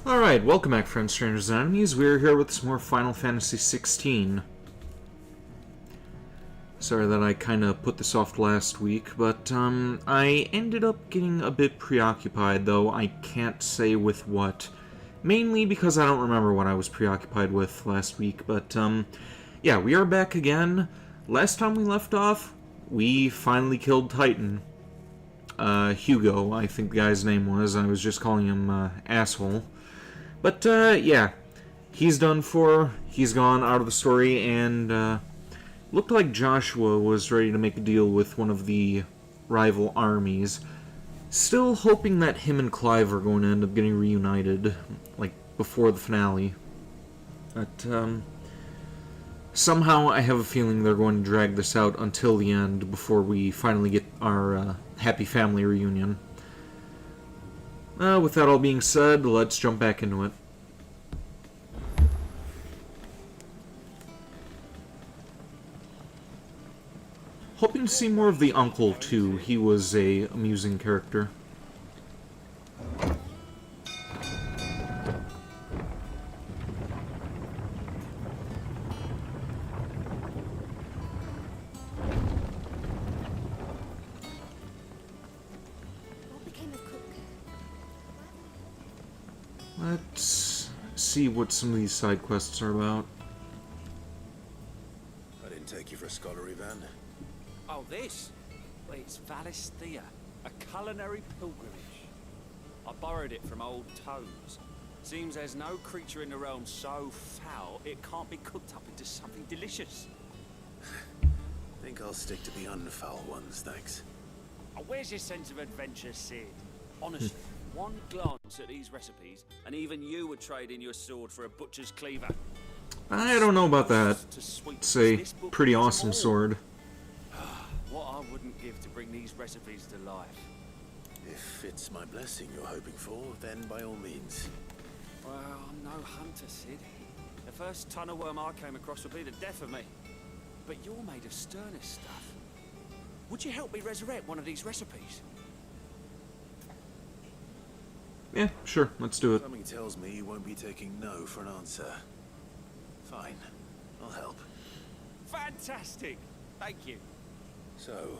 Alright, welcome back, friends, strangers, and enemies. We're here with some more Final Fantasy XVI. Sorry that I kind of put this off last week, but I ended up getting a bit preoccupied, though I can't say with what. Mainly because I don't remember what I was preoccupied with last week, but yeah, we are back again. Last time we left off, we finally killed Titan. Hugo, I think the guy's name was. I was just calling him asshole. But, yeah, he's done for, he's gone out of the story, and, looked like Joshua was ready to make a deal with one of the rival armies. Still hoping that him and Clive are going to end up getting reunited, like, before the finale. But, somehow I have a feeling they're going to drag this out until the end before we finally get our, happy family reunion. With that all being said, let's jump back into it. Hoping to see more of the uncle, too. He was a amusing character. Let's see what some of these side quests are about. I didn't take you for a scholarly van. Oh, this? Well, it's varietystreamer, a culinary pilgrimage. I borrowed it from old tomes. Seems there's no creature in the realm so foul it can't be cooked up into something delicious. Think I'll stick to the unfoul ones, thanks. Oh, where's your sense of adventure, Sid? Honestly, one glance at these recipes, and even you would trade in your sword for a butcher's cleaver. I don't know about that. It's a pretty awesome sword. What I wouldn't give to bring these recipes to life. If it's my blessing you're hoping for, then by all means. Well, I'm no hunter, Sid. The first ton of worm I came across would be the death of me. But you're made of sterner stuff. Would you help me resurrect one of these recipes? Yeah, sure, let's do it. Something tells me you won't be taking no for an answer. Fine, I'll help. Fantastic! Thank you. So,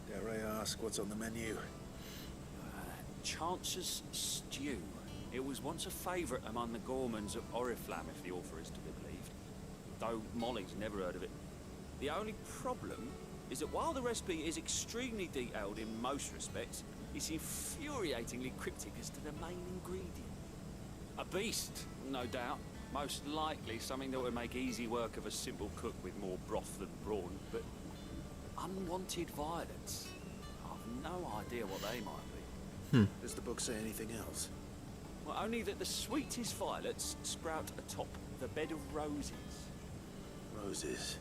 dare I ask what's on the menu? Chance's Stew. It was once a favourite among the gourmands of Oriflamme, if the author is to be believed. Though Molly's never heard of it. The only problem is that while the recipe is extremely detailed in most respects, it's infuriatingly cryptic as to the main ingredient. A beast, no doubt. Most likely something that would make easy work of a simple cook with more broth than brawn, but unwanted violets. I've no idea what they might be. Does the book say anything else? Well, only that the sweetest violets sprout atop the bed of roses. Roses.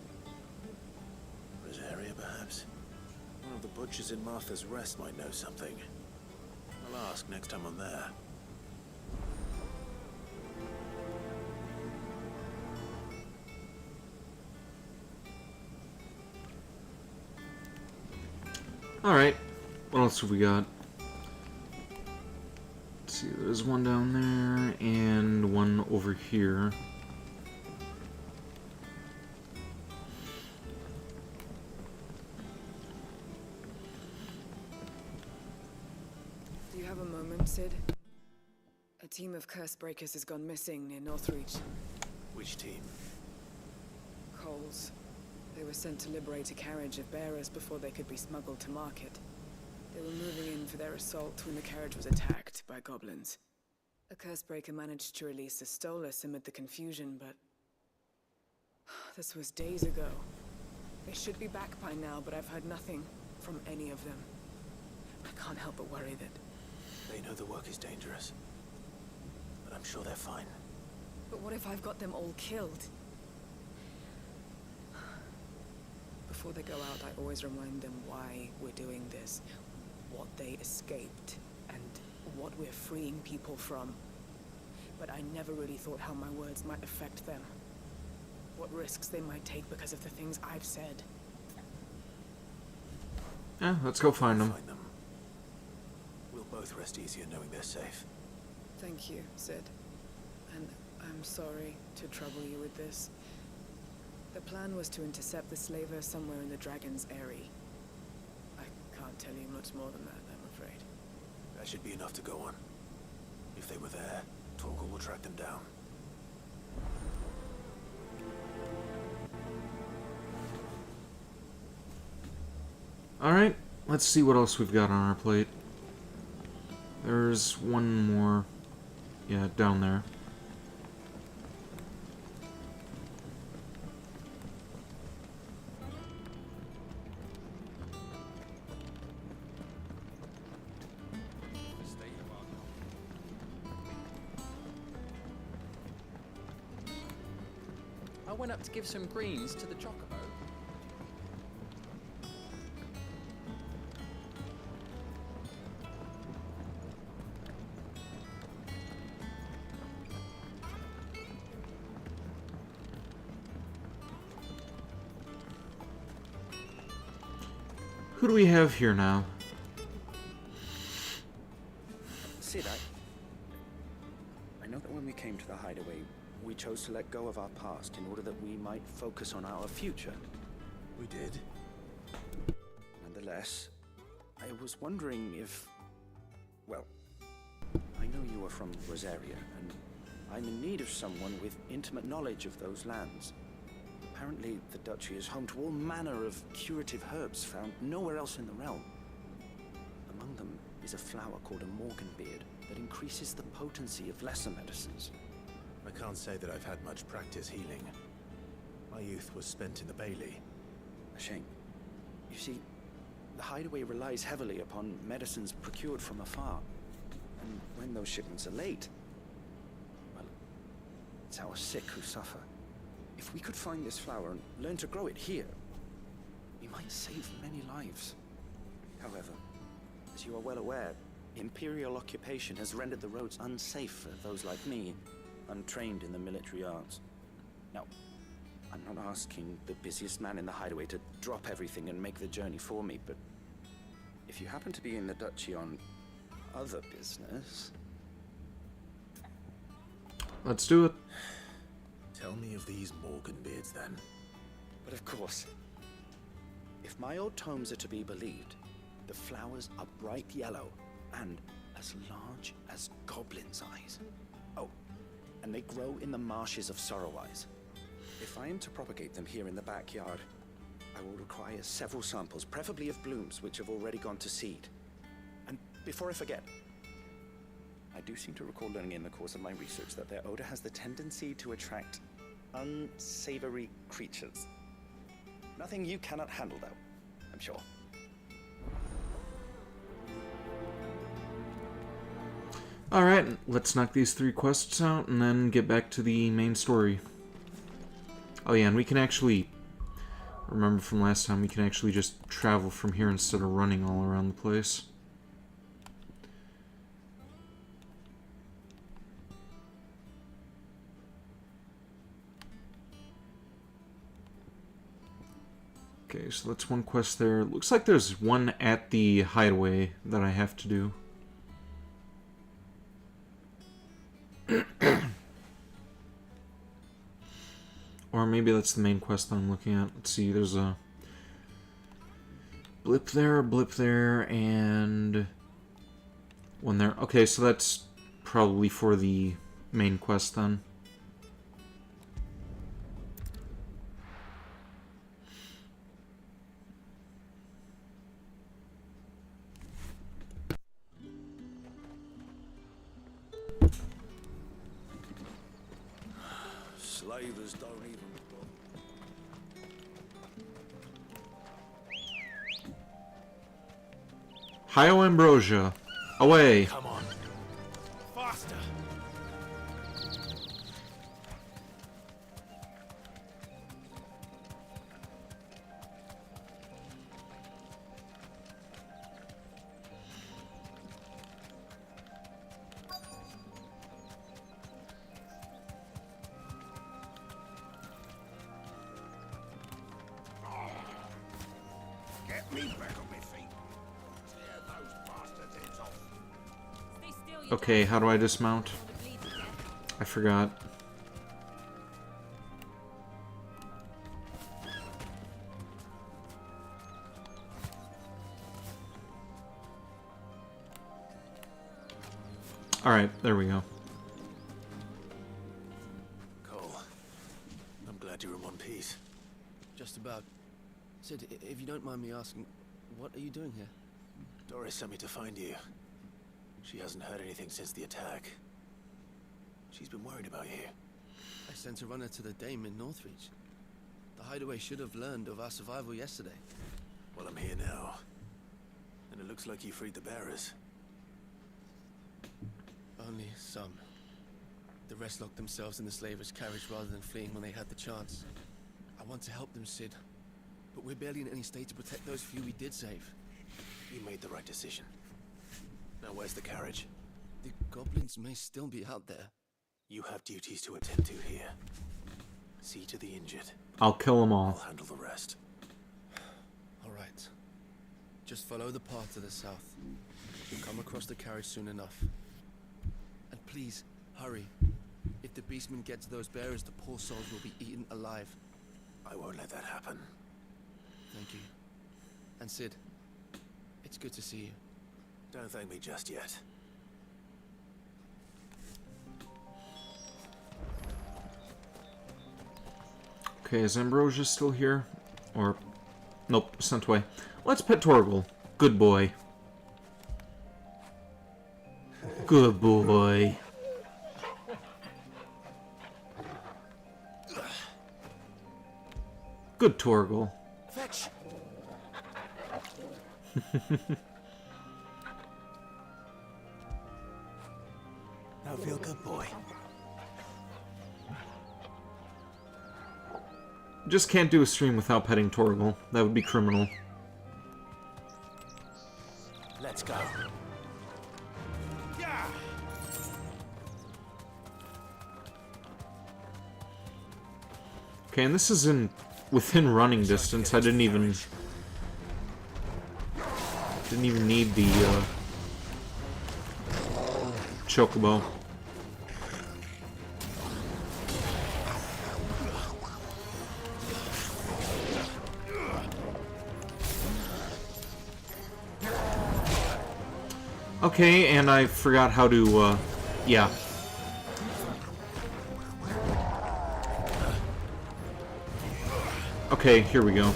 Rosaria, perhaps? One of the butchers in Martha's Rest might know something. I'll ask next time I'm there. Alright, what else have we got? Let's see, there's one down there, and one over here. Do you have a moment, Sid? A team of curse breakers has gone missing near Northreach. Which team? Coles. They were sent to liberate a carriage of bearers before they could be smuggled to market. They were moving in for their assault when the carriage was attacked by goblins. A curse breaker managed to release a Stolas amid the confusion, but this was days ago. They should be back by now, but I've heard nothing from any of them. I can't help but worry that... They know the work is dangerous, but I'm sure they're fine. But what if I've got them all killed? Before they go out, I always remind them why we're doing this, what they escaped, and what we're freeing people from. But I never really thought how my words might affect them. What risks they might take because of the things I've said. Yeah, let's go find them. We'll both rest easier knowing they're safe. Thank you, Sid. And I'm sorry to trouble you with this. The plan was to intercept the slaver somewhere in the Dragon's Eyrie. I can't tell you much more than that, I'm afraid. That should be enough to go on. If they were there, Torgal will track them down. Alright, let's see what else we've got on our plate. There's one more. Yeah, down there. I went up to give some greens to the chocobo. Who do we have here now? Sid, I know that when we came to the hideaway, we chose to let go of our past in order that we might focus on our future. We did. Nonetheless, I was wondering if... Well, I know you are from Rosaria, and I'm in need of someone with intimate knowledge of those lands. Apparently, the duchy is home to all manner of curative herbs found nowhere else in the realm. Among them is a flower called a morganbeard that increases the potency of lesser medicines. I can't say that I've had much practice healing. My youth was spent in the Bailey. A shame. You see, the hideaway relies heavily upon medicines procured from afar. And when those shipments are late, well, it's our sick who suffer. If we could find this flower and learn to grow it here, we might save many lives. However, as you are well aware, Imperial occupation has rendered the roads unsafe for those like me, untrained in the military arts. Now, I'm not asking the busiest man in the hideaway to drop everything and make the journey for me, but if you happen to be in the duchy on other business... Let's do it. Tell me of these morganbeards, then. But of course, if my old tomes are to be believed, the flowers are bright yellow and as large as goblins' eyes. Oh, and they grow in the marshes of Sorrowise. If I am to propagate them here in the backyard, I will require several samples, preferably of blooms which have already gone to seed. And before I forget, I do seem to recall learning in the course of my research that their odor has the tendency to attract unsavory creatures. Nothing you cannot handle, though, I'm sure. Alright, let's knock these 3 quests out and then get back to the main story. Oh yeah, and we can actually... Remember from last time, we can actually just travel from here instead of running all around the place. Okay, so that's one quest there. Looks like there's one at the hideaway that I have to do. Or maybe that's the main quest that I'm looking at. Let's see, there's a blip there, and one there. Okay, so that's probably for the main quest then. Slavers don't even... Hio Ambrosia, away! Come on. Faster! Get me back on my feet. Tear those bastards' heads off. Stay still, Okay, how do I dismount? I forgot. Alright, there we go. Cole, I'm glad you're in one piece. Just about. Sid, if you don't mind me asking, what are you doing here? Doris sent me to find you. She hasn't heard anything since the attack. She's been worried about you. I sent a runner to the Dame in Northreach. The hideaway should have learned of our survival yesterday. Well, I'm here now. And it looks like you freed the bearers. Only some. The rest locked themselves in the slavers' carriage rather than fleeing when they had the chance. I want to help them, Sid. But we're barely in any state to protect those few we did save. You made the right decision. Now where's the carriage? The goblins may still be out there. You have duties to attend to here. See to the injured. I'll kill them I'll all. handle the rest. All right. Just follow the path to the south. You'll come across the carriage soon enough. And please, hurry. If the beastmen get to those bearers, the poor souls will be eaten alive. I won't let that happen. Thank you. And Sid, it's good to see you. Don't thank me just yet. Okay, is Ambrosia still here? Or... Nope, sent away. Let's pet Torgal. Good boy. Good boy. Good Torgal. Fetch! Now feel good, boy. Just can't do a stream without petting Torgal. That would be criminal. Let's go. Okay, and this is within running distance. I didn't even need the chocobo. Okay, and I forgot how to, yeah. Okay, here we go.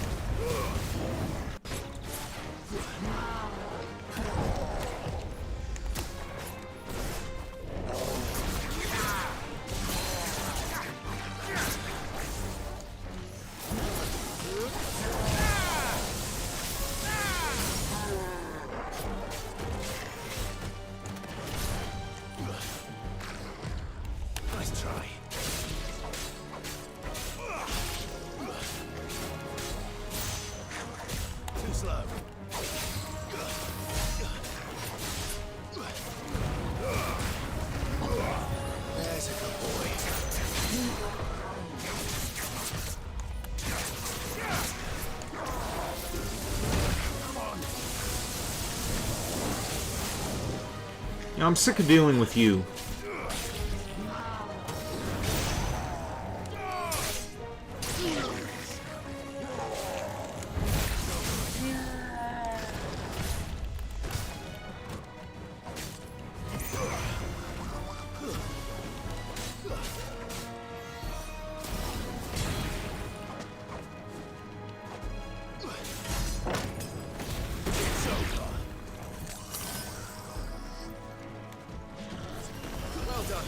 Nice try. Too slow. There's a good boy. You know, I'm sick of dealing with you. Well done.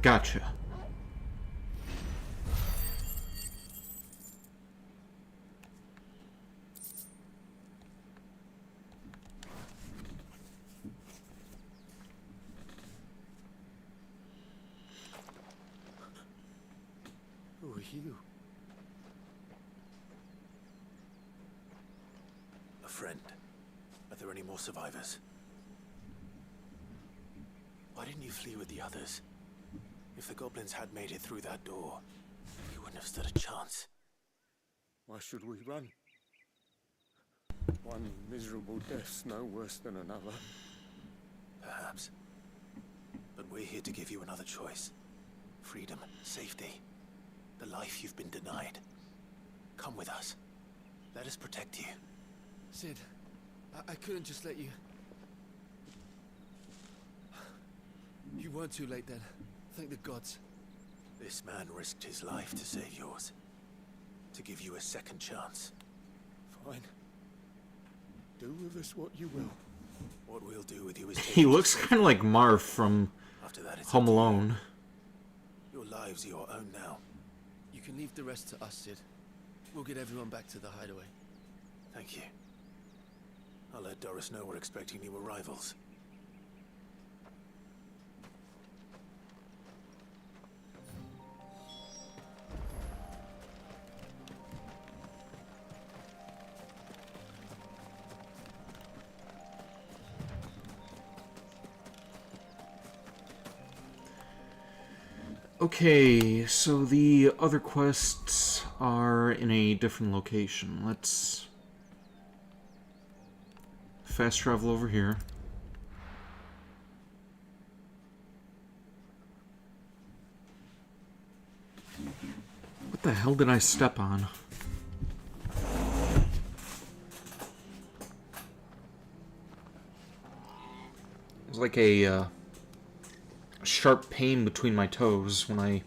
Gotcha. Who are you? A friend. Are there any more survivors? Why Why didn't you flee with the others? If the goblins had made it through that door, you wouldn't have stood a chance. Why should we run? One miserable death's no worse than another. Perhaps. But we're here to give you another choice. Freedom, safety, the life you've been denied. Come with us. Let us protect you. Sid, I couldn't just let you... You weren't too late then. Thank the gods. This man risked his life to save yours. To give you a second chance. Fine. Do with us what you will. What we'll do with you is... He looks kind of like Marv from After that, it's Home up to you. Alone. Your lives are your own now. You can leave the rest to us, Sid. We'll get everyone back to the hideaway. Thank you. I'll let Doris know we're expecting new arrivals. Okay, so the other quests are in a different location. Let's fast travel over here. What the hell did I step on? It was like a sharp pain between my toes when I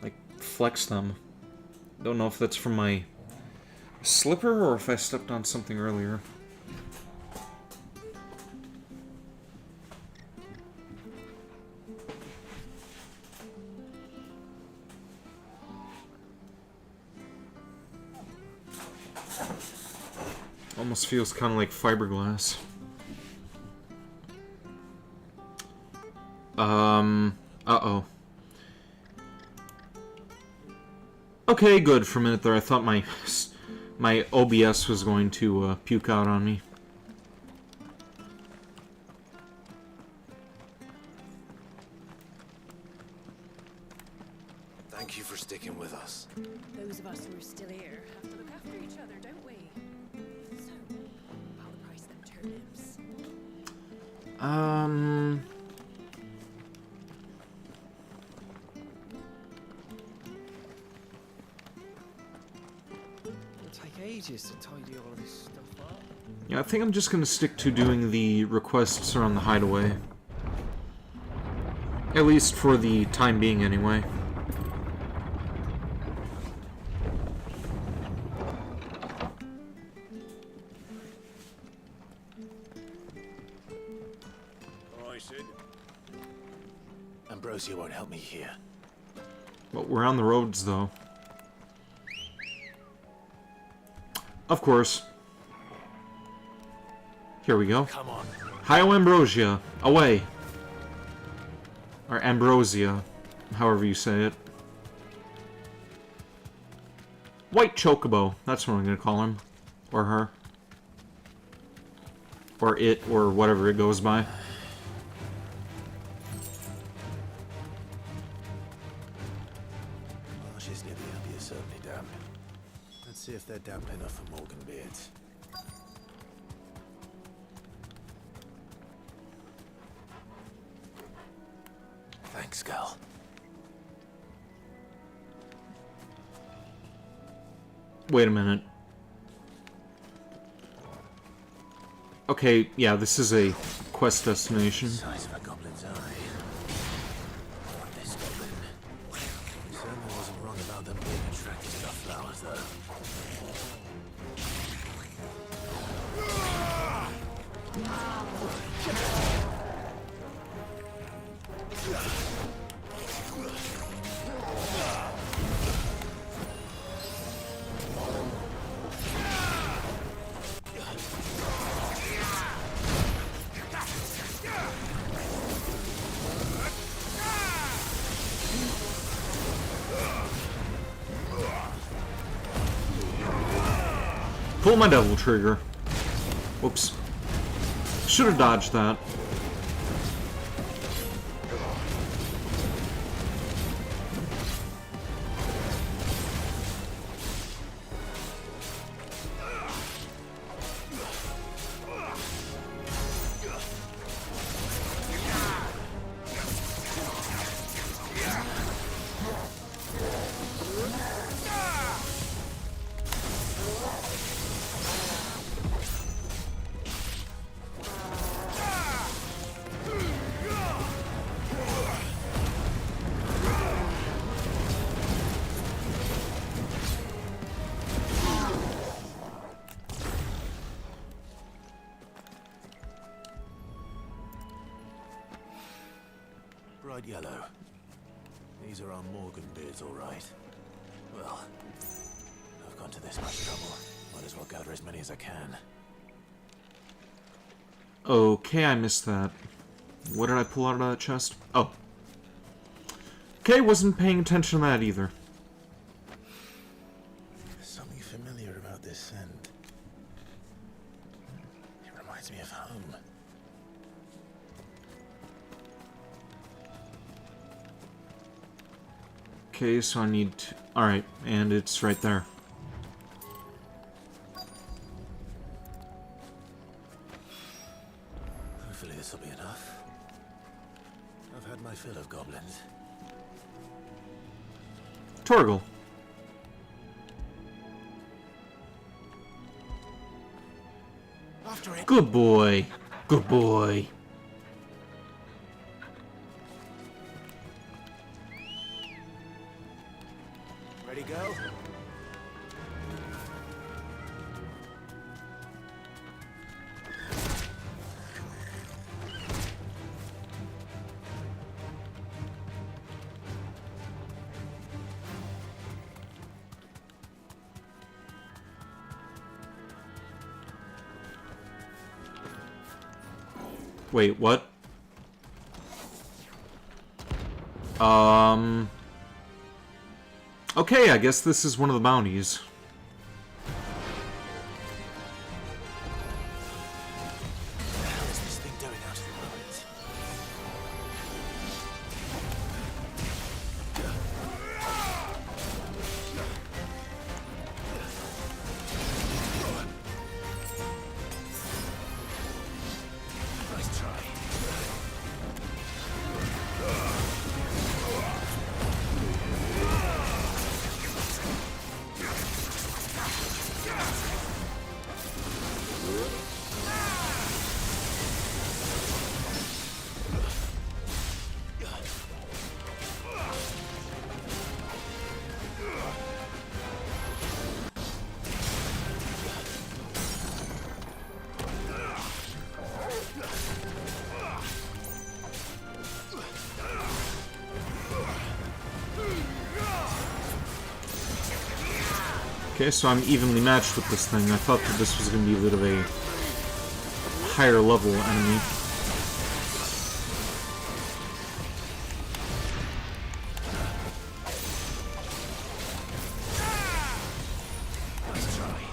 like flex them. Don't know if that's from my slipper or if I stepped on something earlier. Almost feels kind of like fiberglass. Uh-oh. Okay, good. For a minute there, I thought my OBS was going to puke out on me. Thank you for sticking with us. Those of us who are still here have to look after each other, don't we? So, I'll price them turnips. It'll take ages to tidy all this stuff up. Yeah, I think I'm just gonna stick to doing the requests around the hideaway. At least for the time being, anyway. Ambrosia won't help me here. But we're on the roads, though. Of course. Here we go. Come on. Hio Ambrosia, away. Or Ambrosia, however you say it. White Chocobo, that's what I'm gonna call him. Or her. Or it, or whatever it goes by. Marshes near the Abbey are certainly damp. Let's see if they're damp enough for Morgan beards. Thanks, Gal. Wait a minute. Okay, yeah, this is a quest destination. Size of a goblin's eye. This goblin. He certainly wasn't wrong about them being attracted to the flowers, though. Pull my devil trigger. Whoops. Should have dodged that. quite yellow. These are our Morgan beards, all right. Well, I've gone to this much trouble. Might as well gather as many as I can. Okay, I missed that. What did I pull out of that chest? Oh. Okay, wasn't paying attention to that either. There's something familiar about this scent. It reminds me of home. Okay, so I need to... Alright, and it's right there. Hopefully this will be enough. I've had my fill of goblins. Torgal. After it. Good boy. Good boy. Ready, go? Wait, what? Okay, I guess this is one of the bounties. What the hell is this thing doing out of the ruins? Nice try. Okay, so I'm evenly matched with this thing. I thought that this was going to be a bit of a higher level enemy. Nice try.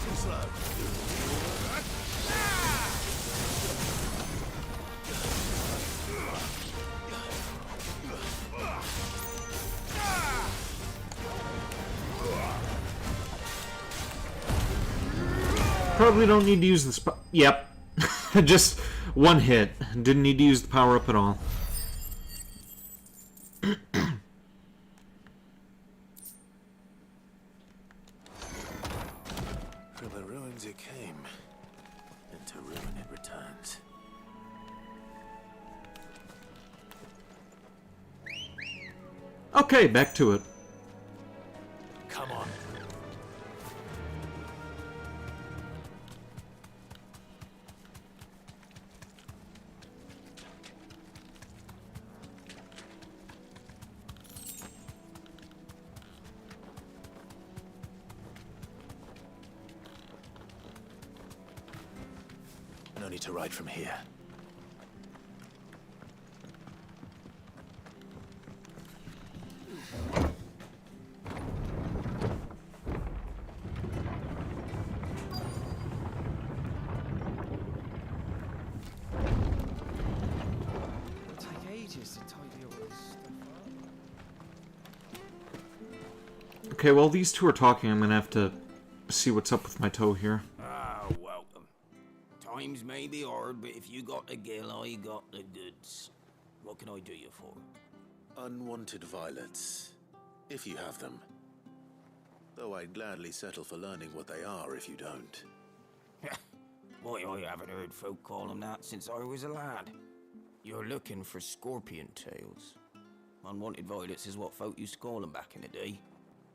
Too slow. Probably don't need to use the Yep. Just one hit. Didn't need to use the power-up at all. From the ruins it came, and to ruin it returns. Okay, back to it. Come on. No need to ride from here. It'll take ages to tidy all this stuff up. Okay, while these two are talking, I'm gonna have to see what's up with my toe here. Ah, welcome. Times may be hard, but if you got the gill, I got the goods. What can I do you for? Unwanted violets, if you have them. Though I'd gladly settle for learning what they are if you don't. Why, I haven't heard folk call them that since I was a lad. You're looking for scorpion tails. Unwanted violets is what folk used to call them back in the day.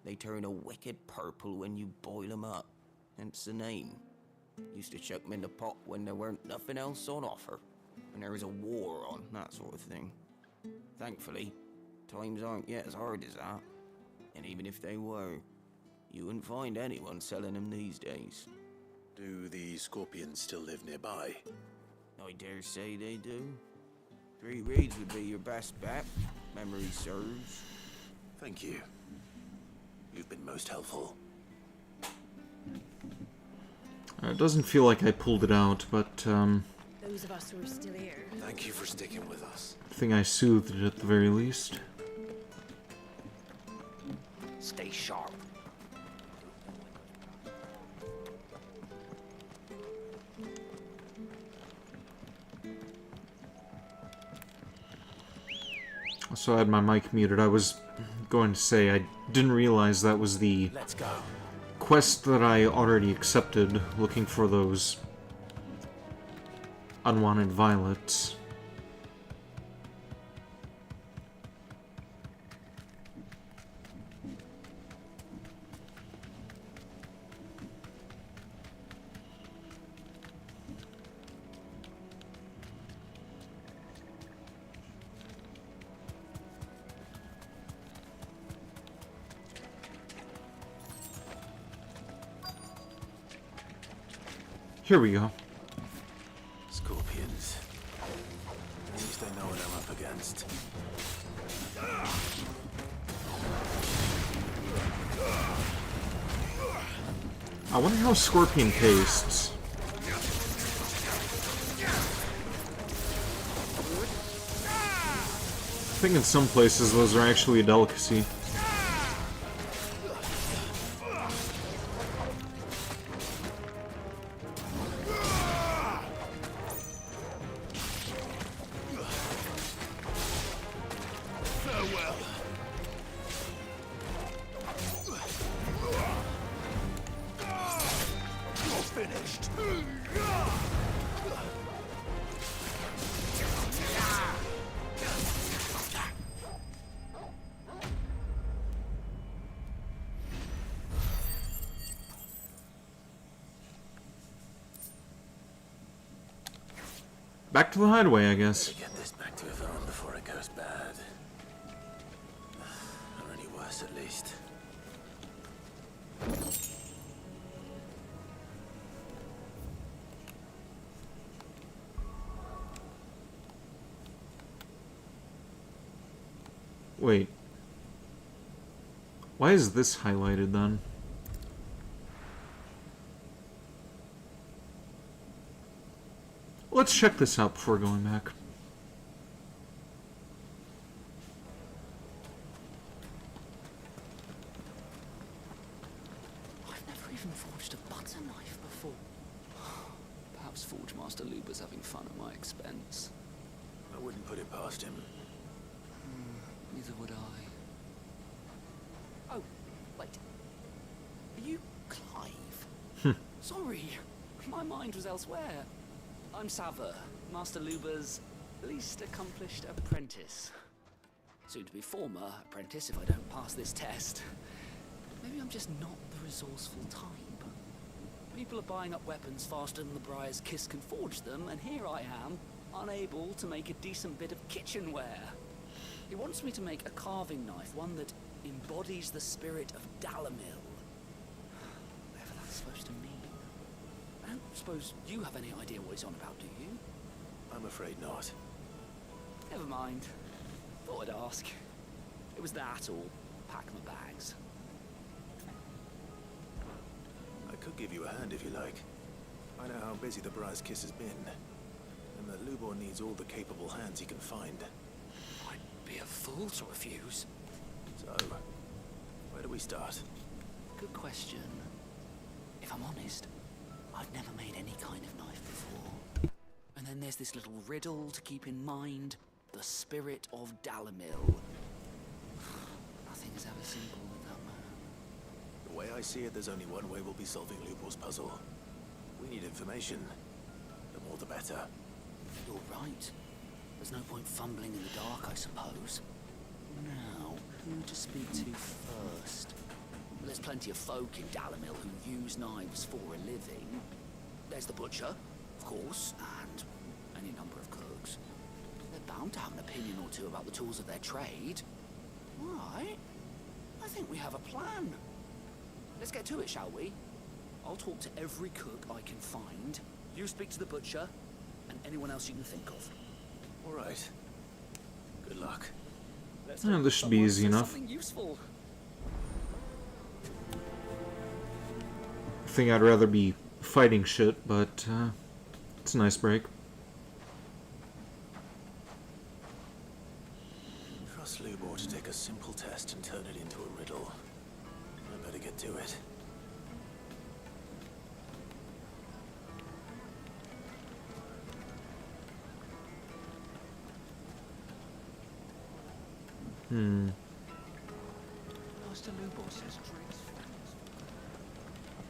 They turn a wicked purple when you boil them up, hence the name. Used to chuck them in the pot when there weren't nothing else on offer, when there was a war on, that sort of thing. Thankfully, times aren't yet as hard as that, and even if they were, you wouldn't find anyone selling them these days. Do the scorpions still live nearby? I dare say they do. 3 reeds would be your best bet, memory serves. Thank you. You've been most helpful. It doesn't feel like I pulled it out, but, Those of us who are still here. Thank you for sticking with us. I think I soothed it at the very least. Stay sharp. So I had my mic muted. I was going to say I didn't realize that was the Let's go. quest that I already accepted, looking for those unwanted violets. Here we go. Scorpions. At least I know what I'm up against. I wonder how scorpion tastes. I think in some places those are actually a delicacy. Back to the hideaway, I guess. Get this back to Yvonne before it goes bad. Or any worse, at least. Wait. Why is this highlighted then? Let's check this out before going back. I've never even forged a butter knife before. Perhaps Forge Master Luber's having fun at my expense. I wouldn't put it past him. Neither would I. Oh, wait. Are you Clive? Sorry, my mind was elsewhere. I'm Sava, Master Luber's least accomplished apprentice. Soon to be former apprentice if I don't pass this test. Maybe I'm just not the resourceful type. People are buying up weapons faster than the Briar's Kiss can forge them, and here I am, unable to make a decent bit of kitchenware. He wants me to make a carving knife, one that embodies the spirit of Dalamil. Whatever that's supposed to mean. I don't suppose you have any idea what he's on about, do you? I'm afraid not. Never mind. Thought I'd ask. It was that or pack my bags. I could give you a hand if you like. I know how busy the Briar's Kiss has been, and that Lubor needs all the capable hands he can find. I'd be a fool to refuse. So, where do we start? Good question. If I'm honest, I've never made any kind of knife before. And then there's this little riddle to keep in mind. The spirit of Dalamil. Nothing is ever simple with that man. way I see it, there's only one way we'll be solving Lubor's puzzle. We need information. The more the better. You're right. There's no point fumbling in the dark, I suppose. Now, who to speak to first? There's plenty of folk in Dalamil who use knives for a living. There's the butcher, of course, and any number of cooks. They're bound to have an opinion or two about the tools of their trade. Right. I think we have a plan. Let's get to it, shall we? I'll talk to every cook I can find. You speak to the butcher, and anyone else you can think of. All right. Good luck. Yeah, this should be easy enough. Something useful. I think I'd rather be fighting shit, but it's a nice break. Trust Lubor to take a simple test and turn it into a riddle. I better get to it. Master Lubor says drinks.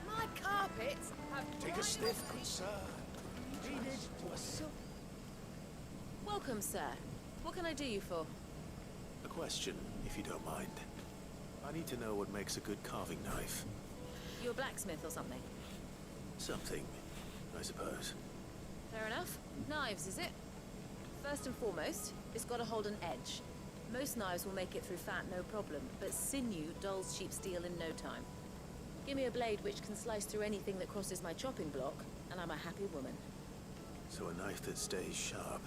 My carpets have Take a sniff, good sir. Welcome, sir. What can I do you for? A question, if you don't mind. I need to know what makes a good carving knife. You a blacksmith or something? Something, I suppose. Fair enough. Knives, is it? First and foremost, it's got to hold an edge. Most knives will make it through fat, no problem, but sinew dulls cheap steel in no time. Give me a blade which can slice through anything that crosses my chopping block, and I'm a happy woman. So a knife that stays sharp.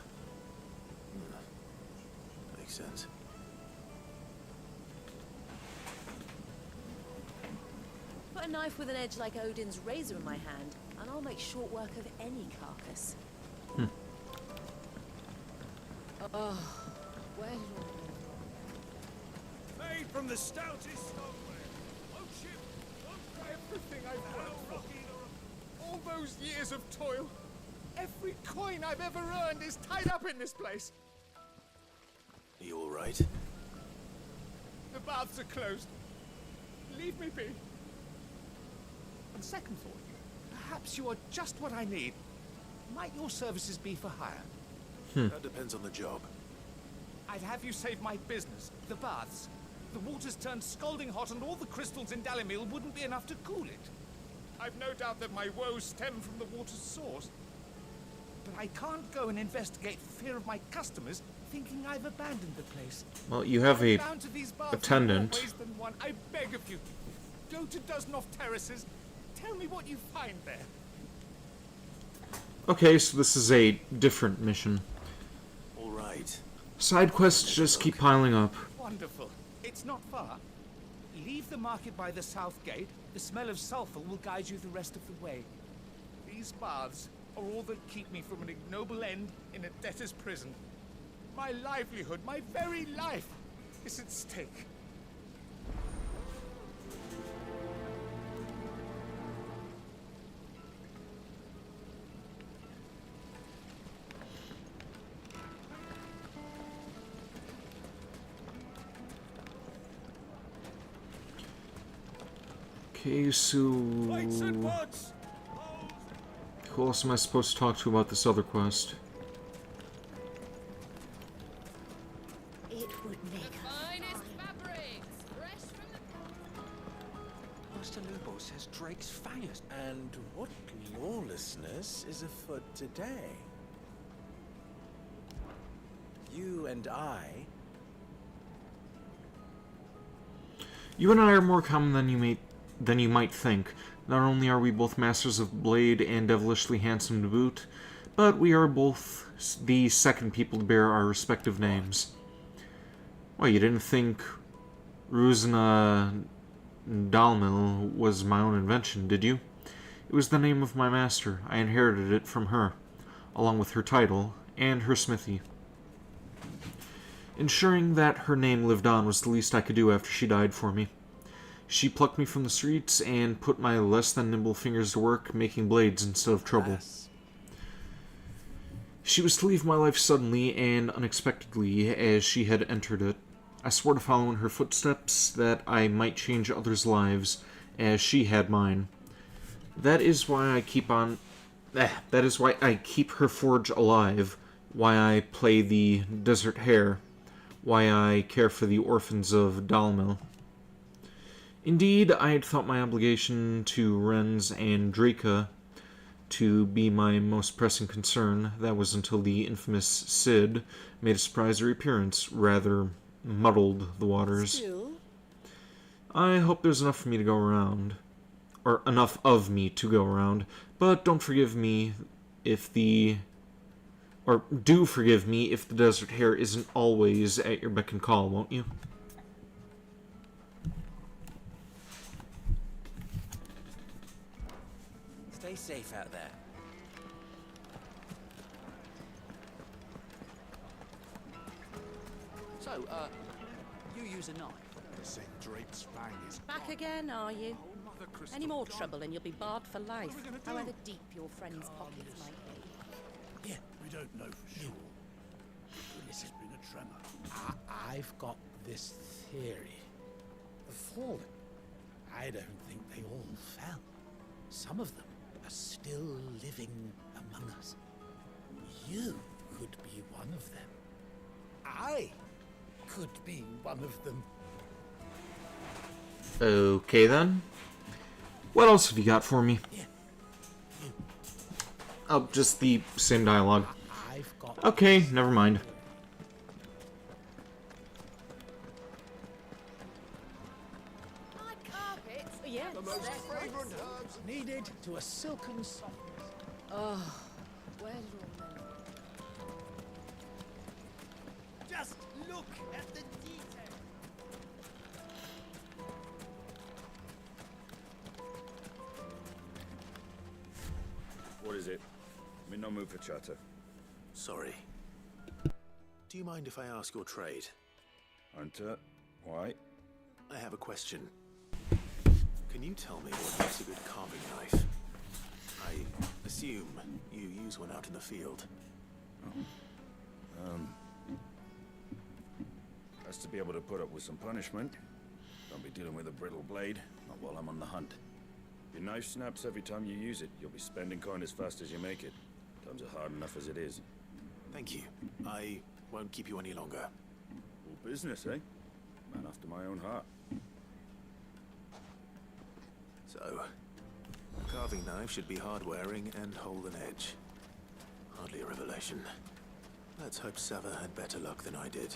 Makes sense. Put a knife with an edge like Odin's razor in my hand, and I'll make short work of any carcass. Oh, where did all... Made from the stoutest stoneware. Ship, everything I've worked for. All those years of toil. Every coin I've ever earned is tied up in this place. Are you all right? The baths are closed. Leave me be. On second thought, perhaps you are just what I need. Might your services be for hire? That depends on the job. I'd have you save my business, the baths. The water's turned scalding hot and all the crystals in Dalamil wouldn't be enough to cool it. I've no doubt that my woes stem from the water's source. But I can't go and investigate for fear of my customers thinking I've abandoned the place. Well, you have a Bound to these baths in attendant. more ways than one. I beg of you, go to Dusnoff Terraces. Tell me what you find there. Okay, so this is a different mission. All right. Side quests just keep piling up. Wonderful. It's not far. Leave the market by the south gate. The smell of sulfur will guide you the rest of the way. These baths are all that keep me from an ignoble end in a debtor's prison. My livelihood, my very life, is at stake. Okay, so... who else am I supposed to talk to about this other quest? It would make Finest fabrics, fresh from the... Master Lubor says Drake's finest. And what lawlessness is afoot today? You and I... You and I are more common than you might think. Not only are we both masters of blade and devilishly handsome to boot, but we are both the second people to bear our respective names. Well, you didn't think Ruzna Dalmil was my own invention, did you? It was the name of my master. I inherited it from her, along with her title and her smithy. Ensuring that her name lived on was the least I could do after she died for me. She plucked me from the streets and put my less than nimble fingers to work making blades instead of trouble. She was to leave my life suddenly and unexpectedly as she had entered it. I swore to follow in her footsteps that I might change others' lives as she had mine. That is why I keep her forge alive, why I play the Desert Hare, why I care for the orphans of Dalmil. Indeed, I had thought my obligation to Renz and Draca to be my most pressing concern. That was until the infamous Cid made a surprise reappearance, rather muddled the waters. Still? I hope there's enough for me to go around. Or enough of me to go around. But don't forgive me if the... Or do forgive me if the Desert Hare isn't always at your beck and call, won't you? Stay safe out there. So, you use a knife? The St. Drape's fang is Back again, are you? Mother Crystal Any more gone. trouble and you'll be barred for life, we gonna do? however deep your friend's pockets might be. Yeah, we don't know for sure. This has been a tremor. I've got this theory. The fallen. I don't think they all fell. Some of them are still living among us. You could be one of them. I could be one of them. Okay then. What else have you got for me? Yeah. Oh, just the same dialogue. I've got Okay, never mind. My carpets. Yes. fragrant herbs needed to a silken softness. Oh, where's your men? Just look at the detail. What is it? I'm in no mood for chatter. Sorry. Do you mind if I ask your trade? Hunter, why? I have a question. Can you tell me what makes a good carving knife? I assume you use one out in the field. Has to be able to put up with some punishment. Don't be dealing with a brittle blade, not while I'm on the hunt. Your knife snaps every time you use it. You'll be spending coin as fast as you make it. Times are hard enough as it is. Thank you. I won't keep you any longer. All business, eh? Man after my own heart. So, a carving knife should be hard-wearing and hold an edge. Hardly a revelation. Let's hope Sava had better luck than I did.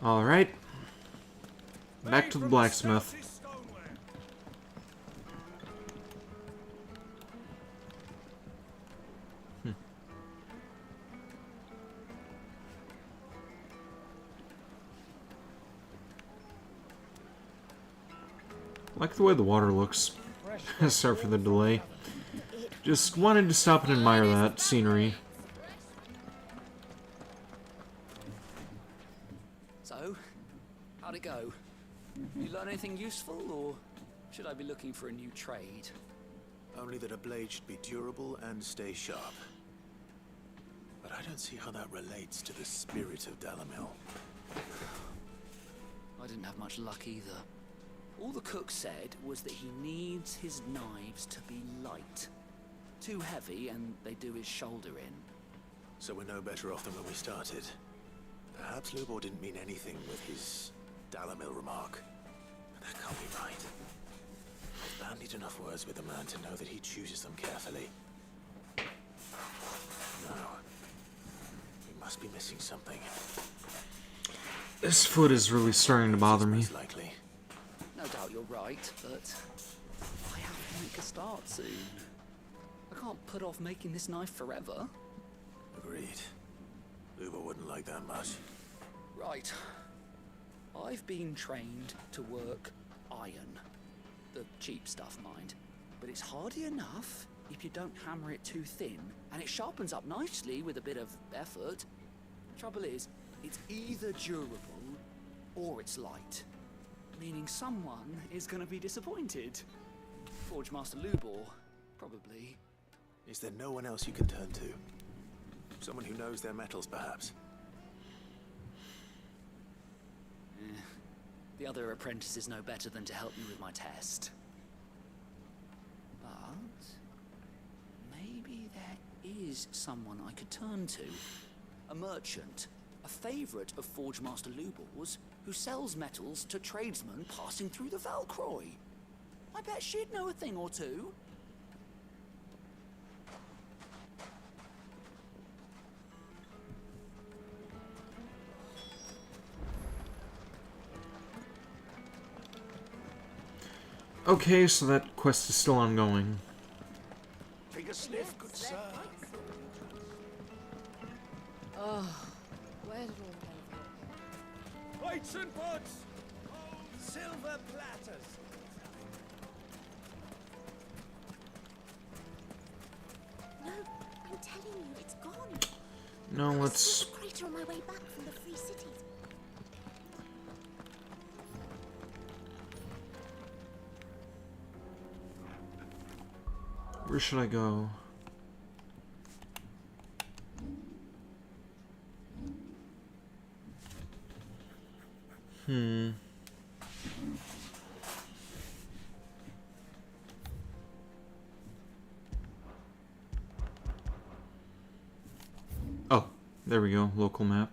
Alright. Back to the blacksmith. Like the way the water looks. Sorry for the delay. Just wanted to stop and admire that scenery. So, how'd it go? You learn anything useful, or should I be looking for a new trade? Only that a blade should be durable and stay sharp. But I don't see how that relates to the spirit of Dalamil. I didn't have much luck either. All the cook said was that he needs his knives to be light. Too heavy and they do his shoulder in. So we're no better off than when we started. Perhaps Lubor didn't mean anything with his Dalamil remark. But that can't be right. I've bandied enough words with the man to know that he chooses them carefully. No. We must be missing something. This foot is really starting to bother me. Likely. No doubt you're right, but I have to make a start soon. I can't put off making this knife forever. Agreed. Lubor wouldn't like that much. Right. I've been trained to work iron. The cheap stuff, mind. But it's hardy enough if you don't hammer it too thin, and it sharpens up nicely with a bit of effort. Trouble is, it's either durable or it's light. Meaning someone is going to be disappointed. Forge Master Lubor, probably. Is there no one else you can turn to? Someone who knows their metals, perhaps? The The other apprentices know better than to help me with my test. But maybe there is someone I could turn to. A merchant, a favorite of Forge Master Lubor's, who sells metals to tradesmen passing through the Valcroy. I bet she'd know a thing or two. Okay, so that quest is still ongoing. Take a sniff, good sir. Oh, where did all men go? Plates and pots! Silver platters. No, I'm telling you, it's gone. No, I let's... saw the crater on my way back from the Free Cities. Where should I go? Oh, there we go. Local map.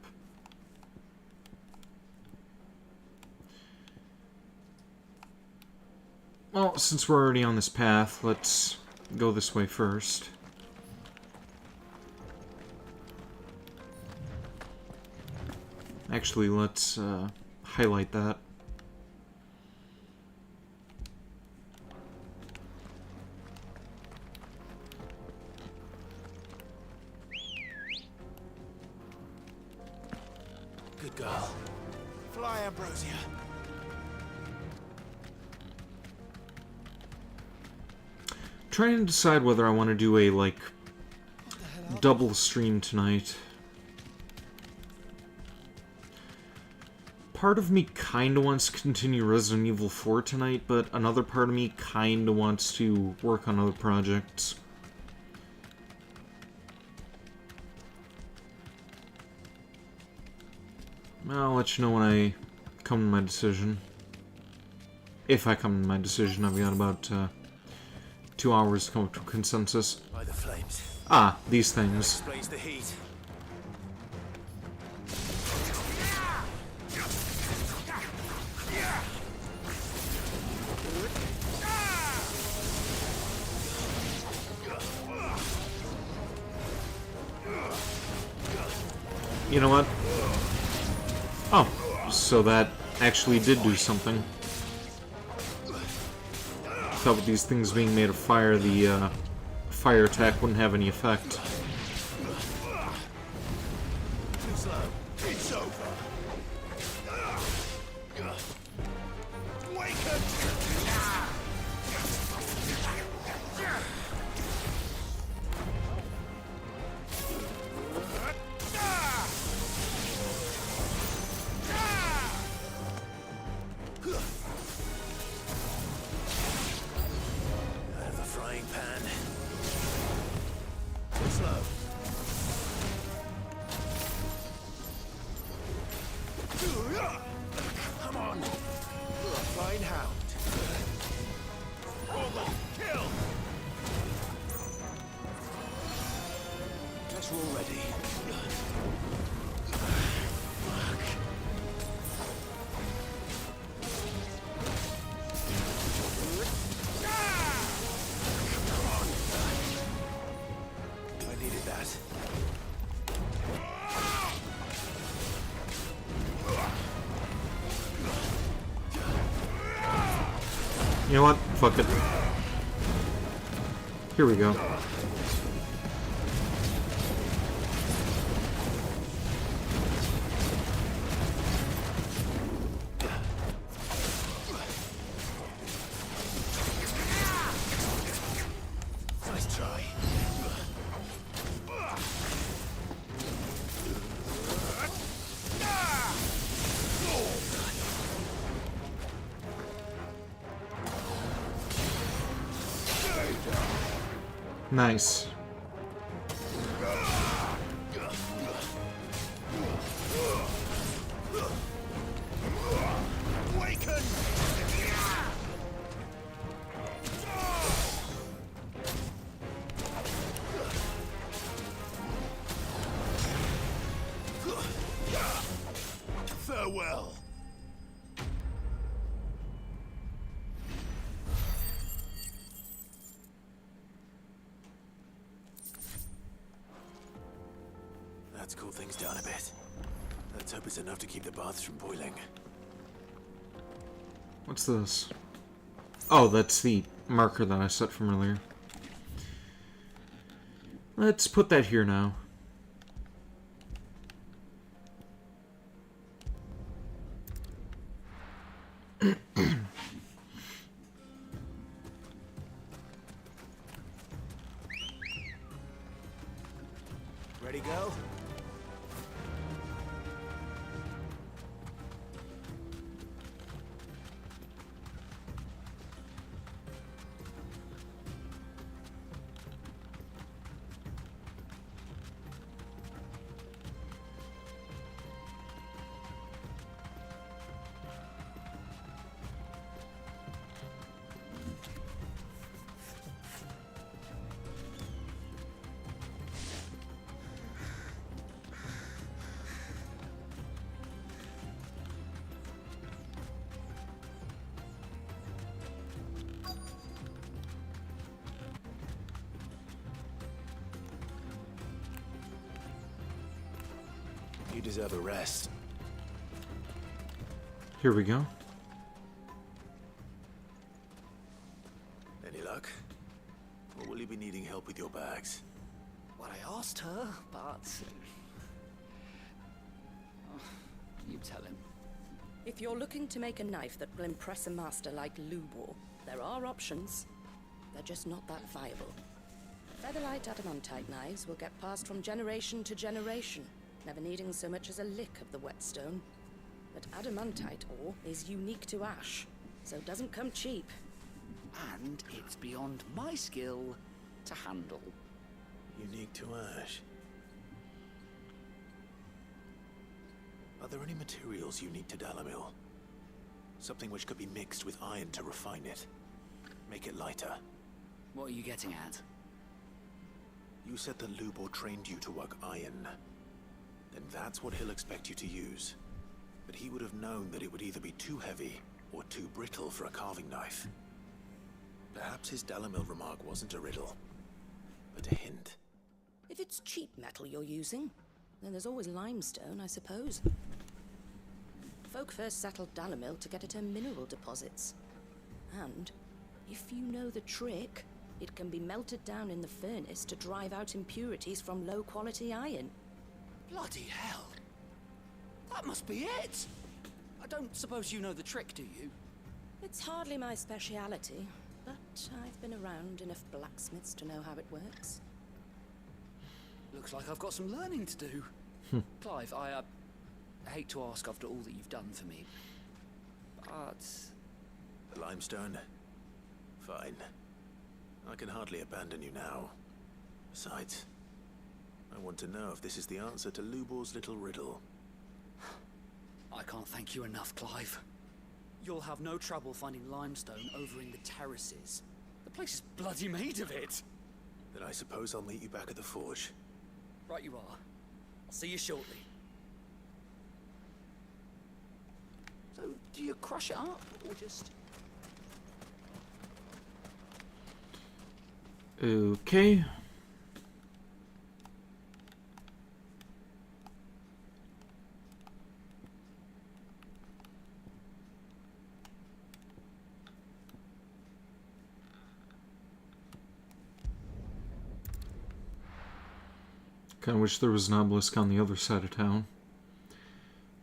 Well, since we're already on this path, let's go this way first. Actually, let's highlight that. Good girl. Fly, Ambrosia. Trying to decide whether I want to do a, like, double stream tonight. Part of me kinda wants to continue Resident Evil 4 tonight, but another part of me kinda wants to work on other projects. I'll let you know when I come to my decision. If I come to my decision, I've got about 2 hours to come up to a consensus. By the flames. Ah, these things. Explains the heat. You know what? Oh, so that actually did do something. I thought with these things being made of fire, the fire attack wouldn't have any effect. Too slow. It's over. Waken! Out of the frying pan. Too slow. Come on. Flying hound. Almost kill. Guess we're all ready. I needed that. You know what? Fuck it. Here we go. Nice try. Nice. Waken! well. That's cooled things down a bit. Let's hope it's enough to keep the baths from boiling. What's this? Oh, that's the marker that I set from earlier. Let's put that here now. Ready, go? You deserve a rest. Here we go. Any luck? Or will you be needing help with your bags? Well, I asked her, but... you tell him. If you're looking to make a knife that will impress a master like Lubor, there are options. They're just not that viable. Featherlight adamantite knives will get passed from generation to generation, never needing so much as a lick of the whetstone. But adamantite ore is unique to ash, so it doesn't come cheap. And it's beyond my skill to handle. Unique to ash. Are there any materials unique to Dalamil? Something which could be mixed with iron to refine it. Make it lighter. What are you getting at? You said that Lubor trained you to work iron. Then that's what he'll expect you to use. But he would have known that it would either be too heavy or too brittle for a carving knife. Perhaps his Dalamil remark wasn't a riddle, but a hint. If it's cheap metal you're using, then there's always limestone, I suppose. Folk first settled Dalamil to get at her mineral deposits. And, if you know the trick, it can be melted down in the furnace to drive out impurities from low-quality iron. Bloody hell! That must be it! I don't suppose you know the trick, do you? It's hardly my speciality, but I've been around enough blacksmiths to know how it works. Looks like I've got some learning to do. Clive, I hate to ask after all that you've done for me, but... The limestone? Fine. I can hardly abandon you now. Besides, I want to know if this is the answer to Lubor's little riddle. I can't thank you enough, Clive. You'll have no trouble finding limestone over in the terraces. The place is bloody made of it. Then I suppose I'll meet you back at the forge. Right you are. I'll see you shortly. So, do you crush it up, or just... Okay. Kinda wish there was an obelisk on the other side of town.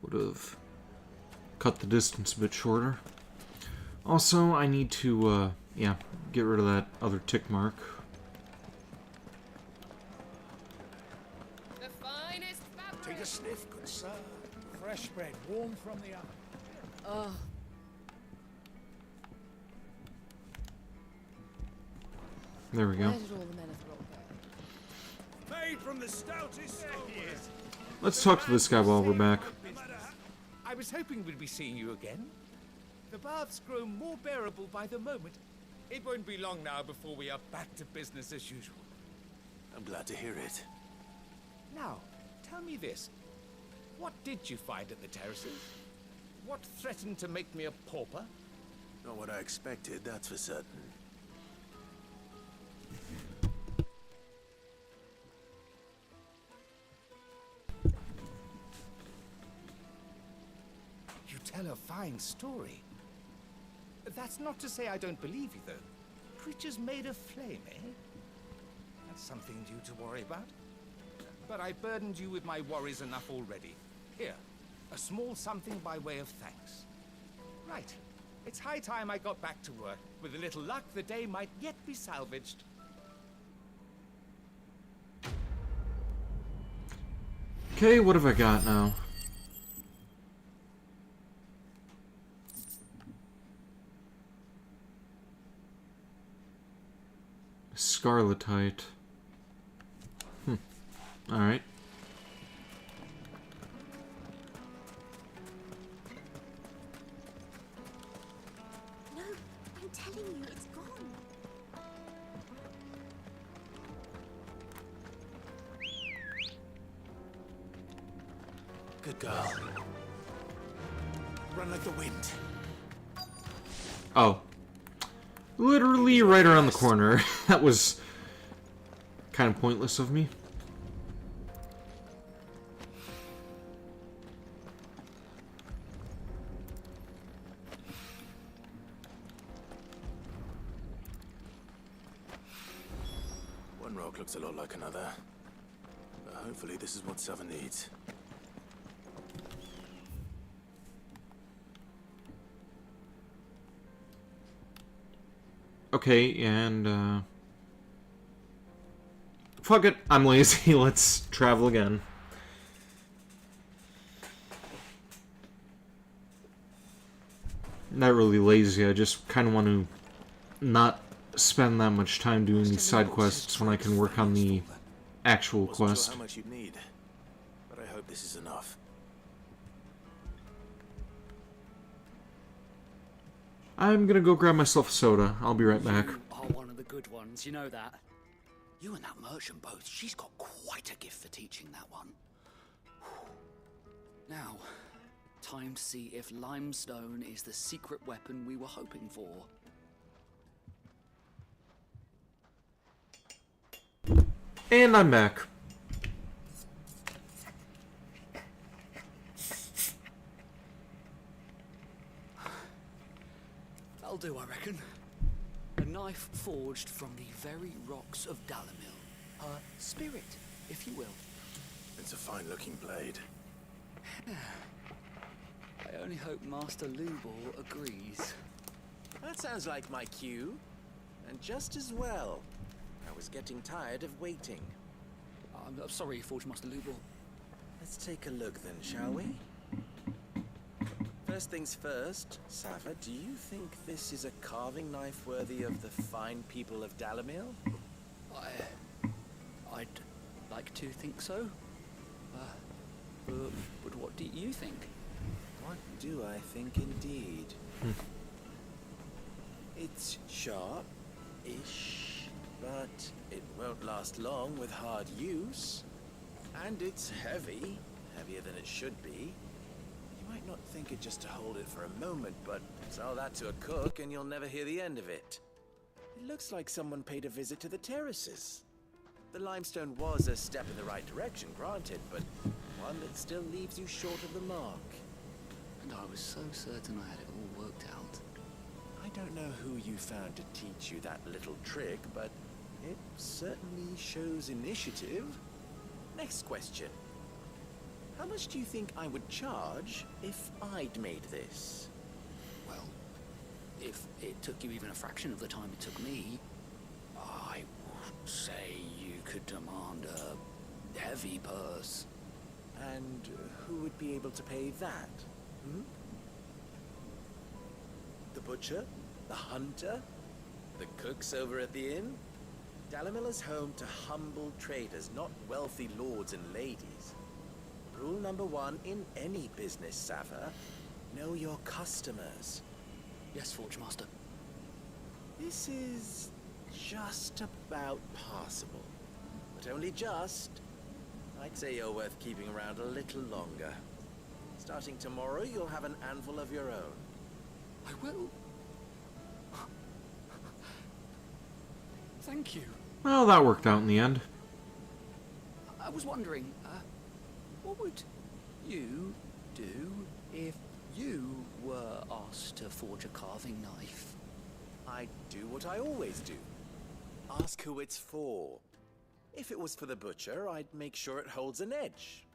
Would have cut the distance a bit shorter. Also, I need to, yeah, get rid of that other tick mark. The finest fabric. Take a sniff, good sir. Fresh bread, warm from the oven. Oh. There we go. Where did all the men of Rock go? Made from the stoutest stone. Let's talk to this guy while we're back. I was hoping we'd be seeing you again. The baths grow more bearable by the moment. It won't be long now before we are back to business as usual. I'm glad to hear it. Now, tell me this. What did you find at the terraces? What threatened to make me a pauper? Not what I expected, that's for certain. You tell a fine story. That's not to say I don't believe you, though. Creatures made of flame, eh? That's something due to worry about. But I burdened you with my worries enough already. Here, a small something by way of thanks. Right. It's high time I got back to work. With a little luck, the day might yet be salvaged. Okay, what have I got now? Scarletite. Alright. No, I'm telling you, it's gone. Good girl. Run like the wind. Oh. Literally right around the corner. That was kind of pointless of me. One rock looks a lot like another. But hopefully this is what Sava needs. Okay, and fuck it, I'm lazy. Let's travel again. Not really lazy, I just kind of want to not spend that much time doing these side quests when I can work on the actual Wasn't quest. sure how much you'd need, but I hope this is enough. I'm gonna go grab myself a soda. I'll be right back. You are one of the good ones, you know that. You and that merchant both, she's got quite a gift for teaching that one. Now, time to see if limestone is the secret weapon we were hoping for. And I'm back. That'll do, I reckon. A knife forged from the very rocks of Dalamil. Her spirit, if you will. It's a fine-looking blade. I only hope Master Lubor agrees. That sounds like my cue. And just as well. I was getting tired of waiting. I'm sorry, Forge Master Lubor. Let's take a look then, shall we? First things first, Sava, do you think this is a carving knife worthy of the fine people of Dalamil? I'd like to think so. But what do you think? What do I think indeed? It's sharp-ish, but it won't last long with hard use. And it's heavy, heavier than it should be. You might not think it just to hold it for a moment, but sell that to a cook and you'll never hear the end of it. It looks like someone paid a visit to the terraces. The limestone was a step in the right direction, granted, but one that still leaves you short of the mark. And I was so certain I had it all worked out. I don't know who you found to teach you that little trick, but it certainly shows initiative. Next question. How much do you think I would charge if I'd made this? Well, if it took you even a fraction of the time it took me, I would say you could demand a heavy purse. And who would be able to pay that? The butcher? The hunter? The cooks over at the inn? Dalamil is home to humble traders, not wealthy lords and ladies. Rule number one in any business, Sava, know your customers. Yes, Forge Master. This is just about passable, but only just. I'd say you're worth keeping around a little longer. Starting tomorrow, you'll have an anvil of your own. I will. Thank you. Well, that worked out in the end. I was wondering, what would you do if you were asked to forge a carving knife? I'd do what I always do. Ask who it's for. If it was for the butcher, I'd make sure it holds an edge.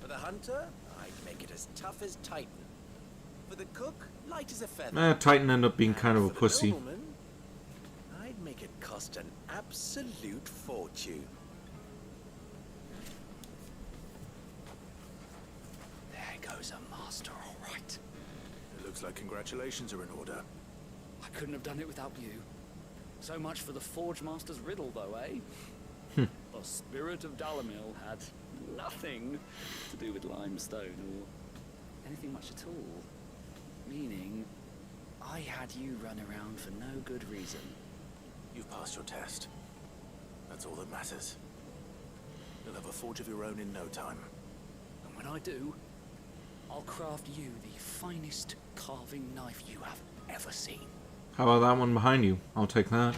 For the hunter, I'd make it as tough as Titan. For the cook, light as a feather. Titan ended up being kind of a For the pussy. nobleman, I'd make it cost an absolute fortune. There goes a master, all right. It looks like congratulations are in order. I couldn't have done it without you. So much for the Forge Master's riddle, though, eh? The spirit of Dalamil had nothing to do with limestone or anything much at all. Meaning, I had you run around for no good reason. You've passed your test. That's all that matters. You'll have a forge of your own in no time. And when I do, I'll craft you the finest carving knife you have ever seen. How about that one behind you? I'll take that.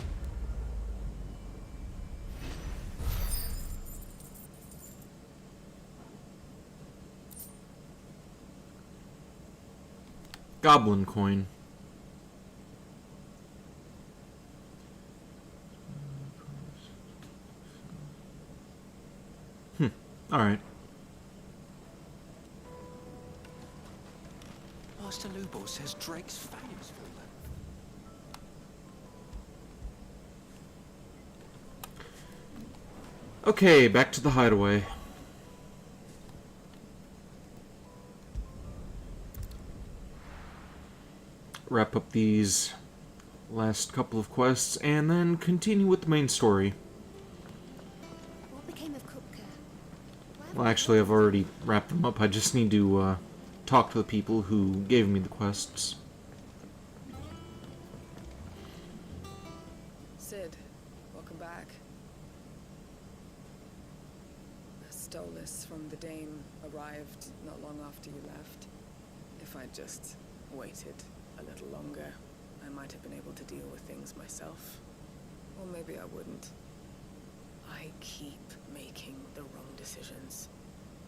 Goblin coin. Alright. Master Lubo says Drake's fangs full. Okay, back to the hideaway. Wrap up these last couple of quests, and then continue with the main story. What became of Kupka? Well, actually, I've already wrapped them up. I just need to talk to the people who gave me the quests. Sid, welcome back. Stolas from the Dame arrived not long after you left. If I'd just waited a little longer, I might have been able to deal with things myself. Or maybe I wouldn't. I keep making the wrong decisions.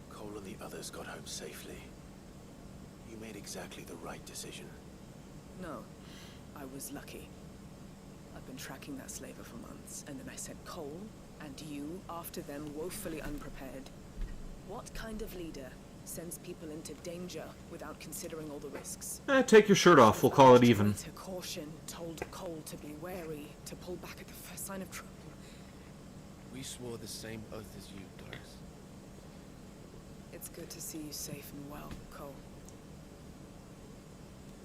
Cole and the others got home safely. You made exactly the right decision. No, I was lucky. I've been tracking that slaver for months, and then I sent Cole and you after them, woefully unprepared. What kind of leader sends people into danger without considering all the risks? Take your shirt off, we'll call it even. To caution, told Cole to be wary, to pull back at the first sign of trouble. We swore the same oath as you, Doris. It's good to see you safe and well, Cole.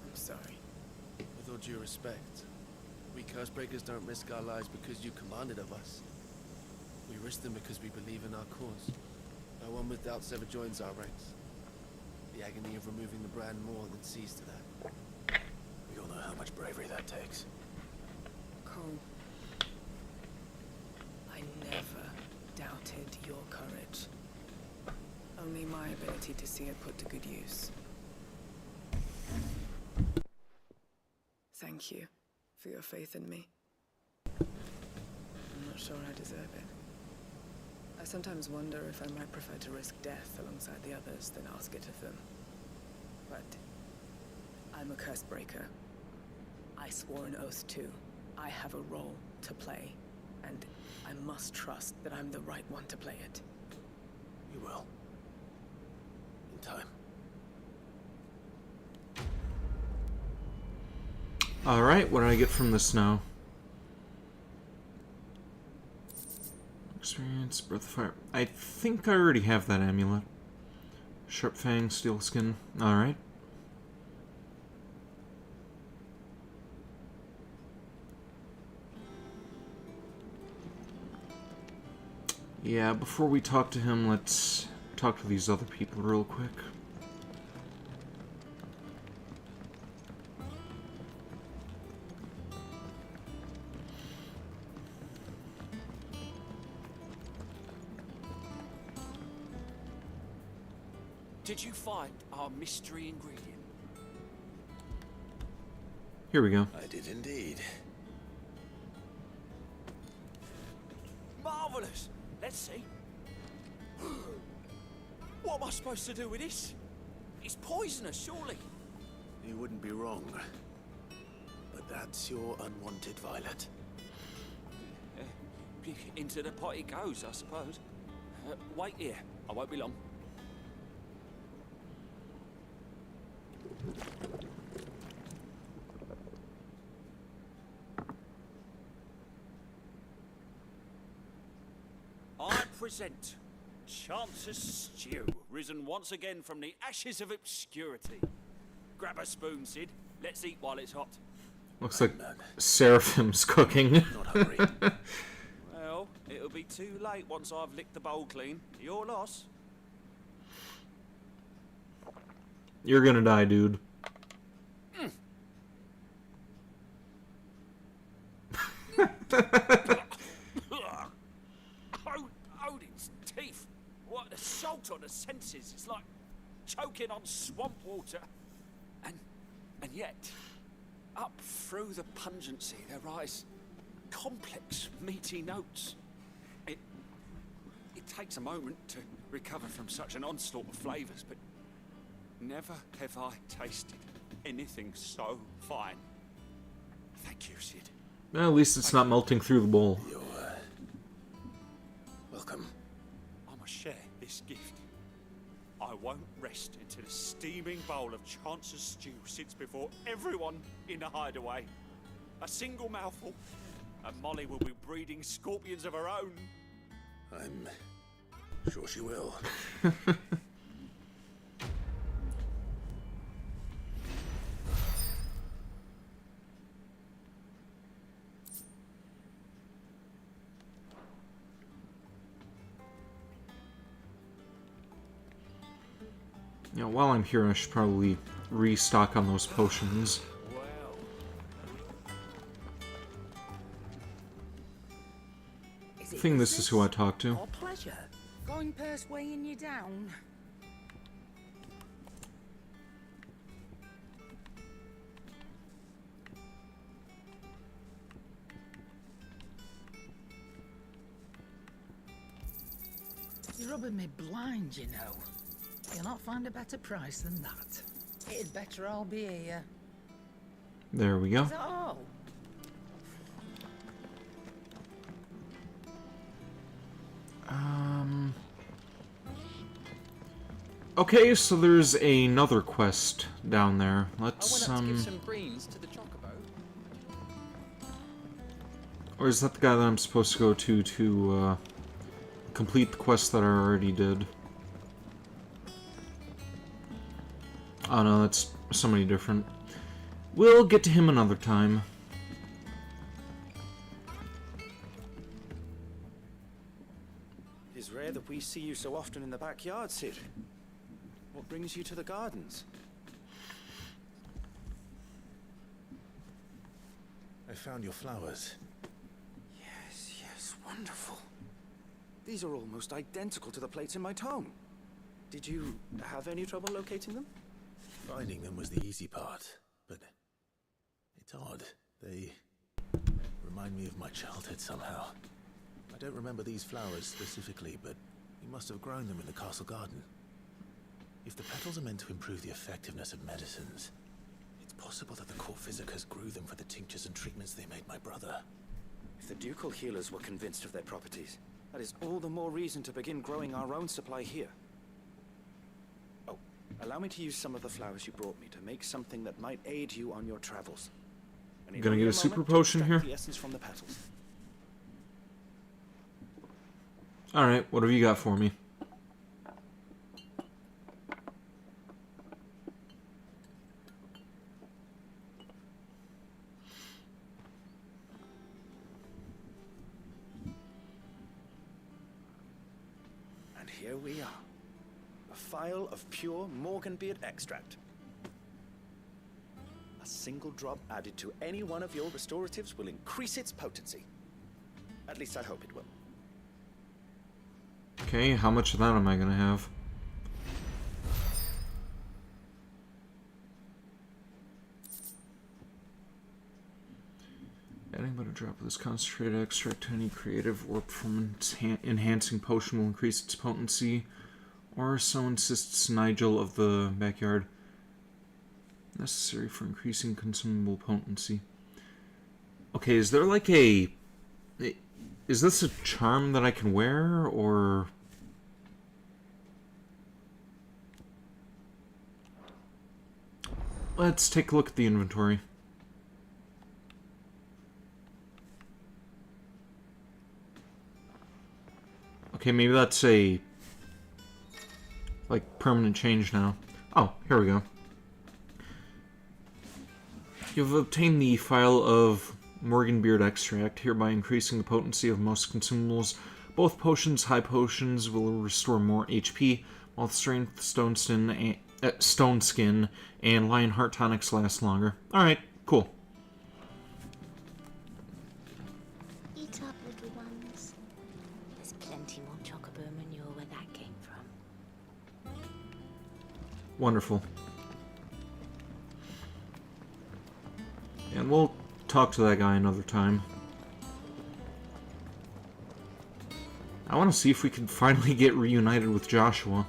I'm sorry. With all due respect, we Cursebreakers don't risk our lives because you commanded of us. We risk them because we believe in our cause. No one with doubts ever joins our ranks. The agony of removing the brand more than sees to that. We all know how much bravery that takes. Cole, I never doubted your courage. Only my ability to see it put to good use. Thank you for your faith in me. I'm not sure I deserve it. I sometimes wonder if I might prefer to risk death alongside the others than ask it of them. But I'm a curse breaker. I swore an oath too. I have a role to play, and I must trust that I'm the right one to play it. You will. In time. Alright, what do I get from this now? Experience, Breath of Fire. I think I already have that amulet. Sharp Fang, Steel Skin. Alright. Yeah, before we talk to him, let's talk to these other people real quick. did you find our mystery ingredient? Here we go. I did indeed. Marvelous! Let's see. What am I supposed to do with this? It's poisonous, surely. You wouldn't be wrong. But that's your unwanted violet. Into the pot it goes, I suppose. Wait here. I won't be long. I present Chance's Stew, risen once again from the ashes of obscurity. Grab a spoon, Sid. Let's eat while it's hot. Looks like Seraphim's cooking. Not hungry. Well, it'll be too late once I've licked the bowl clean. Your loss. You're gonna die, dude. Odin's teeth. What an assault on the senses. It's like choking on swamp water. And yet, up through the pungency, there rise complex, meaty notes. It takes a moment to recover from such an onslaught of flavours, but never have I tasted anything so fine. Thank you, Sid. Well, at least it's not melting through the bowl. You're welcome. I must share this gift. I won't rest until a steaming bowl of Chance's Stew sits before everyone in the hideaway. A single mouthful, and Molly will be breeding scorpions of her own. I'm sure she will. You know, while I'm here, I should probably restock on those potions. I think this is who I talk to. Our pleasure. Going purse weighing you down. You're rubbing me blind, you know. You'll not find a better price than that. It'd better all be here. There we go. Is that all? Okay, so there's another quest down there. Let's, I went up to give some greens to the chocobo. Or is that the guy that I'm supposed to go to complete the quest that I already did? Oh no, that's somebody different. We'll get to him another time. It is rare that we see you so often in the backyard, Sid. What brings you to the gardens? I found your flowers. Yes, yes, wonderful. These are almost identical to the plates in my tome. Did you have any trouble locating them? Finding them was the easy part, but it's odd. They remind me of my childhood somehow. I don't remember these flowers specifically, but you must have grown them in the castle garden. If the petals are meant to improve the effectiveness of medicines, it's possible that the court physicers grew them for the tinctures and treatments they made my brother. If the ducal healers were convinced of their properties, that is all the more reason to begin growing our own supply here. Oh, allow me to use some of the flowers you brought me to make something that might aid you on your travels. I'm gonna get a super potion here. The essence from the petals. Alright, what have you got for me? And here we are. A phial of pure Morganbeard extract. A single drop added to any one of your restoratives will increase its potency. At least I hope it will. Okay, how much of that am I gonna have? about a drop of this concentrated extract to any creative or performance-enhancing potion will increase its potency, or so insists Nigel of the backyard. Necessary for increasing consumable potency. Okay, is there like a... Is this a charm that I can wear, or... Let's take a look at the inventory. Okay, maybe that's a... like, permanent change now. Oh, here we go. You've obtained the file of Morganbeard extract, hereby increasing the potency of most consumables. Both potions, high potions, will restore more HP, while strength, stone skin, and Lionheart tonics last longer. Alright, cool. Eat up, little ones. There's plenty more chocobo manure where that came from. Wonderful. And we'll talk to that guy another time. I want to see if we can finally get reunited with Joshua.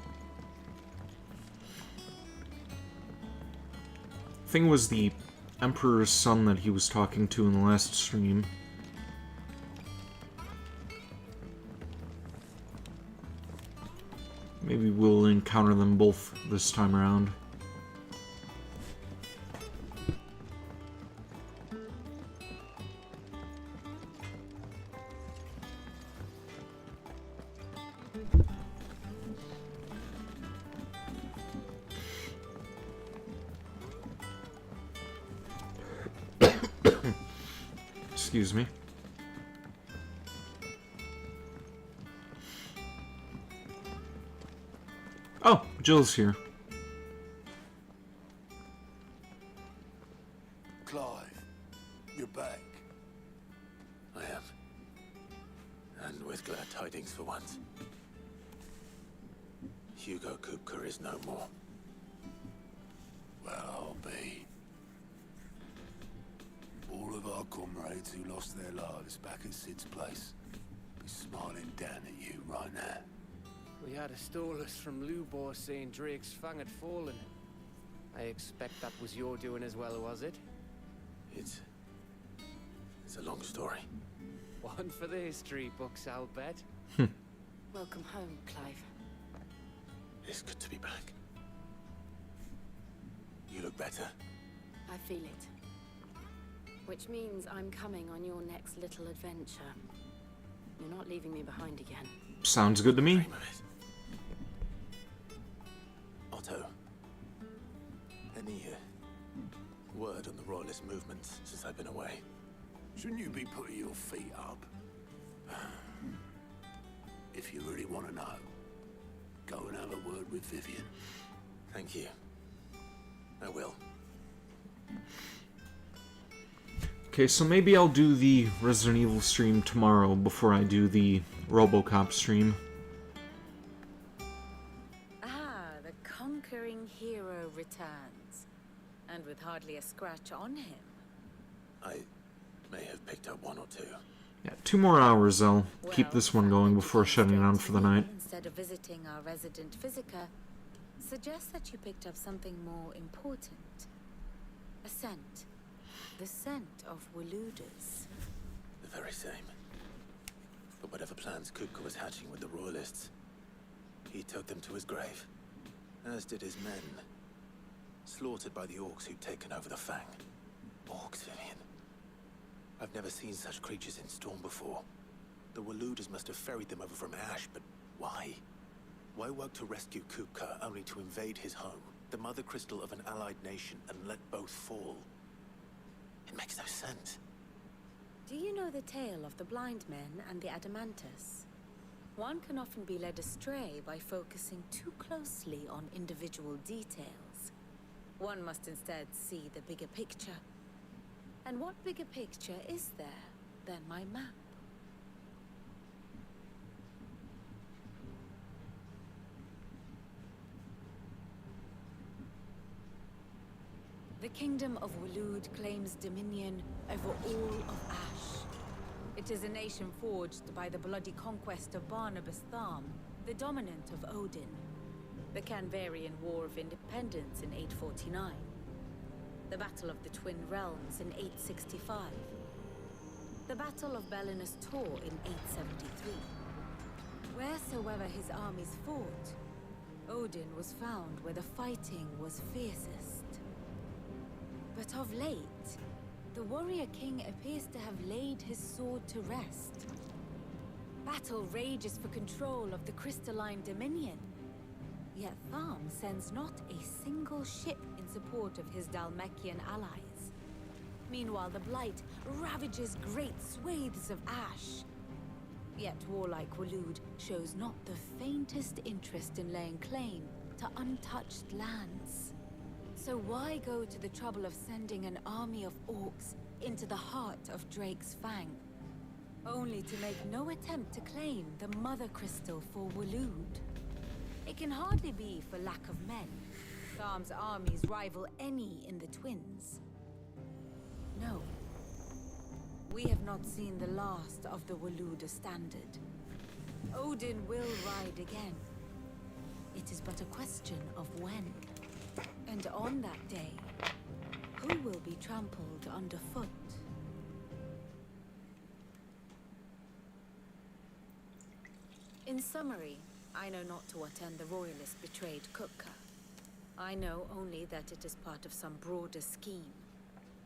I think it was the Emperor's son that he was talking to in the last stream. Maybe we'll encounter them both this time around. Excuse me. Oh, Jill's here. Clive, you're back. I am. And with glad tidings for once. Hugo Kupka is no more. Well, I'll be. All of our comrades who lost their lives back at Sid's place be smiling down at you right now. We had a stolus from Lubor saying Drake's fang had fallen. I expect that was your doing as well, was it? It's a long story. One for the history books, I'll bet. Welcome home, Clive. It's good to be back. You look better. I feel it. Which means I'm coming on your next little adventure. You're not leaving me behind again. Sounds good to me. Otto, any word on the Royalist movement since I've been away? Shouldn't you be putting your feet up? If you really want to know, go and have a word with Vivian. Thank you. I will. Okay, so maybe I'll do the Resident Evil stream tomorrow before I do the RoboCop stream. Ah, the conquering hero returns. And with hardly a scratch on him. I may have picked up one or two. Yeah, 2 more hours. I'll keep this one going before shutting down for the night. Instead of visiting our resident physica, suggest that you picked up something more important. A scent. The scent of Waludas. The very same. But whatever plans Kupka was hatching with the Royalists, he took them to his grave. As did his men. Slaughtered by the orcs who'd taken over the Fang. Orcs, Vivian. I've never seen such creatures in Storm before. The Waludas must have ferried them over from Ash, but why? Why work to rescue Kupka only to invade his home, the mother crystal of an allied nation, and let both fall? It makes no sense. Do you know the tale of the blind men and the Adamantus? One can often be led astray by focusing too closely on individual details. One must instead see the bigger picture. And what bigger picture is there than my map? The kingdom of Waloed claims dominion over all of Ash. It is a nation forged by the bloody conquest of Barnabas Tharm, the dominant of Odin. The Canvarian War of Independence in 849. The Battle of the Twin Realms in 865. The Battle of Belinus Tor in 873. Wheresoever his armies fought, Odin was found where the fighting was fiercest. But of late, the warrior king appears to have laid his sword to rest. Battle rages for control of the crystalline dominion. Yet Tharm sends not a single ship in support of his Dhalmekian allies. Meanwhile, the Blight ravages great swathes of ash. Yet warlike Waloed shows not the faintest interest in laying claim to untouched lands. So why go to the trouble of sending an army of orcs into the heart of Drake's Fang, only to make no attempt to claim the Mother Crystal for Waloed? It can hardly be for lack of men. Tharm's armies rival any in the Twins. No. We have not seen the last of the Waloed standard. Odin will ride again. It is but a question of when. And on that day, who will be trampled underfoot? In summary, I know not to what end the Royalists betrayed Kupka. I know only that it is part of some broader scheme.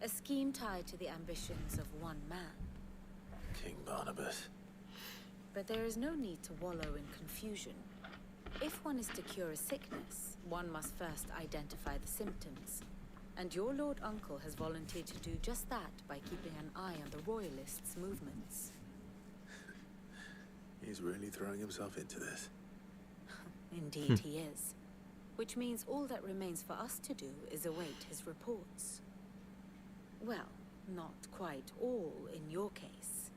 A scheme tied to the ambitions of one man. King Barnabas. But there is no need to wallow in confusion. If one is to cure a sickness, one must first identify the symptoms. And your Lord Uncle has volunteered to do just that by keeping an eye on the Royalists' movements. He's really throwing himself into this. Indeed he is. Which means all that remains for us to do is await his reports. Well, not quite all in your case.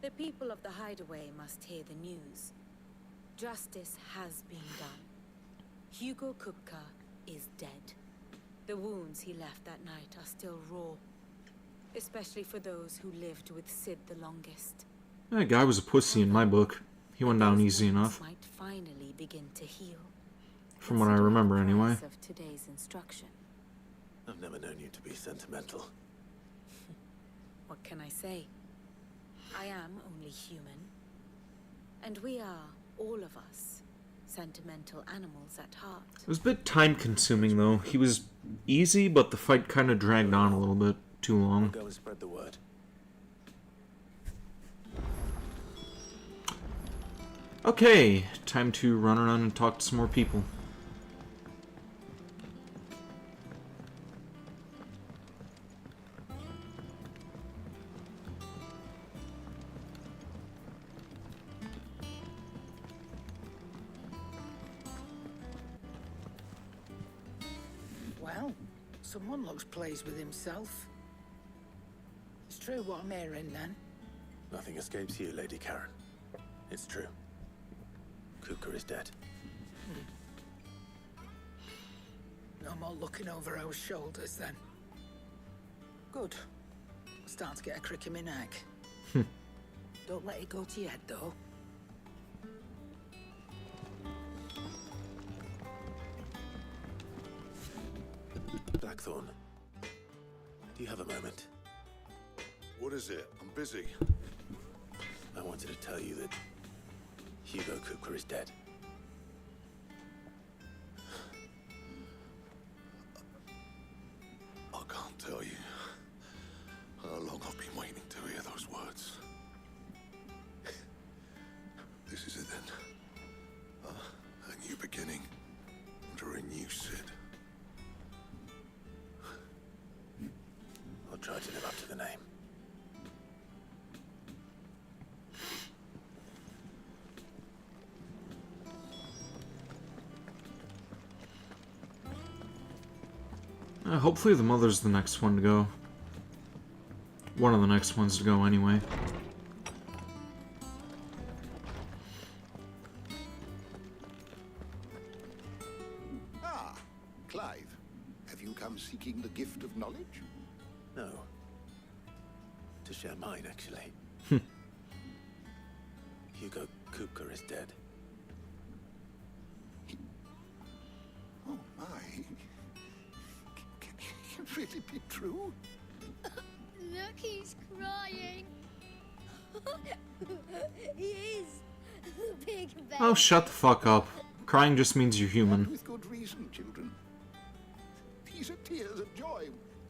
The people of the Hideaway must hear the news. Justice has been done. Hugo Kupka is dead. The wounds he left that night are still raw. Especially for those who lived with Sid the longest. That guy was a pussy in my book. He went down easy enough. Might finally begin to heal. From what I remember, anyway. Of today's instruction. I've never known you to be sentimental. What can I say? I am only human. And we are, all of us, sentimental animals at heart. It was a bit time-consuming, though. He was easy, but the fight kind of dragged on a little bit too long. I'll go and spread the word. Okay, time to run around and talk to some more people. Well, someone looks pleased with himself. It's true what I'm hearing, then. Nothing escapes you, Lady Karen. It's true. Kupka is dead. No more looking over our shoulders, then. Good. I'm starting to get a crick in my neck. Don't let it go to your head, though. Blackthorn, do you have a moment? What is it? I'm busy. I wanted to tell you that Hugo Kupka is dead. I can't tell you how long I've been waiting to hear those words. This is it then. A new beginning under a new Sid. I'll try to live up to the name. Hopefully the mother's the next one to go. One of the next ones to go, anyway. Ah, Clive. Have you come seeking the gift of knowledge? No. To share mine, actually. Kupka is dead. Oh my. Can it really be true? Look, he's crying. He is. Big baby. Oh, shut the fuck up. Crying just means you're human. And with good reason, children. These are tears of joy.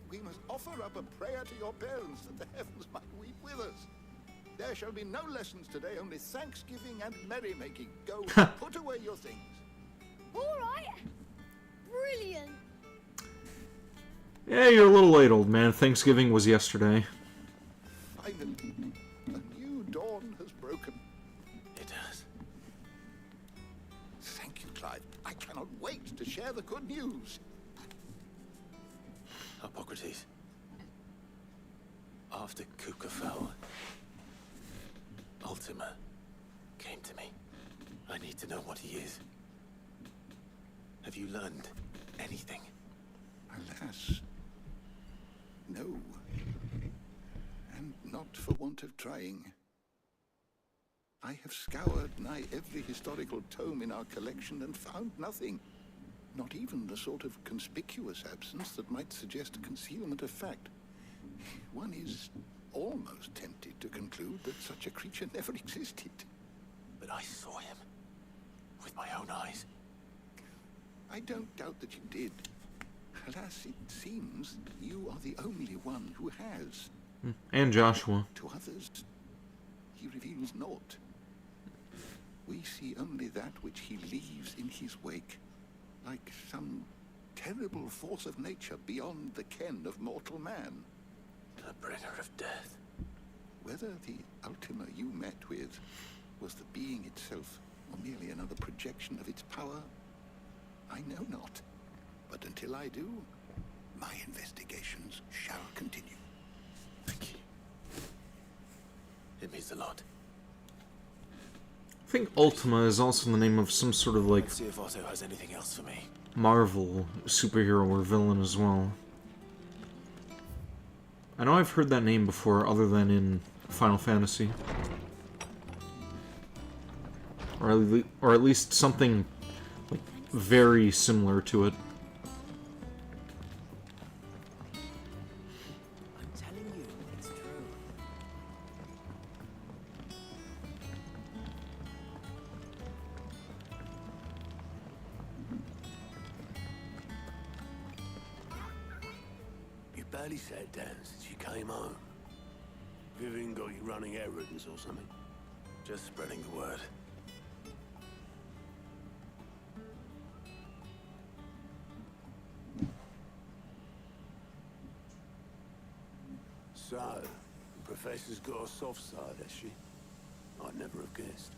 We must offer up a prayer to your parents that the heavens might weep with us. There shall be no lessons today, only thanksgiving and merrymaking. Go, put away your things. All right. Brilliant. Yeah, you're a little late, old man. Thanksgiving was yesterday. Finally, a new dawn has broken. It has. Thank you, Clive. I cannot wait to share the good news. Hippocrates. After Kupka fell, Ultima came to me. I need to know what he is. Have you learned anything? Alas, no. And not for want of trying. I have scoured nigh every historical tome in our collection and found nothing. Not even the sort of conspicuous absence that might suggest concealment of fact. One is almost tempted to conclude that such a creature never existed. But I saw him with my own eyes. I don't doubt that you did. Alas, it seems you are the only one who has. And Joshua. To others, he reveals naught. We see only that which he leaves in his wake, like some terrible force of nature beyond the ken of mortal man. A bringer of death. Whether the Ultima you met with was the being itself, or merely another projection of its power, I know not. But until I do, my investigations shall continue. Thank you. It means a lot. I think Ultima is also the name of some sort of, like, Let's see if Otto has anything else for me. Marvel superhero or villain as well. I know I've heard that name before, other than in Final Fantasy. Or at least something, like, very similar to it. I'm telling you, it's true. You barely sat down since you came home. Vivian got you running errands or something? Just spreading the word. So, the Professor's got a soft side, has she? I'd never have guessed.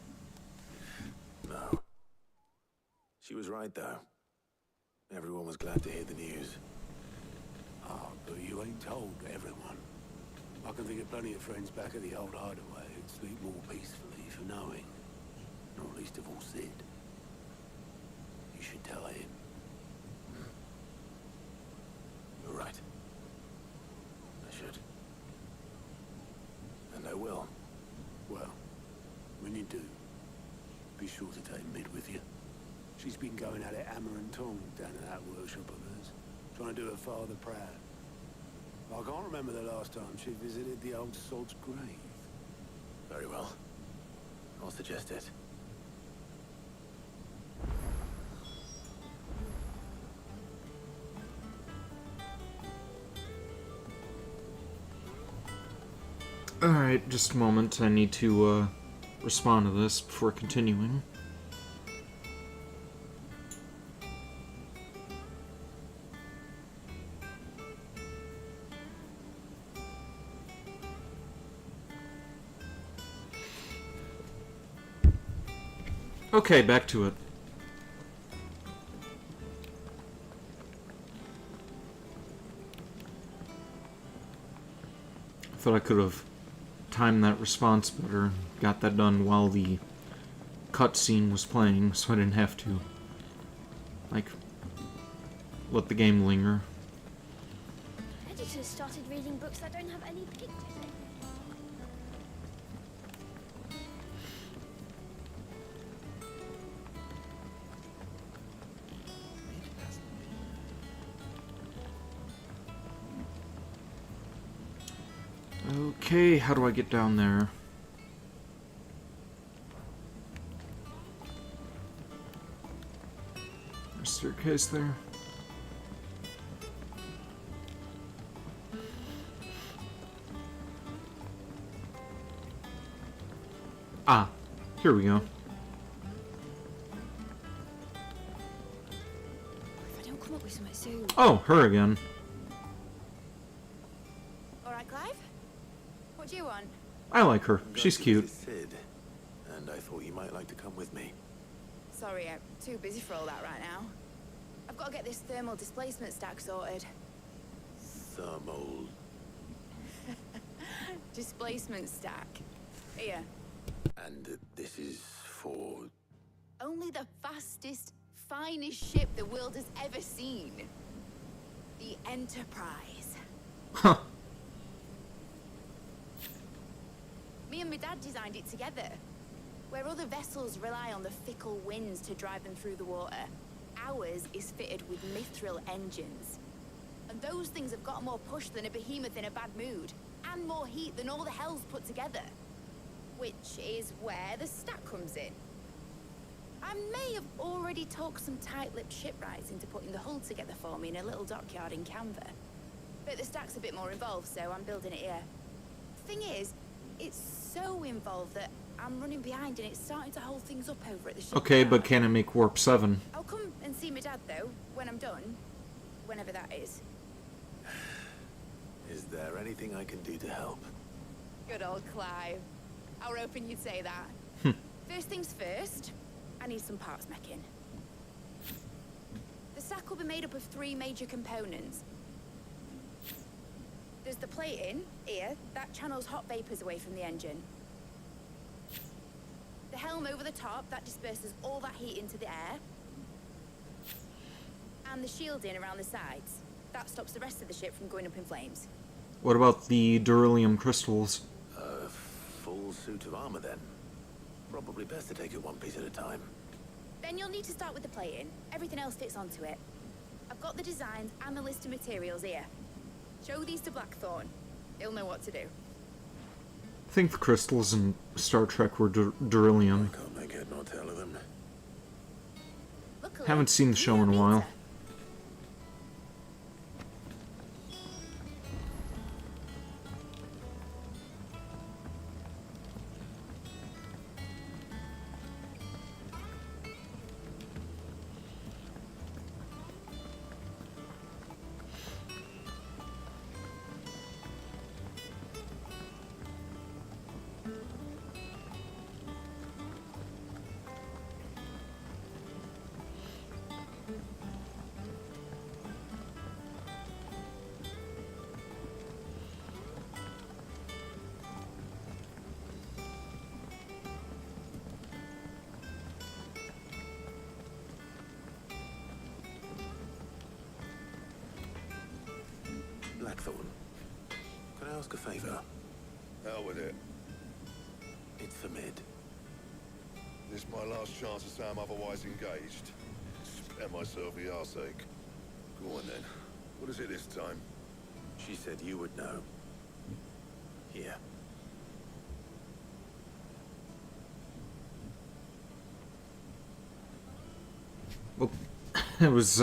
No. She was right, though. Everyone was glad to hear the news. Ah, but you ain't told everyone. I can think of plenty of friends back at the old hideaway who'd sleep more peacefully for knowing. Not least of all Sid. You should tell him. You're right. I should. And I will. Well, when you do, be sure to take Mid with you. She's been going at it hammer and tongs down in that workshop of hers, trying to do her father proud. I can't remember the last time she visited the old sod's grave. Very well. I'll suggest it. Alright, just a moment. I need to respond to this before continuing. Okay, back to it. I thought I could have timed that response better, got that done while the cutscene was playing, so I didn't have to, like, let the game linger. Editors started reading books that don't have any pictures in. Okay, how do I get down there? There's a staircase there. Ah, here we go. If I don't come up with something soon. Oh, her again. All right, Clive. What do you want? I like her. I'm She's going to cute. visit Sid, and I thought you might like to come with me. Sorry, I'm too busy for all that right now. I've got to get this thermal displacement stack sorted. Thermal. Displacement stack. Here. And this is for... Only the fastest, finest ship the world has ever seen. The Enterprise. Huh. Me and my dad designed it together. Where other vessels rely on the fickle winds to drive them through the water, ours is fitted with mithril engines. And those things have got more push than a behemoth in a bad mood, and more heat than all the hells put together. Which is where the stack comes in. I may have already talked some tight-lipped shipwrights into putting the hull together for me in a little dockyard in Canva. But the stack's a bit more involved, so I'm building it here. Thing is, it's so involved that I'm running behind and it's starting to hold things up over at the ship. Okay, but can it make warp 7? I'll come and see my dad, though, when I'm done. Whenever that is. Is there anything I can do to help? Good old Clive. I were hoping you'd say that. First things first, I need some parts making. The stack will be made up of 3 major components. There's the plating, here, that channels hot vapors away from the engine. The helm over the top, that disperses all that heat into the air. And the shielding around the sides. That stops the rest of the ship from going up in flames. What about the beryllium crystals? Full suit of armor, then. Probably best to take it one piece at a time. Then you'll need to start with the plating. Everything else fits onto it. I've got the designs and the list of materials here. Show these to Blackthorn. He'll know what to do. I think the crystals in Star Trek were beryllium. I can't make head nor tail of them. Luckily, Haven't seen the show in a while. Blackthorn, can I ask a favor? Hell with it. It's for Mid. This my last chance to say I'm otherwise engaged. Spare myself the arseache. Go on then. What is it this time? She said you would know. Here. Well, it was,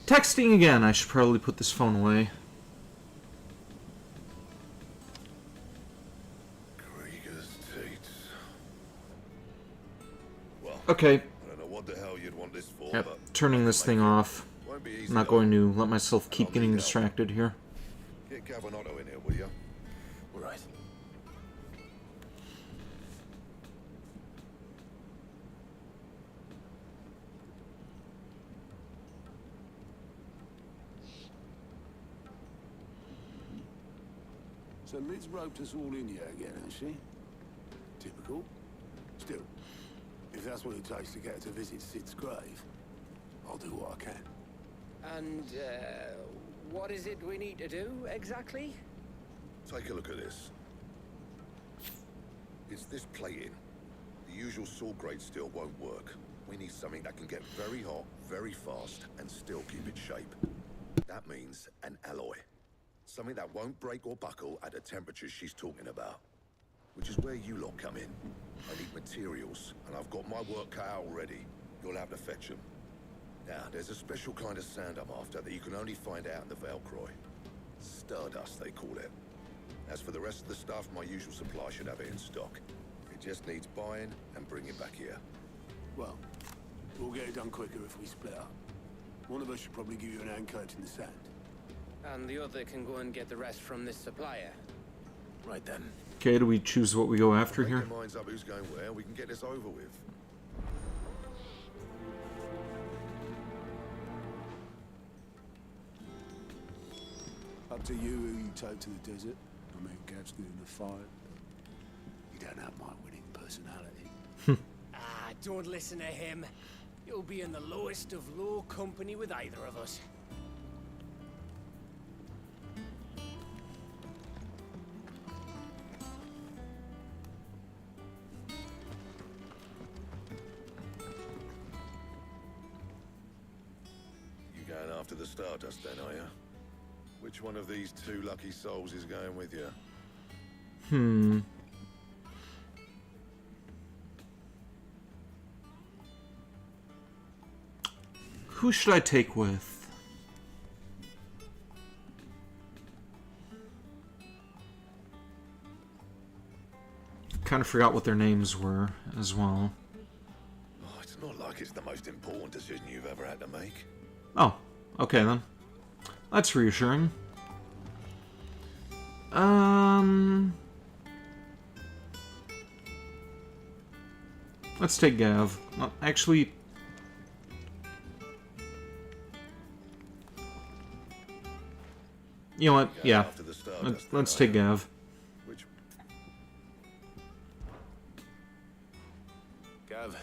texting again. I should probably put this phone away. Krieger's Tates. Well, Okay. I don't know what the hell you'd want this for, Yep, but turning this thing off. won't be easy. I'm not going to let myself keep getting distracted here. Get Cavanotto in here, will you? All right. So Mid's roped us all in here again, hasn't she? Typical. Still, if that's what it takes to get her to visit Sid's grave, I'll do what I can. And, what is it we need to do, exactly? Take a look at this. It's this plating. The usual saw grade steel won't work. We need something that can get very hot, very fast, and still keep its shape. That means an alloy. Something that won't break or buckle at the temperatures she's talking about. Which is where you lot come in. I need materials, and I've got my work cut out already. You'll have to fetch them. Now, there's a special kind of sand I'm after that you can only find out in the Velcroy. Stardust, they call it. As for the rest of the stuff, my usual supply should have it in stock. It just needs buying and bringing back here. Well, we'll get it done quicker if we split up. One of us should probably give you an hand coat in the sand. And the other can go and get the rest from this supplier. Right then. Okay, do we choose what we go after here? Make your minds up who's going where, we can get this over with. Up to you who you take to the desert. I mean, Gav's good in the fight. You don't have my winning personality. Don't listen to him. You'll be in the lowest of low company with either of us. You going after the Stardust then, are you? Which one of these two lucky souls is going with you? Who should I take with? Kind of forgot what their names were as well. Oh, it's not like it's the most important decision you've ever had to make. Oh, okay then. That's reassuring. Let's take Gav. Well, actually, you know what? Yeah. Let's take Gav. Gav,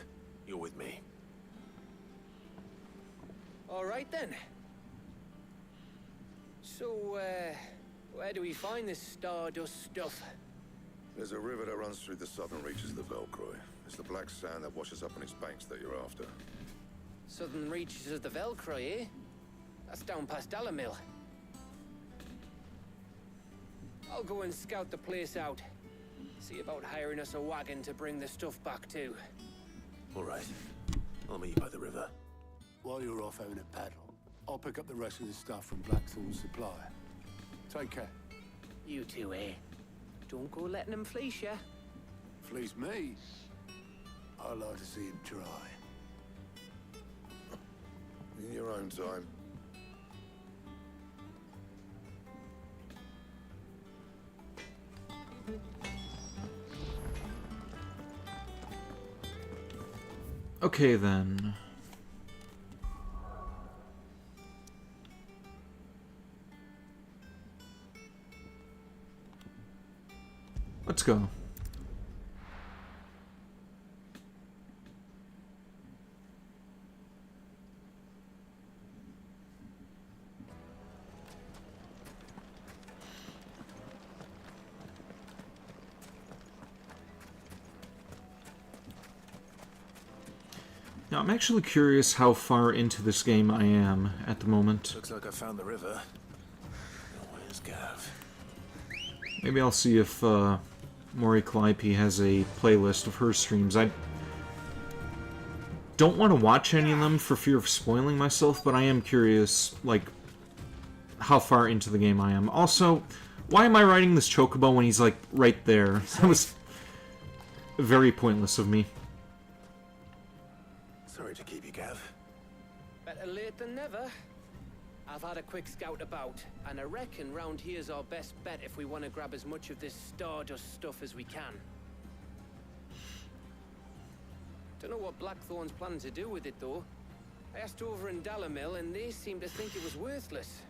you're with me. All right then. So, where do we find this Stardust stuff? There's a river that runs through the southern reaches of the Velcroy. It's the black sand that washes up on its banks that you're after. Southern reaches of the Velcroy, eh? That's down past Dalamil. I'll go and scout the place out. See about hiring us a wagon to bring the stuff back to. All right. I'll meet you by the river. While you're off having a paddle, I'll pick up the rest of the stuff from Blackthorn's supplier. Take care. You two, eh? Don't go letting him fleece ya. Fleece me? I'd like to see him try. In your own time. Okay then. Let's go. Now, I'm actually curious how far into this game I am at the moment. Looks like I found the river. Where's Gav? Maybe I'll see if Maury Calliope has a playlist of her streams. I don't want to watch any of them for fear of spoiling myself, but I am curious, like, how far into the game I am. Also, why am I riding this chocobo when he's, like, right there? That was very pointless of me. Sorry to keep you, Gav. Better late than never. I've had a quick scout about, and I reckon round here's our best bet if we want to grab as much of this Stardust stuff as we can. Don't know what Blackthorn's planning to do with it, though. I asked over in Dalamil, and they seem to think it was worthless.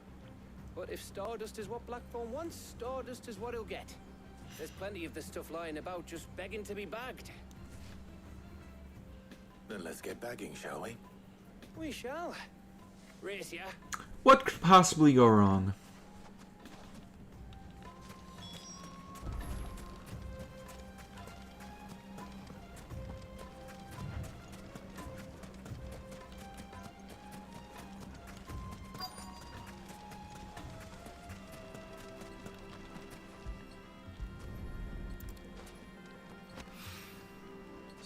But if Stardust is what Blackthorn wants, Stardust is what he'll get. There's plenty of this stuff lying about, just begging to be bagged. Then let's get bagging, shall we? We shall. Race ya. What could possibly go wrong?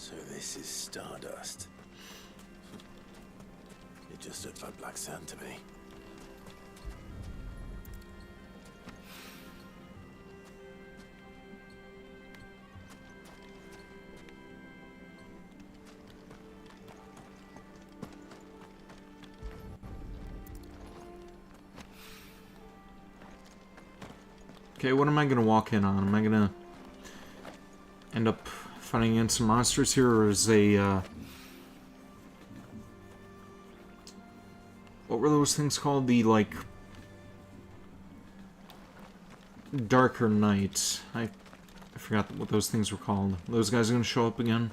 So this is stardust. It just looked like black sand to me. Okay, what am I gonna walk in on? Am I gonna end up fighting against some monsters here, or is a, what were those things called? The, like, darker nights. I forgot what those things were called. Those guys are gonna show up again?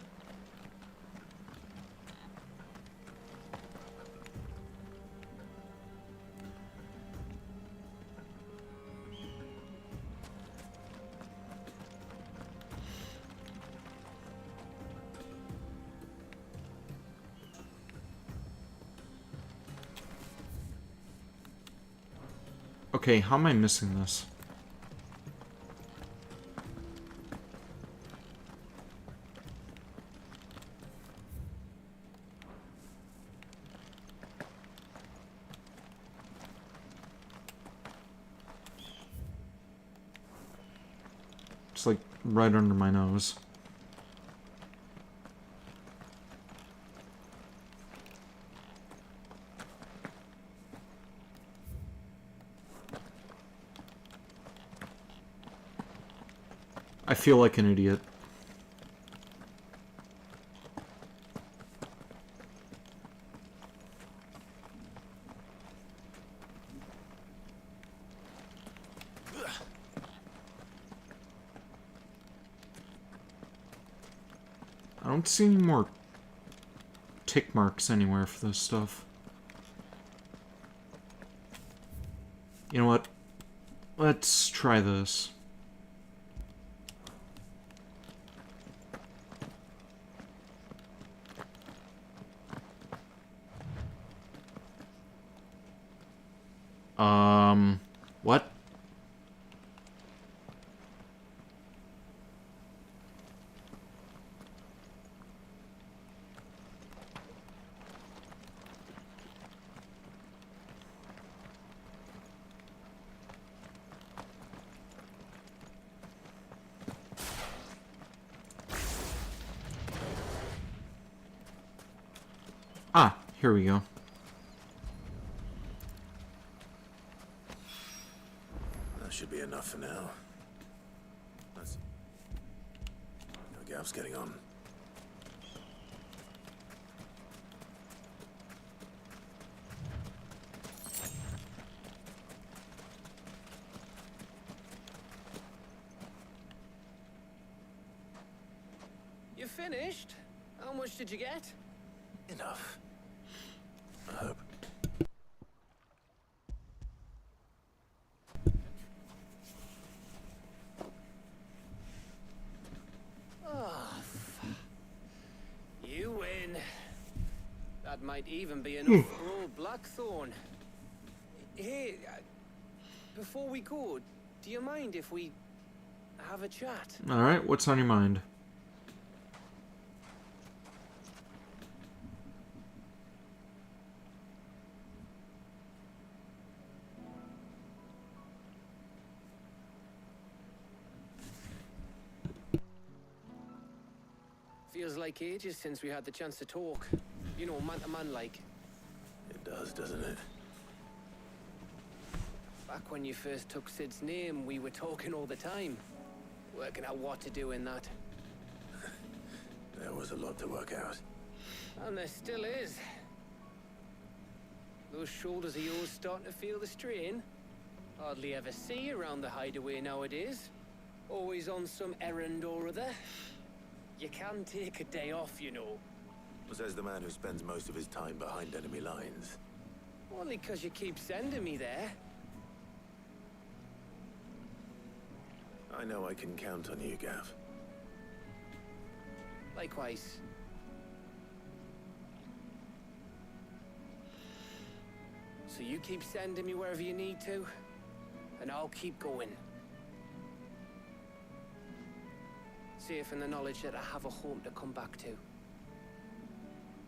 Okay, how am I missing this? It's like right under my nose. I feel like an idiot. I don't see any more tick marks anywhere for this stuff. You know what? Let's try this. What? Ah, here we go. That should be enough for now. Let's... How Gav's getting on. You finished? How much did you get? Enough. I hope. Oh, you win. That might even be enough for old Blackthorn. Hey, before we go, do you mind if we have a chat? Alright, what's on your mind? Feels like ages since we had the chance to talk. You know, man to man like. It does, doesn't it? Back when you first took Sid's name, we were talking all the time. Working out what to do in that. There was a lot to work out. And there still is. Those shoulders of yours starting to feel the strain. Hardly ever see you around the hideaway nowadays. Always on some errand or other. You can take a day off, you know. Says the man who spends most of his time behind enemy lines. Only 'cause you keep sending me there. I know I can count on you, Gav. Likewise. So you keep sending me wherever you need to, and I'll keep going. safe in the knowledge that I have a home to come back to.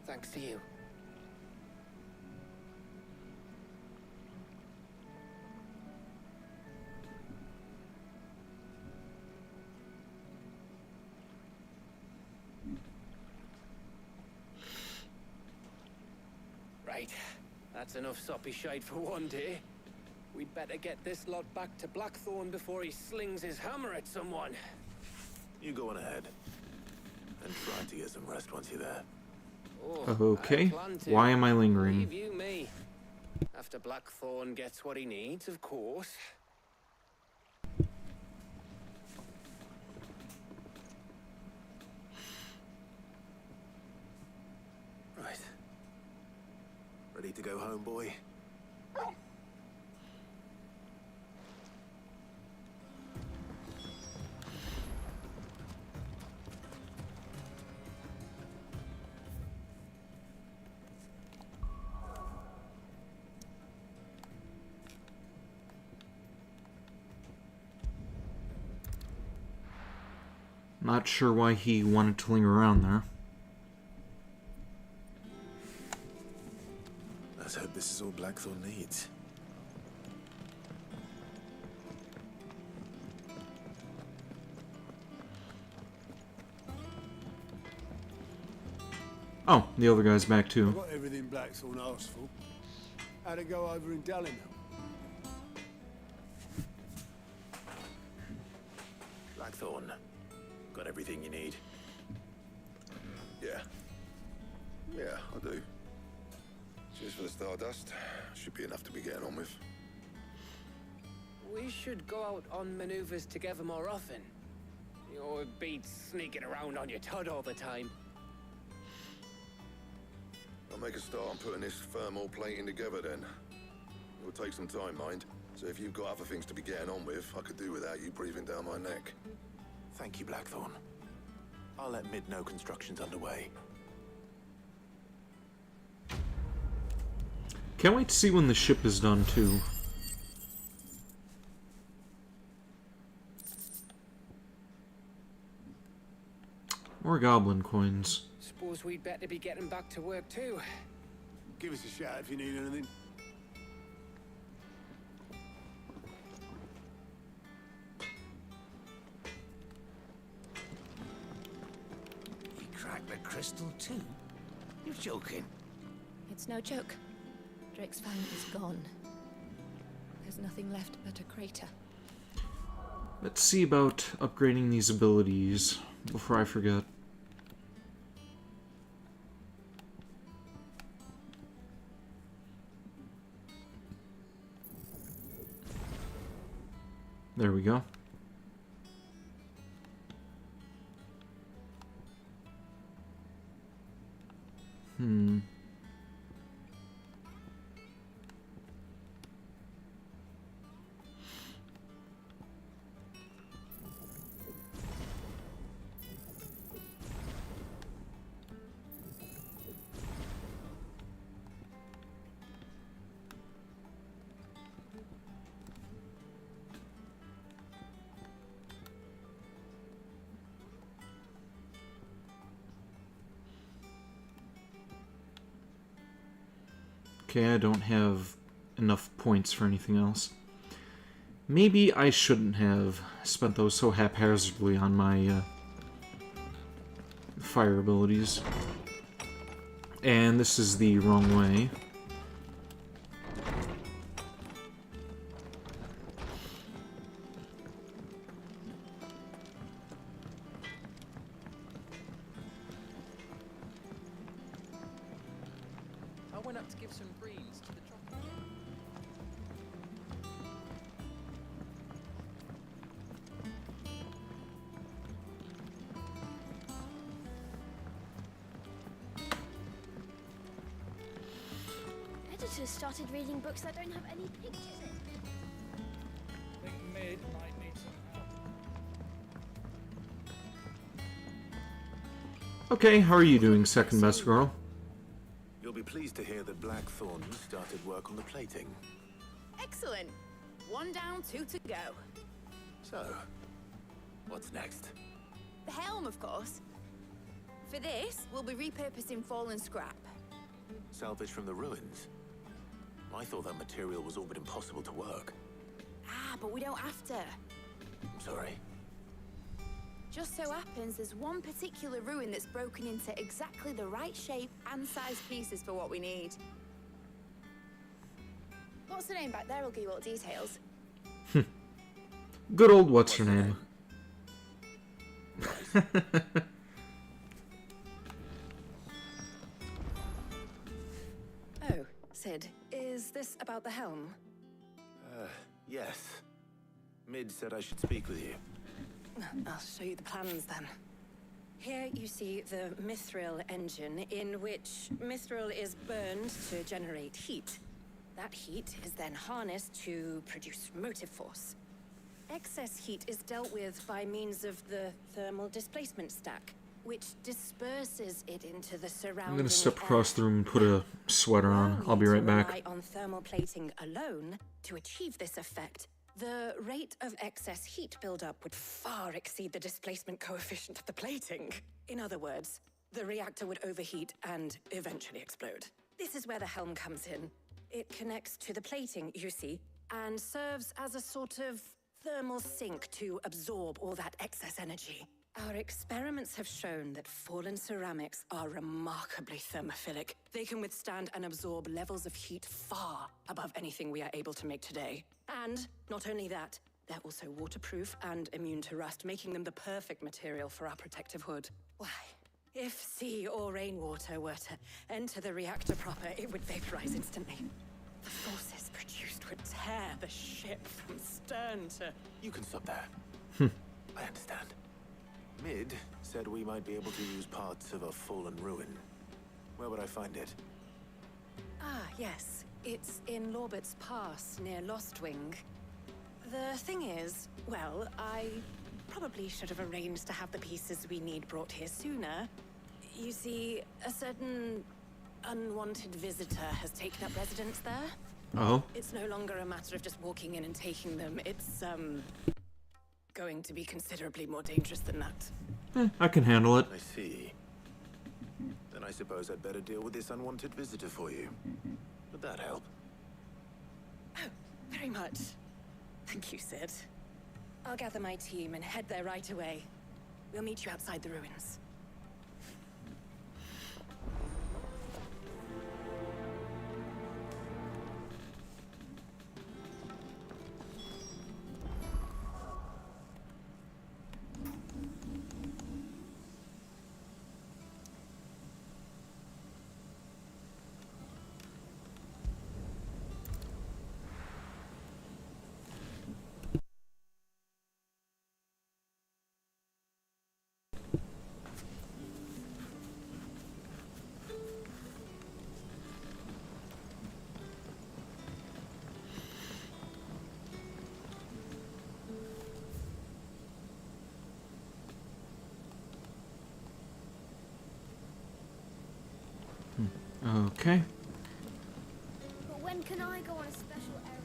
Thanks to you. Right, that's enough soppy shite for one day. We'd better get this lot back to Blackthorn before he slings his hammer at someone. You go on ahead. And try to get some rest once you're there. Okay, why am I lingering? Leave you me. After Blackthorn gets what he needs, of course. Right. Ready to go home, boy? Not sure why he wanted to linger around there. Let's hope this is all Blackthorn needs. Oh, the other guy's back too. Got everything Blackthorn asked for. How'd it go over in Dallimel? Blackthorn, got everything you need? Yeah. Yeah, I do. Cheers for the stardust. Should be enough to be getting on with. We should go out on maneuvers together more often. You're beat sneaking around on your tud all the time. I'll make a start on putting this thermal plating together then. It'll take some time, mind. So if you've got other things to be getting on with, I could do without you breathing down my neck. Thank you, Blackthorn. I'll let Mid know construction's underway. Can't wait to see when the ship is done too. More goblin coins. Suppose we'd better be getting back to work too. Give us a shout if you need anything. You cracked the crystal too? You're joking. It's no joke. Drake's fang is gone. There's nothing left but a crater. Let's see about upgrading these abilities before I forget. There we go. Okay, I don't have enough points for anything else. Maybe I shouldn't have spent those so haphazardly on my fire abilities. And this is the wrong way. I went up to give some greens to the chocolate. Editors started reading books that don't have any pictures in. I think Mid might need some help. Okay, how are you doing, second best girl? You'll be pleased to hear that Blackthorn started work on the plating. Excellent. 1 down, 2 to go. So, what's next? The helm, of course. For this, we'll be repurposing fallen scrap. Salvage from the ruins? I thought that material was all but impossible to work. Ah, but we don't have to. I'm sorry. Just so happens there's one particular ruin that's broken into exactly the right shape and size pieces for what we need. What's the name back there? I'll give you all the details. Good old what's her name? Oh, Sid, is this about the helm? Yes. Mid said I should speak with you. I'll show you the plans then. Here you see the mithril engine, in which mithril is burned to generate heat. That heat is then harnessed to produce motive force. Excess heat is dealt with by means of the thermal displacement stack, which disperses it into the surrounding I'm gonna step air. across the room and put a sweater on. I'll be right back. Rely on thermal plating alone to achieve this effect. The rate of excess heat buildup would far exceed the displacement coefficient of the plating. In other words, the reactor would overheat and eventually explode. This is where the helm comes in. It connects to the plating, you see, and serves as a sort of thermal sink to absorb all that excess energy. Our experiments have shown that fallen ceramics are remarkably thermophilic. They can withstand and absorb levels of heat far above anything we are able to make today. And not only that, they're also waterproof and immune to rust, making them the perfect material for our protective hood. Why, if sea or rainwater were to enter the reactor proper, it would vaporize instantly. The forces produced would tear the ship from stern to... You can stop there. I understand. Mid said we might be able to use parts of a fallen ruin. Where would I find it? Ah, yes. It's in Lorbert's Pass, near Lostwing. The thing is, well, I probably should have arranged to have the pieces we need brought here sooner. You see, a certain unwanted visitor has taken up residence there. Oh? It's no longer a matter of just walking in and taking them. It's, going to be considerably more dangerous than that. I can handle it. I see. Then I suppose I'd better deal with this unwanted visitor for you. Would that help? Oh, very much. Thank you, Sid. I'll gather my team and head there right away. We'll meet you outside the ruins. Okay. But when can I go on a special errand?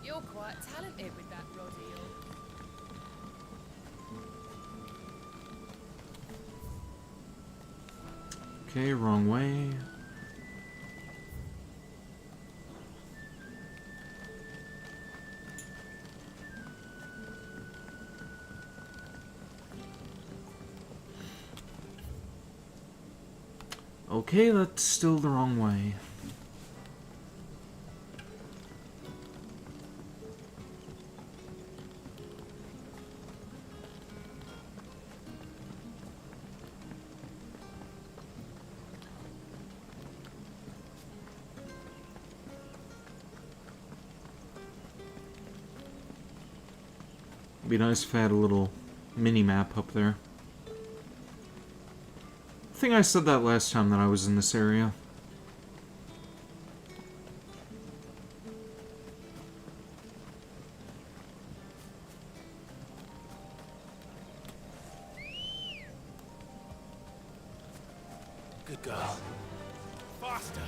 You're quite talented with that rod eel. Okay, wrong way. Okay, that's still the wrong way. It'd be nice if I had a little mini-map up there. I think I said that last time that I was in this area. Good girl. Faster!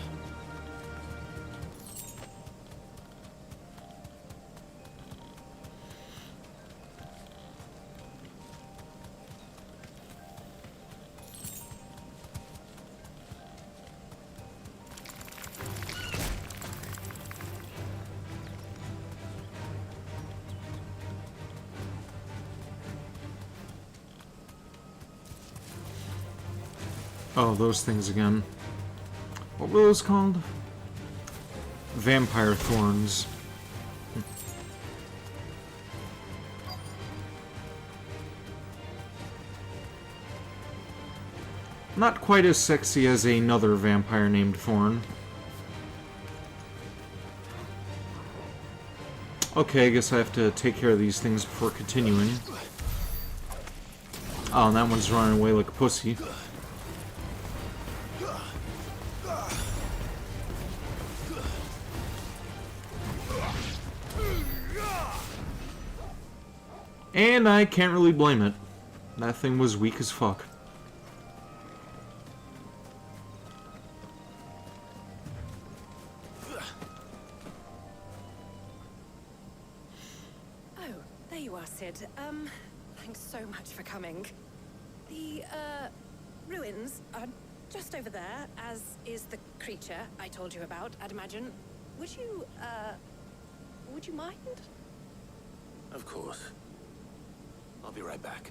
Oh, those things again. What were those called? Vampire thorns. Not quite as sexy as another vampire named Thorn. Okay, I guess I have to take care of these things before continuing. Oh, and that one's running away like a pussy. And I can't really blame it. That thing was weak as fuck. Oh, there you are, Sid. Thanks so much for coming. The, ruins are just over there, as is the creature I told you about, I'd imagine. Would you mind? Of course. I'll be right back.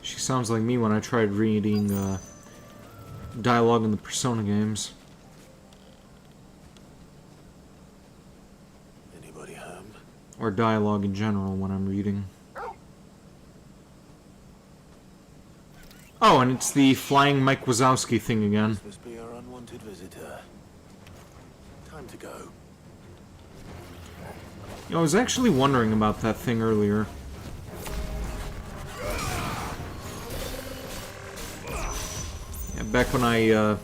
She sounds like me when I tried reading dialogue in the Persona games. Anybody home? Or dialogue in general when I'm reading. Oh, and it's the flying Mike Wazowski thing again. This must be our unwanted visitor. Time to go. You know, I was actually wondering about that thing earlier. Yeah, back when I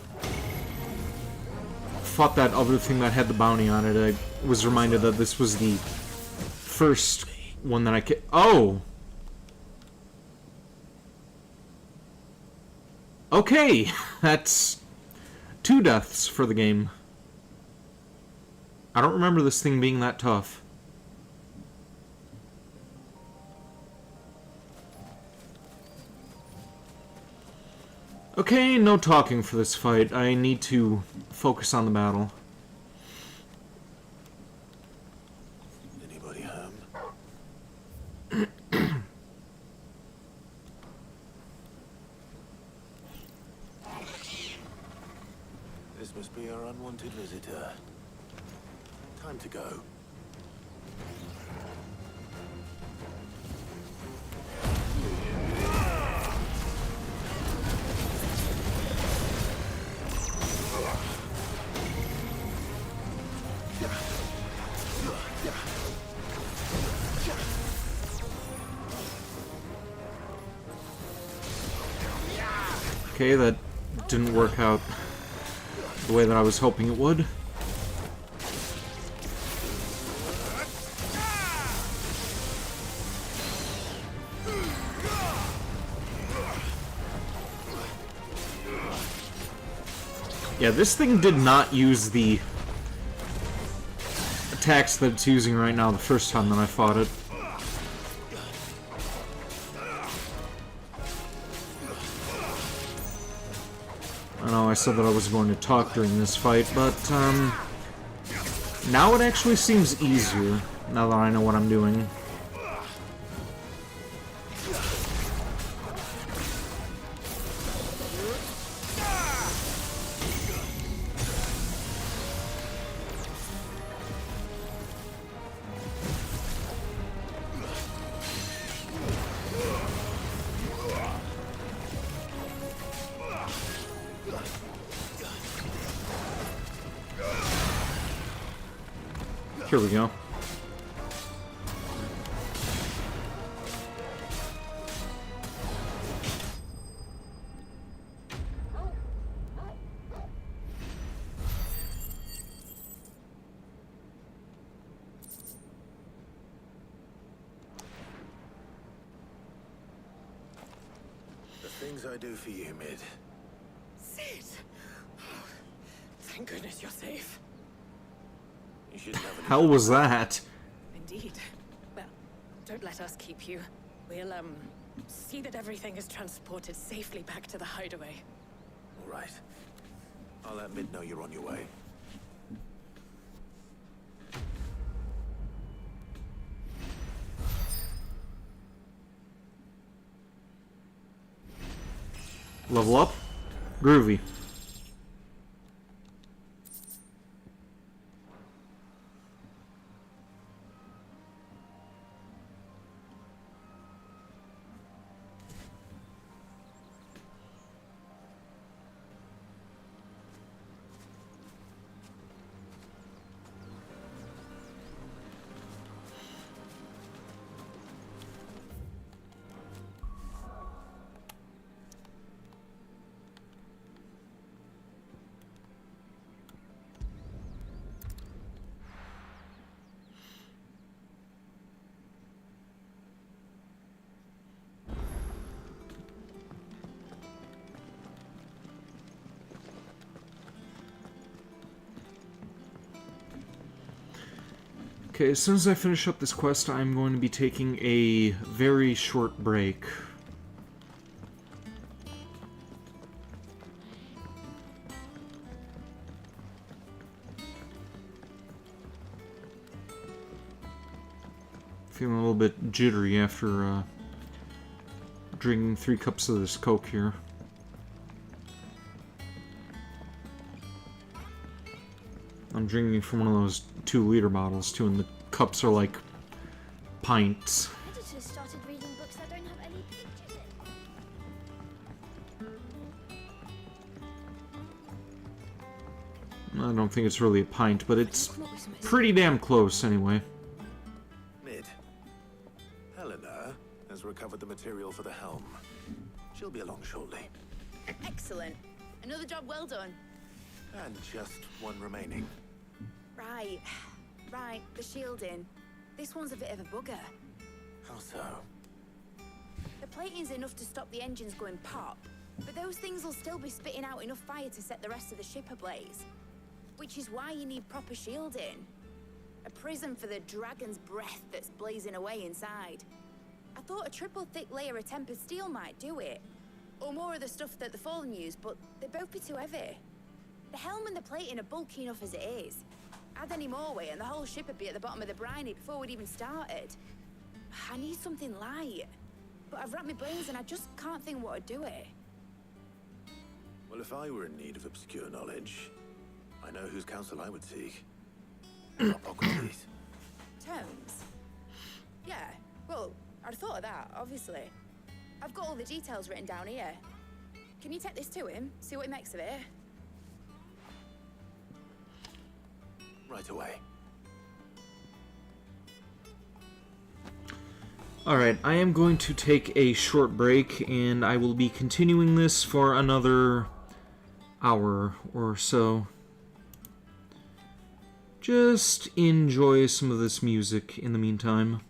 fought that other thing that had the bounty on it, I was reminded that this was the first one that I Oh! Okay! That's 2 deaths for the game. I don't remember this thing being that tough. Okay, no talking for this fight. I need to focus on the battle. Anybody home? This must be our unwanted visitor. Time to go. Okay, that didn't work out the way that I was hoping it would. Yeah, this thing did not use the attacks that it's using right now the first time that I fought it. I know I said that I was going to talk during this fight, but now it actually seems easier, now that I know what I'm doing. Here we go. The things I do for you, Mid. Sid! Oh, thank goodness you're safe. You shouldn't have any Hell was that? Indeed. Well, don't let us keep you. We'll, see that everything is transported safely back to the hideaway. All right. I'll let Mid know you're on your way. Level up. Groovy. Okay, as soon as I finish up this quest, I'm going to be taking a very short break. Feeling a little bit jittery after drinking 3 cups of this Coke here. I'm drinking from one of those 2-liter bottles too, and the cups are like pints. Editors started reading books that don't have any pictures in. I don't think it's really a pint, but it's pretty damn close anyway. Mid. Helena has recovered the material for the helm. She'll be along shortly. Excellent. Another job well done. And just one remaining. Right, the shielding. This one's a bit of a bugger. How so? The plating's enough to stop the engines going pop, but those things will still be spitting out enough fire to set the rest of the ship ablaze. Which is why you need proper shielding. A prism for the dragon's breath that's blazing away inside. I thought a triple thick layer of tempered steel might do it. Or more of the stuff that the Fallen use, but they'd both be too heavy. The helm and the plating are bulky enough as it is. Add any more weight and the whole ship would be at the bottom of the briny before we'd even started. I need something light. But I've racked my brains and I just can't think what would do it. Well, if I were in need of obscure knowledge, I know whose counsel I would seek. Hippocrates. Terms? Yeah, well, I'd have thought of that, obviously. I've got all the details written down here. Can you take this to him, see what he makes of it? Right away. Alright, I am going to take a short break, and I will be continuing this for another hour or so. Just enjoy some of this music in the meantime.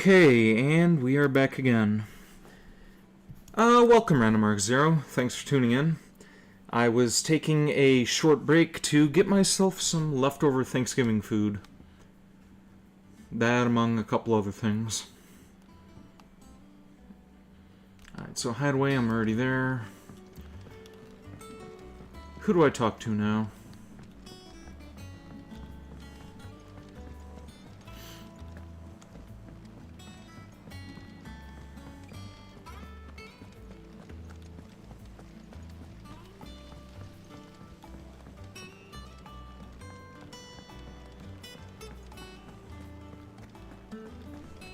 Okay, and we are back again. Welcome, Random Mark Zero. Thanks for tuning in. I was taking a short break to get myself some leftover Thanksgiving food. That among a couple other things. Alright, so hideaway, I'm already there. Who do I talk to now?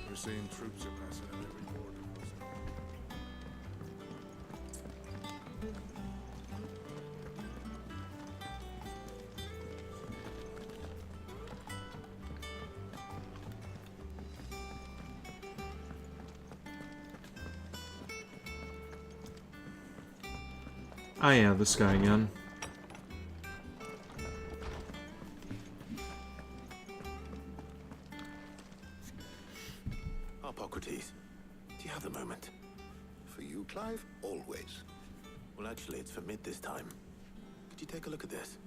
We're seeing troops are passing at every border. Ah yeah, this guy again. Hippocrates, do you have the moment? For you, Clive, always. Well, actually, it's for mid this time. Could you take a look at this?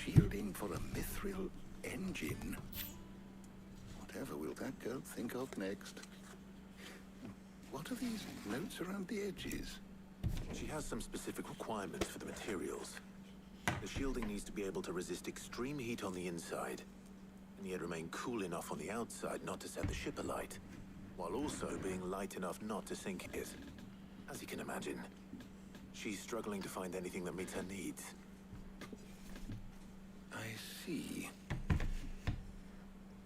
Shielding for a mithril engine. Whatever will that girl think of next? What are these notes around the edges? She has some specific requirements for the materials. The shielding needs to be able to resist extreme heat on the inside, and yet remain cool enough on the outside not to set the ship alight, while also being light enough not to sink it. As you can imagine, she's struggling to find anything that meets her needs. I see.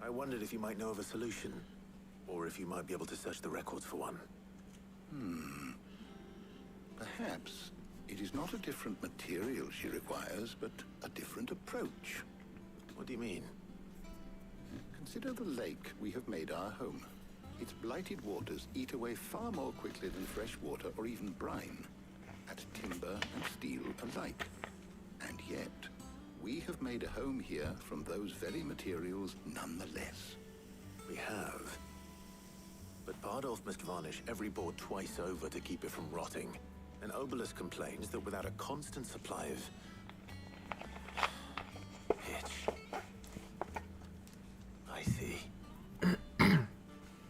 I wondered if you might know of a solution, or if you might be able to search the records for one. Perhaps it is not a different material she requires, but a different approach. What do you mean? Consider the lake we have made our home. Its blighted waters eat away far more quickly than fresh water or even brine, at timber and steel alike. And yet, we have made a home here from those very materials nonetheless. We have. But Bardolph must varnish every board twice over to keep it from rotting. And Obelus complains that without a constant supply of pitch. I see.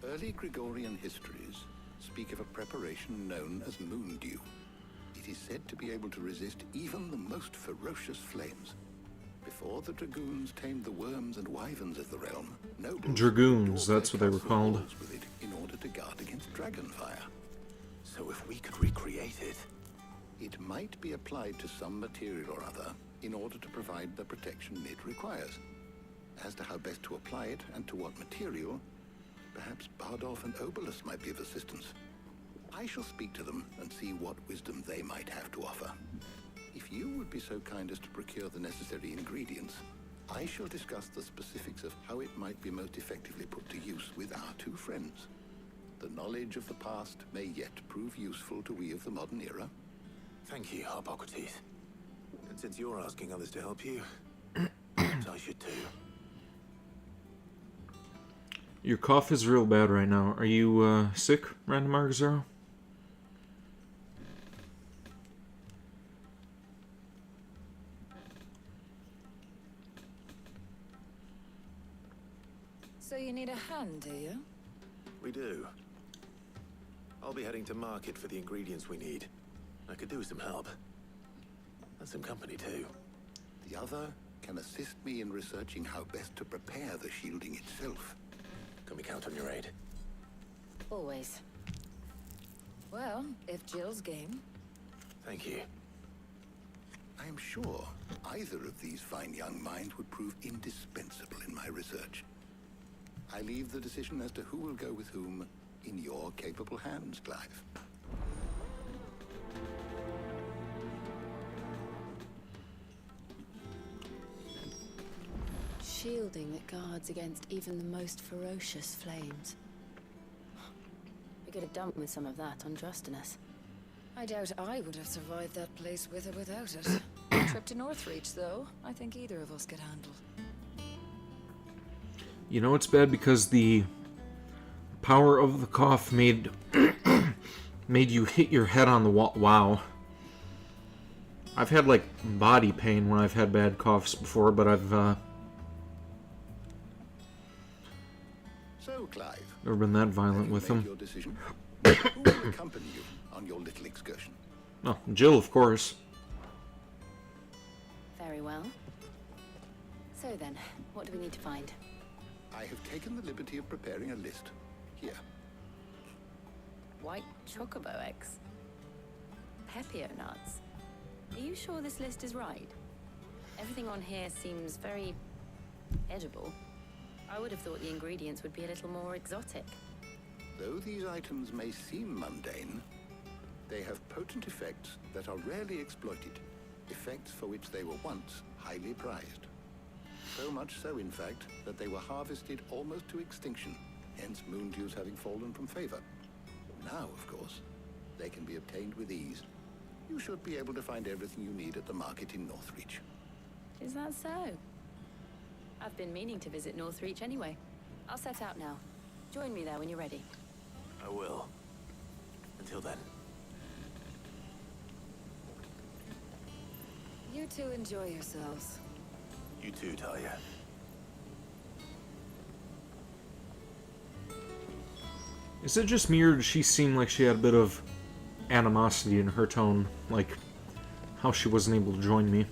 Early Gregorian histories speak of a preparation known as moon dew. It is said to be able to resist even the most ferocious flames. Before the dragoons tamed the worms and wyverns of the realm, nobles Dragoons, that's what they were called. with it in order to guard against dragonfire. So if we could recreate it... It might be applied to some material or other in order to provide the protection it requires. As to how best to apply it and to what material, perhaps Bardolph and Obelus might be of assistance. I shall speak to them and see what wisdom they might have to offer. If you would be so kind as to procure the necessary ingredients, I shall discuss the specifics of how it might be most effectively put to use with our two friends. The knowledge of the past may yet prove useful to we of the modern era. Thank you, Hippocrates. And since you're asking others to help you, perhaps I should too. Your cough is real bad right now. Are you sick, Random Mark Zero? So you need a hand, do you? We do. I'll be heading to market for the ingredients we need. I could do with some help. And some company too. The other can assist me in researching how best to prepare the shielding itself. Can we count on your aid? Always. Well, if Jill's game. Thank you. I am sure either of these fine young minds would prove indispensable in my research. I leave the decision as to who will go with whom in your capable hands, Clive. Shielding that guards against even the most ferocious flames. We could have done with some of that on Justinus. I doubt I would have survived that place with or without it. Trip to Northreach, though, I think either of us could handle. You know it's bad because the power of the cough made made you hit your head on the wall. Wow. I've had like body pain when I've had bad coughs before, but I've So, Clive, never been that violent with made them. your decision? Who will accompany you on your little excursion? Oh, Jill, of course. Very well. So then, what do we need to find? I have taken the liberty of preparing a list. Here. White chocobo eggs. Pepio nuts. Are you sure this list is right? Everything on here seems very edible. I would have thought the ingredients would be a little more exotic. Though these items may seem mundane, they have potent effects that are rarely exploited. Effects for which they were once highly prized. So much so, in fact, that they were harvested almost to extinction, hence moon dews having fallen from favor. Now, of course, they can be obtained with ease. You should be able to find everything you need at the market in Northreach. Is that so? I've been meaning to visit Northreach anyway. I'll set out now. Join me there when you're ready. I will. Until then. You two enjoy yourselves. You too, Talia. Is it just me, or did she seem like she had a bit of animosity in her tone? Like, how she wasn't able to join me?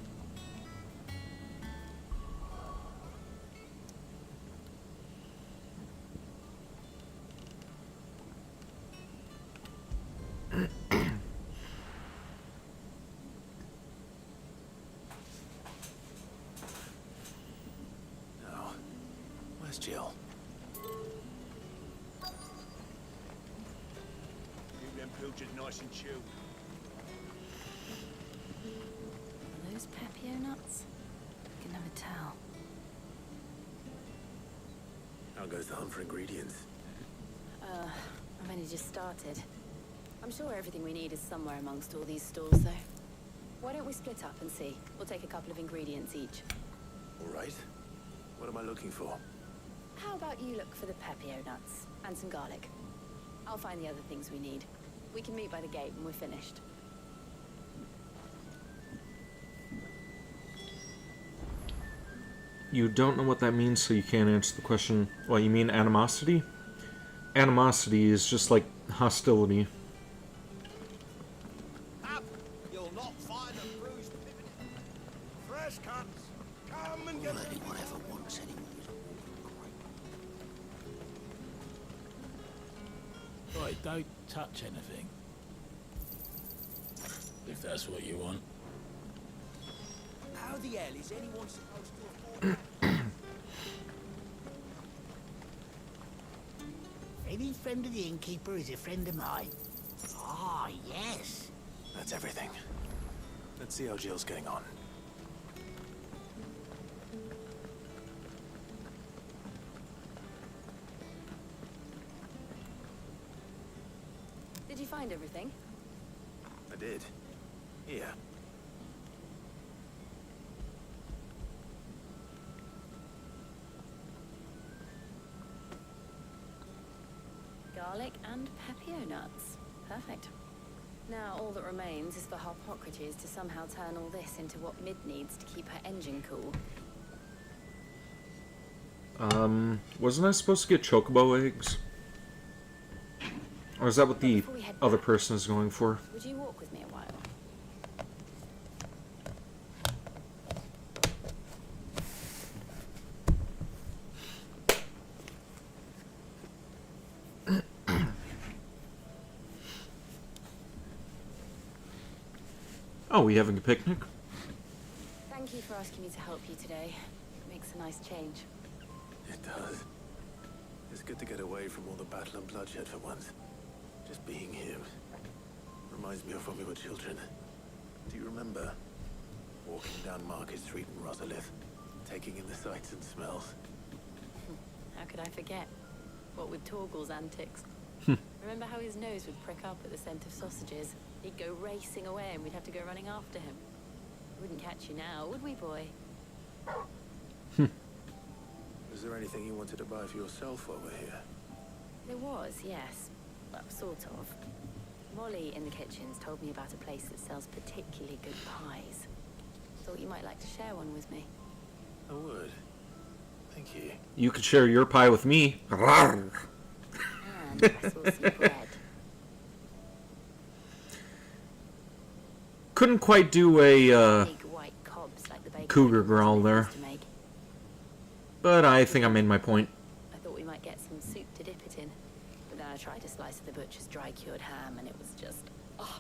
Now, where's Jill? Keep them pilchards nice and chilled. Are those Pepio nuts? I can never tell. How goes the hunt for ingredients? I've only just started. I'm sure everything we need is somewhere amongst all these stores, though. Why don't we split up and see? We'll take a couple of ingredients each. All right. What am I looking for? How about you look for the Pepio nuts and some garlic? I'll find the other things we need. We can meet by the gate when we're finished. You don't know what that means, so you can't answer the question. What, you mean animosity? Animosity is just like hostility. You'll not find a bruised pivot. Fresh cuts. Come and get anyone ever wants anyone. Right, don't touch anything. If that's what you want. How the hell is anyone supposed to afford Any friend of the innkeeper is a friend of mine. Ah, yes. That's everything. Let's see how Jill's getting on. Did you find everything? I did. Here. Garlic and Pepio nuts. Perfect. Now all that remains is for Harpocrates to somehow turn all this into what Mid needs to keep her engine cool. Wasn't I supposed to get chocobo eggs? Or is that what the other person is going for? Would you walk with me a while? Oh, we having a picnic? Thank you for asking me to help you today. It makes a nice change. It does. It's good to get away from all the battle and bloodshed for once. Just being here reminds me of when we were children. Do you remember? Walking down Market Street in Rosalith, taking in the sights and smells. How could I forget? What with Torgal's antics. Remember how his nose would prick up at the scent of sausages? He'd go racing away and we'd have to go running after him. Wouldn't catch you now, would we, boy? Is there anything you wanted to buy for yourself while we're here? There was, yes. Well, sort of. Molly in the kitchens told me about a place that sells particularly good pies. Thought you might like to share one with me. I would. Thank you. You could share your pie with me. And I saw some bread. Couldn't quite do a Big white cobs like the baker cougar growl there. used to make. But I think I made my point. I thought we might get some soup to dip it in. But then I tried a slice of the butcher's dry-cured ham and it was just... Oh,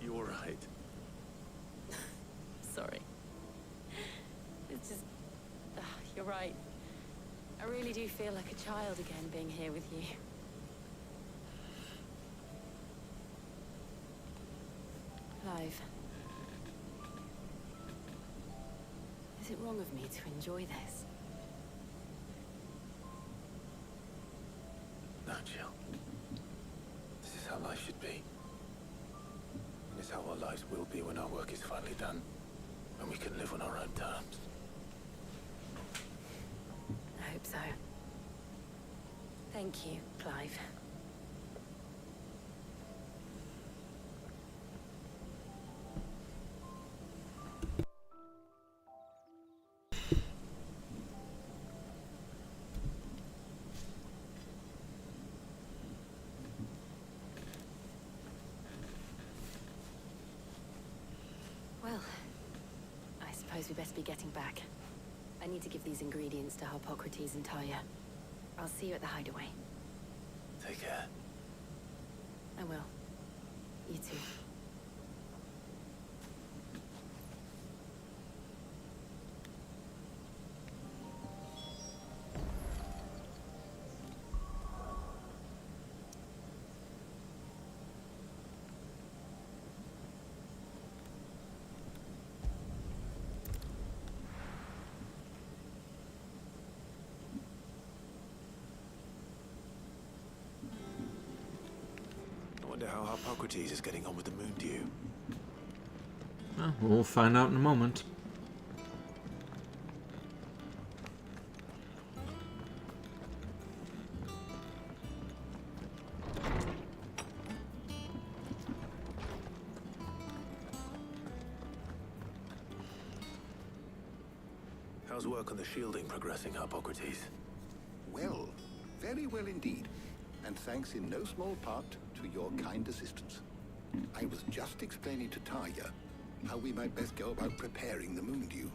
You're right. sorry. It's just... you're right. I really do feel like a child again being here with you. Clive. Is it wrong of me to enjoy this? No, Jill. This is how life should be. And it's how our lives will be when our work is finally done. When we can live on our own terms. I hope so. Thank you, Clive. Well, I suppose we best be getting back. I need to give these ingredients to Harpocrates and Talia. I'll see you at the hideaway. Take care. I will. You too. I wonder how Harpocrates is getting on with the moon dew. Well, we'll find out in a moment. How's work on the shielding progressing, Harpocrates? Well, very well indeed. And thanks in no small part to your kind assistance. I was just explaining to Talia how we might best go about preparing the moon dew.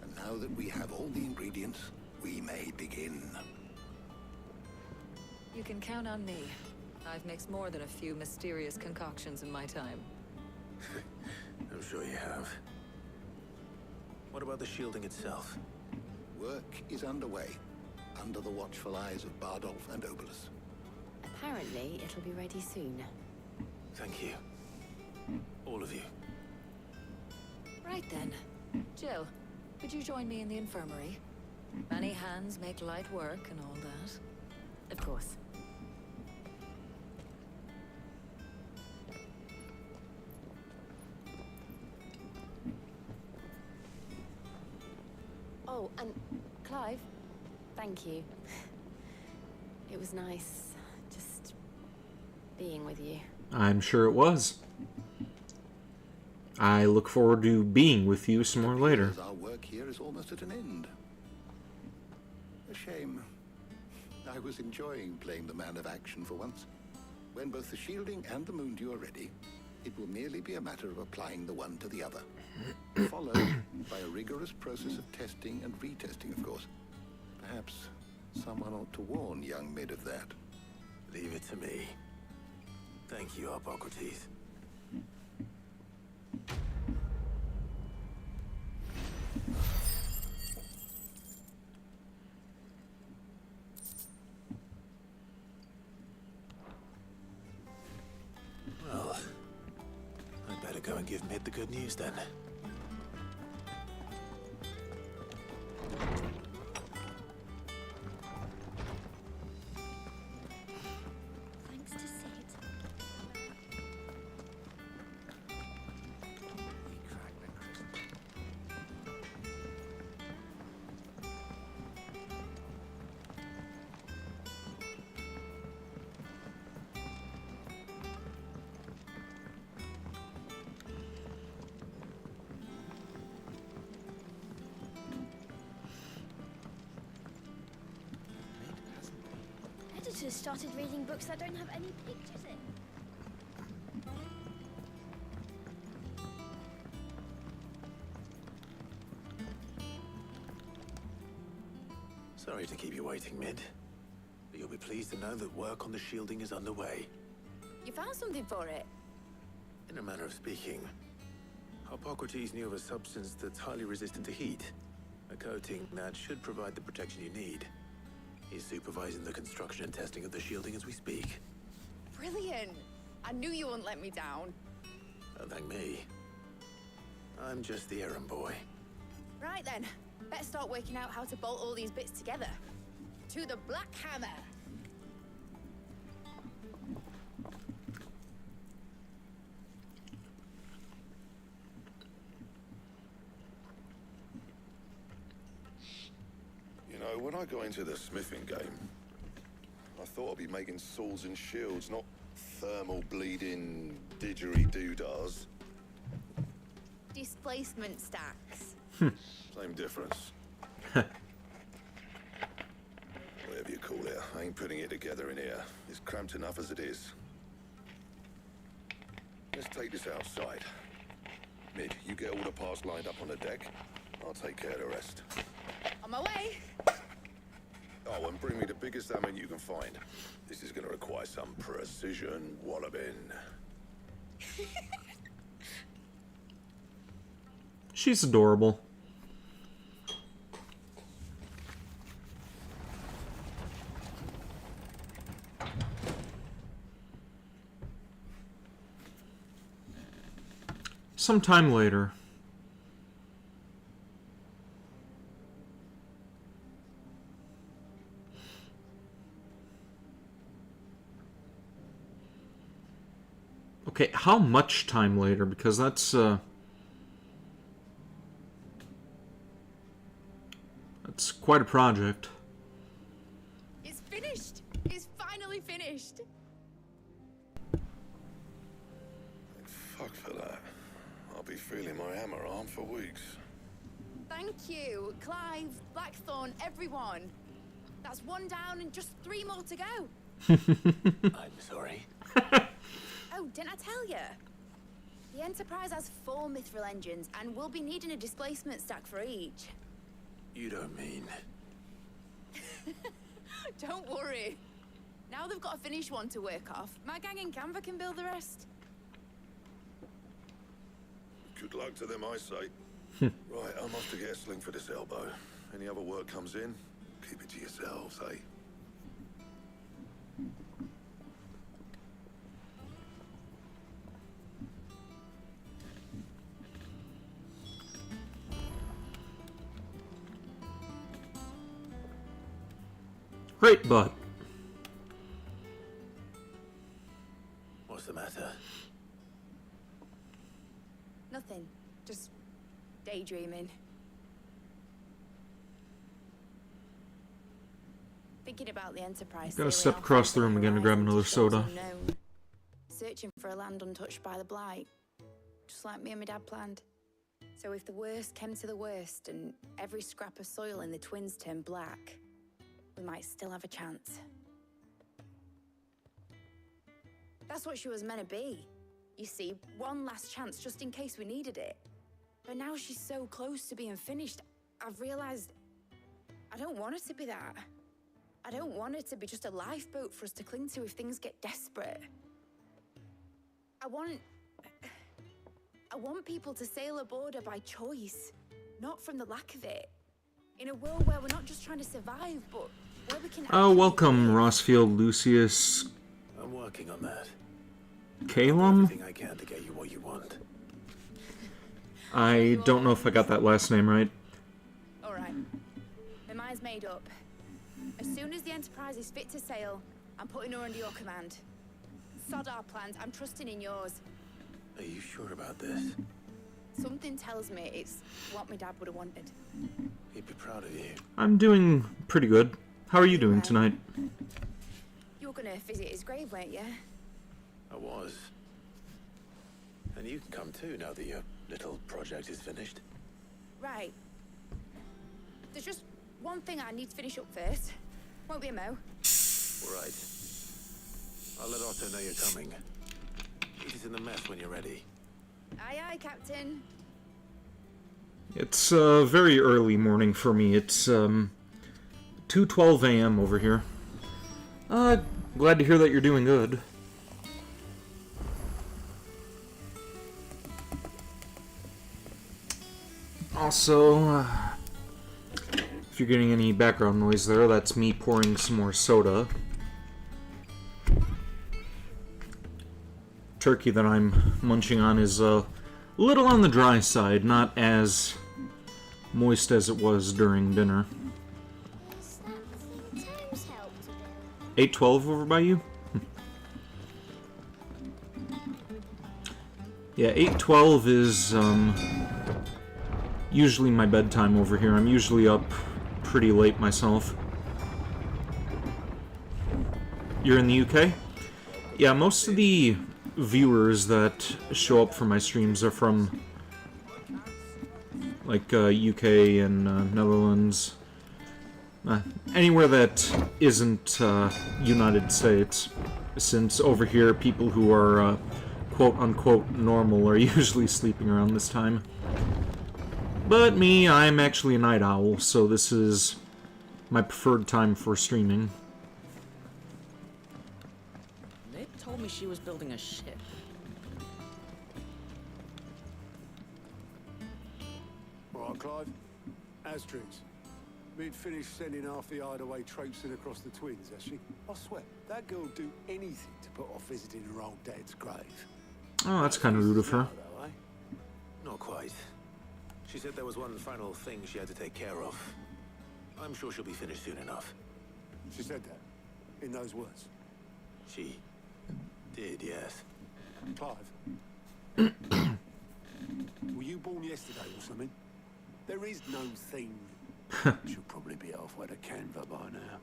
And now that we have all the ingredients, we may begin. You can count on me. I've mixed more than a few mysterious concoctions in my time. I'm sure you have. What about the shielding itself? Work is underway, under the watchful eyes of Bardolph and Obolus. Apparently, it'll be ready soon. Thank you. All of you. Right then. Jill, could you join me in the infirmary? Many hands make light work and all that. Of course. Oh, and Clive, thank you. It was nice just being with you. I'm sure it was. I look forward to being with you some more later. Our work here is almost at an end. A shame. I was enjoying playing the man of action for once. When both the shielding and the moon dew are ready, it will merely be a matter of applying the one to the other. Followed by a rigorous process of testing and retesting, of course. Perhaps someone ought to warn young Mid of that. Leave it to me. Thank you, Harpocrates. Well, I'd better go and give Mid the good news then. Thanks to Sid. daughter's started reading books that don't have any pictures in. Sorry to keep you waiting, Mid. But you'll be pleased to know that work on the shielding is underway. You found something for it? In a manner of speaking, Hippocrates knew of a substance that's highly resistant to heat. A coating that should provide the protection you need. He's supervising the construction and testing of the shielding as we speak. Brilliant! I knew you wouldn't let me down. Don't thank me. I'm just the errand boy. Right then, better start working out how to bolt all these bits together. To the Black Hammer! You know, when I got into the smithing game, I thought I'd be making swords and shields, not thermal bleeding didgeridoo-dahs. Displacement stacks. Same difference. Whatever you call it, I ain't putting it together in here. It's cramped enough as it is. Let's take this outside. Mid, you get all the parts lined up on the deck. I'll take care of the rest. On my way! Oh, and bring me the biggest hammer you can find. This is gonna require some precision walloping. She's adorable. Sometime later. Okay, how much time later? Because that's quite a project. It's finished! It's finally finished! Fuck for that. I'll be feeling my hammer arm for weeks. Thank you, Clive, Blackthorn, everyone. That's one down and just 3 more to go. I'm sorry. Oh, didn't I tell you? The Enterprise has 4 mithril engines, and we'll be needing a displacement stack for each. You don't mean... Don't worry. Now they've got a finished one to work off. My gang in Canva can build the rest. Good luck to them, I say. Right, I'm off to get a sling for this elbow. Any other work comes in, keep it to yourselves, eh? Great butt. What's the matter? Nothing. Just daydreaming. Thinking about the Enterprise. Gotta step across the room again to grab another soda. Unknown. Searching for a land untouched by the blight. Just like me and my dad planned. So if the worst came to the worst and every scrap of soil in the twins turned black, we might still have a chance. That's what she was meant to be. You see, one last chance just in case we needed it. But now she's so close to being finished, I've realized I don't want her to be that. I don't want her to be just a lifeboat for us to cling to if things get desperate. I want people to sail aboard her by choice, not from the lack of it. In a world where we're not just trying to survive, but where we can... Oh, welcome, Rossfield Lucius. I'm working on that. Calum? Everything I can to get you what you want. I don't know if I got that last name right. Alright. My mind's made up. As soon as the Enterprise is fit to sail, I'm putting her under your command. Sod our plans, I'm trusting in yours. Are you sure about this? Something tells me it's what my dad would have wanted. He'd be proud of you. I'm doing pretty good. How are you doing tonight? You were gonna visit his grave, weren't you? I was. And you can come too now that your little project is finished. Right. There's just one thing I need to finish up first. Won't be a mo. Right. I'll let Otto know you're coming. Eat it in the mess when you're ready. Aye, aye, Captain. It's very early morning for me. It's 2:12 a.m. over here. Glad to hear that you're doing good. Also, if you're getting any background noise there, that's me pouring some more soda. Turkey that I'm munching on is a little on the dry side, not as moist as it was during dinner. 8:12 over by you? Yeah, 8:12 is usually my bedtime over here. I'm usually up pretty late myself. You're in the UK? Yeah, most of the viewers that show up for my streams are from like UK and Netherlands. Anywhere that isn't United States, since over here people who are quote-unquote normal are usually sleeping around this time. But me, I'm actually a night owl, so this is my preferred time for streaming. Nick told me she was building a ship. All right, Clive. Astrix. We'd finished sending half the hideaway traipsing across the twins, has she? I swear, that girl would do anything to put off visiting her old dad's grave. Oh, that's kind of rude of her. Though, eh? Not quite. She said there was one final thing she had to take care of. I'm sure she'll be finished soon enough. She said that? In those words? She did, yes. Clive? Were you born yesterday or something? There is no thing. She'll probably be halfway to Canva by now.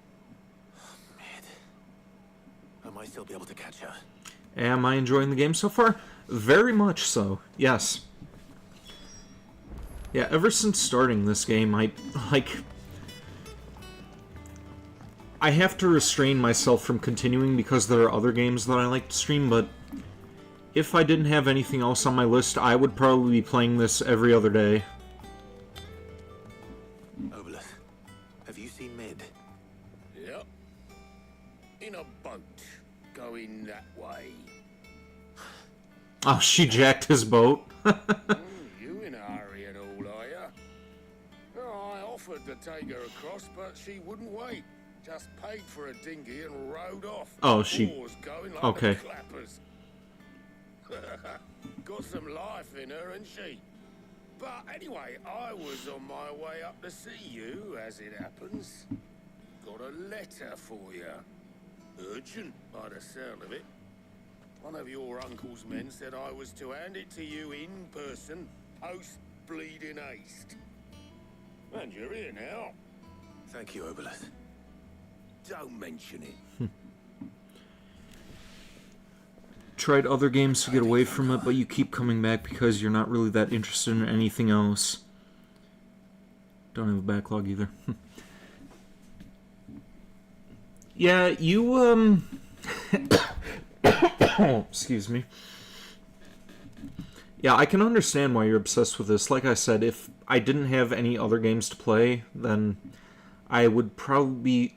I might still be able to catch her. Am I enjoying the game so far? Very much so, yes. Yeah, ever since starting this game, I have to restrain myself from continuing because there are other games that I like to stream, but if I didn't have anything else on my list, I would probably be playing this every other day. Obelith, have you seen Mid? Yep. In a boat, going that way. Oh, she jacked his boat. You in a hurry and all, are ya? Oh, I offered to take her across, but she wouldn't wait. Just paid for a dinghy and rowed off. Oh, she... Oars going like okay. the clappers. Got some life in her, ain't she? But anyway, I was on my way up to see you, as it happens. Got a letter for you. Urgent, by the sound of it. One of your uncle's men said I was to hand it to you in person, post-bleeding haste. And you're here now. Thank you, Obelith. Don't mention it. Tried other games to get away from it, but you keep coming back because you're not really that interested in anything else. Don't have a backlog either. Yeah, you, excuse me. Yeah, I can understand why you're obsessed with this. Like I said, if I didn't have any other games to play, then I would probably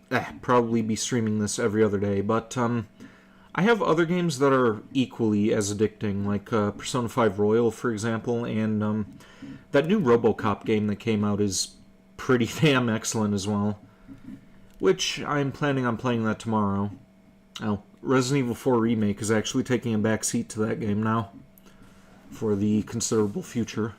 be streaming this every other day. But I have other games that are equally as addicting, like Persona 5 Royal, for example, and that new RoboCop game that came out is pretty damn excellent as well. Which I'm planning on playing that tomorrow. Oh, Resident Evil 4 Remake is actually taking a back seat to that game now for the considerable future.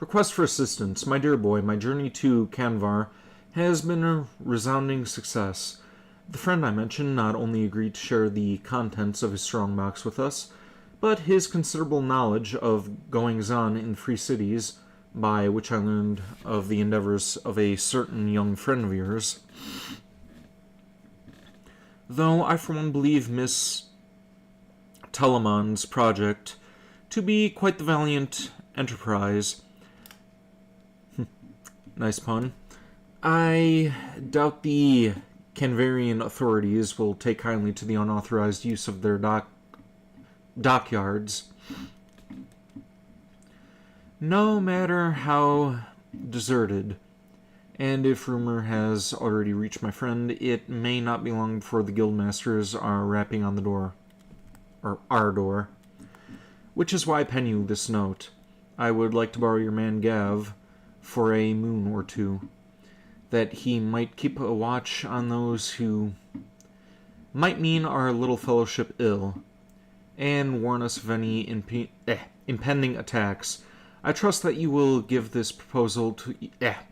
Request for assistance. My dear boy, my journey to Canvar has been a resounding success. The friend I mentioned not only agreed to share the contents of his strongbox with us, but his considerable knowledge of goings-on in free cities, by which I learned of the endeavors of a certain young friend of yours. Though I for one believe Miss Telemon's project to be quite the valiant enterprise. Nice pun. I doubt the Canvarian authorities will take kindly to the unauthorized use of their dockyards. No matter how deserted, and if rumor has already reached my friend, it may not be long before the guildmasters are rapping on the door. Or our door. Which is why I pen you this note. I would like to borrow your man Gav for a moon or two, that he might keep a watch on those who might mean our little fellowship ill, and warn us of any impending attacks. I trust that you will give this proposal to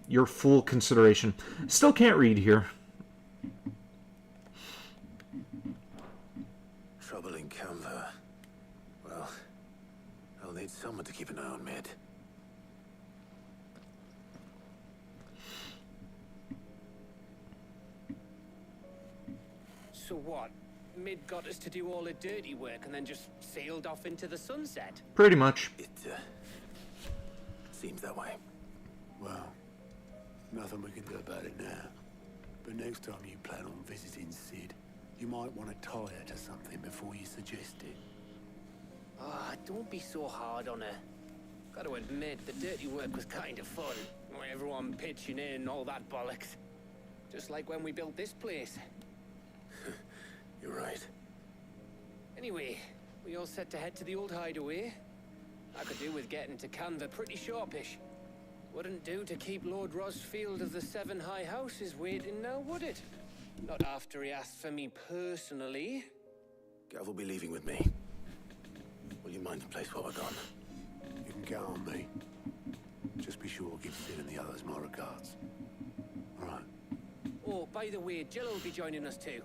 your full consideration. Still can't read here. Trouble in Canva. Well, I'll need someone to keep an eye on Mid. So what? Mid got us to do all the dirty work and then just sailed off into the sunset? Pretty much. It seems that way. Well, nothing we can do about it now. But next time you plan on visiting Sid, you might want to tie her to something before you suggest it. Ah, don't be so hard on her. Gotta admit, the dirty work was kind of fun. Everyone pitching in, all that bollocks. Just like when we built this place. You're right. Anyway, we all set to head to the old hideaway. I could do with getting to Canva pretty sharpish. Wouldn't do to keep Lord Rosfield of the Seven High Houses waiting now, would it? Not after he asked for me personally. Gav will be leaving with me. Will you mind the place while we're gone? You can count on me. Just be sure to give Sid and the others my regards. All right. Oh, by the way, Jill will be joining us too.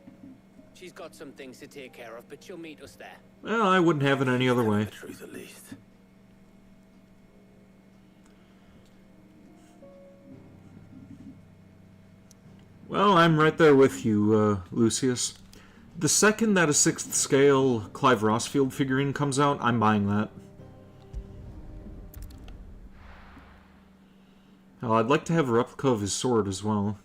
She's got some things to take care of, but she'll meet us there. Well, I wouldn't have it any other way. The truth at least. Well, I'm right there with you, Lucius. The second that a 6th scale Clive Rossfield figurine comes out, I'm buying that. Oh, I'd like to have a replica of his sword as well.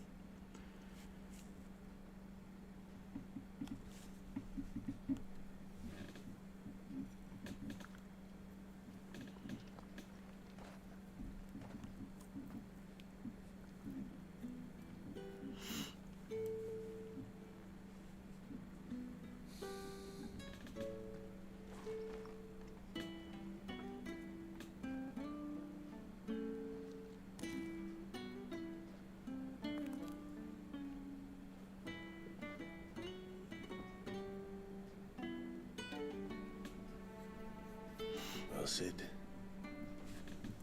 Well, Sid,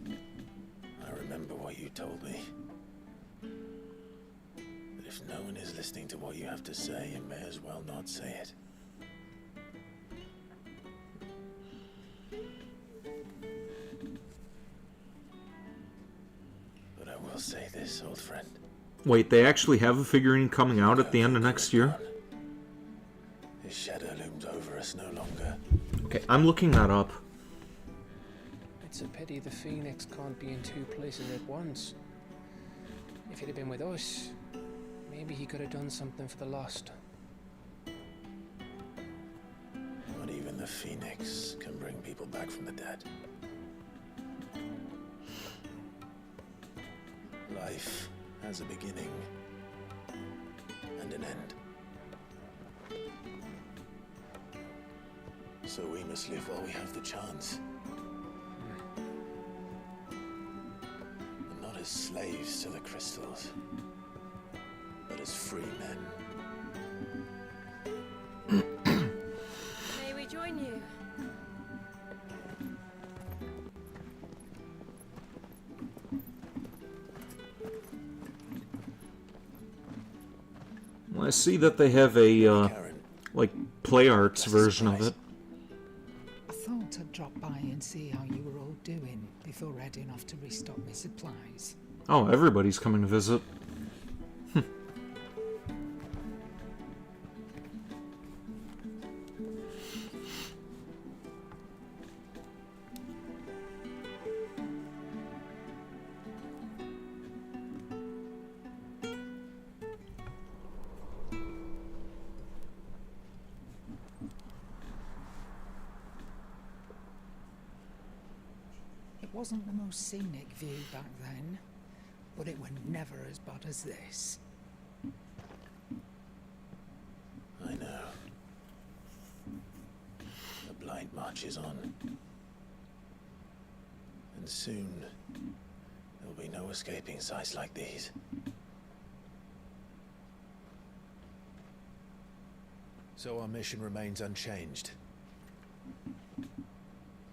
I remember what you told me. That if no one is listening to what you have to say, you may as well not say it. But I will say this, old friend. Wait, they actually have a figurine coming out at the end of next year? His shadow looms over us no longer. Okay, I'm looking that up. It's a pity the Phoenix can't be in two places at once. If he'd have been with us, maybe he could have done something for the lost. Not even the Phoenix can bring people back from the dead. Life has a beginning and an end. So we must live while we have the chance. And not as slaves to the crystals, but as free men. May we join you? Well, I see that they have a, like, play arts version of it. I thought I'd drop by and see how you were all doing before heading off to restock my supplies. Oh, everybody's coming to visit. wasn't the most scenic view back then, but it were never as bad as this. I know. The blind march is on. And soon, there'll be no escaping sights like these. So our mission remains unchanged.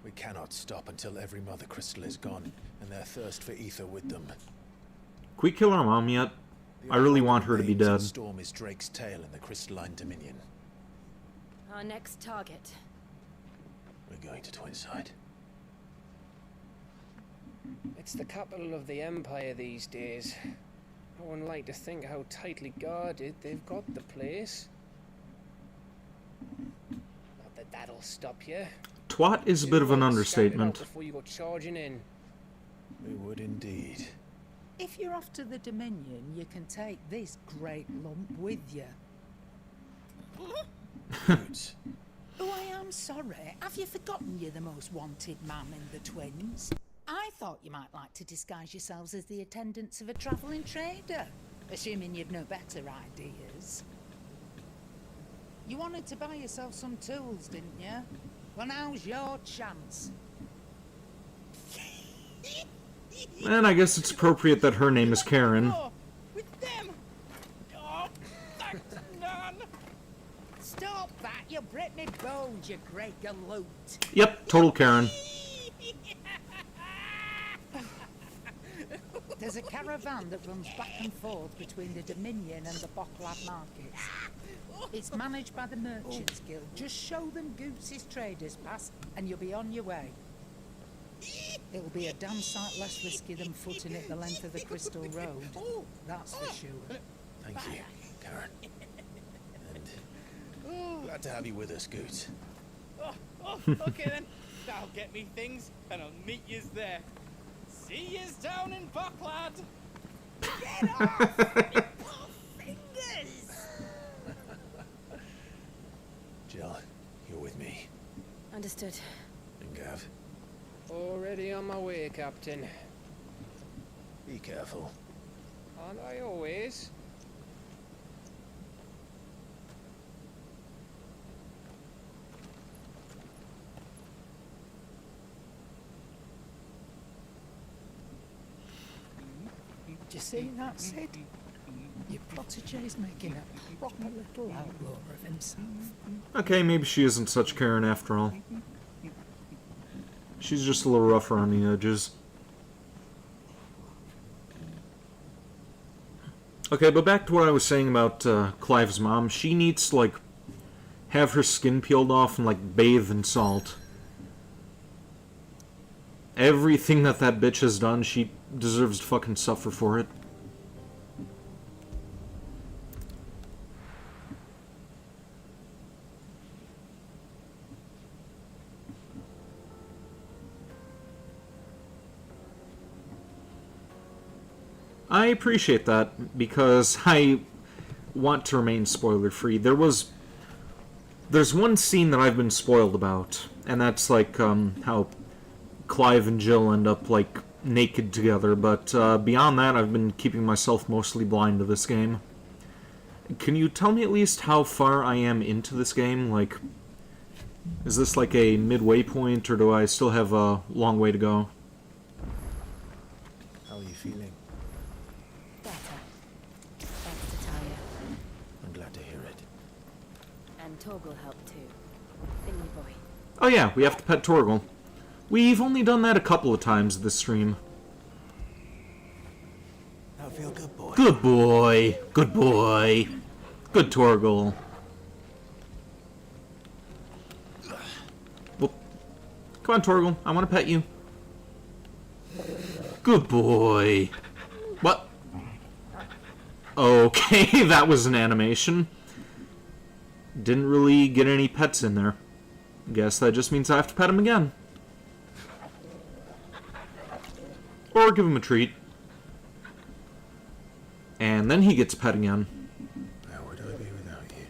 We cannot stop until every Mother Crystal is gone, and their thirst for ether with them. Can we kill our mom yet? I really want her to be dead. Storm is Drake's tail in the crystalline dominion. Our next target. We're going to Twinside. It's the capital of the Empire these days. I wouldn't like to think how tightly guarded they've got the place. Not that that'll stop you. Twat is a bit of an understatement. Before you go charging in. We would indeed. If you're off to the Dominion, you can take this great lump with you. Oh, I am sorry. Have you forgotten you're the most wanted man in the Twins? I thought you might like to disguise yourselves as the attendants of a travelling trader, assuming you've no better ideas. You wanted to buy yourself some tools, didn't you? Well, now's your chance. And I guess it's appropriate that her name is Karen. With them! Oh, thanks, none! Stop that! You break me bones, you great galoot! Yep, total Karen. There's a caravan that runs back and forth between the Dominion and the Bocklad markets. It's managed by the Merchants Guild. Just show them Goose's traders past and you'll be on your way. It'll be a damn sight less risky than footing it the length of the Crystal Road. That's for sure. Thank you, Karen. And glad to have you with us, Goot. Okay then. I'll get me things and I'll meet yous there. See yous down in Bocklad. Get off! Fingers! Jill, you're with me. Understood. And Gav, Already on my way, Captain. be careful. Aren't I always? Did you see that, Sid? Your protégé's making a proper little outlaw of himself. Okay, maybe she isn't such Karen after all. She's just a little rougher on the edges. Okay, but back to what I was saying about Clive's mom. She needs to, like, have her skin peeled off and, like, bathe in salt. Everything that bitch has done, she deserves to fucking suffer for it. I appreciate that, because I want to remain spoiler-free. There's one scene that I've been spoiled about, and that's, like, how Clive and Jill end up, like, naked together, but beyond that, I've been keeping myself mostly blind to this game. Can you tell me at least how far I am into this game? Like, is this like a midway point, or do I still have a long way to go? How are you feeling? Better. Thanks to Talia. I'm glad to hear it. And Torgal helped too. Thingy boy. Oh yeah, we have to pet Torgal. We've only done that a couple of times this stream. I feel good, boy. Good boy. Good boy. Good Torgal. Well, come on, Torgal. I want to pet you. Good boy. What? Okay, that was an animation. Didn't really get any pets in there. Guess that just means I have to pet him again. Or give him a treat. And then he gets pet again. How would I be without you?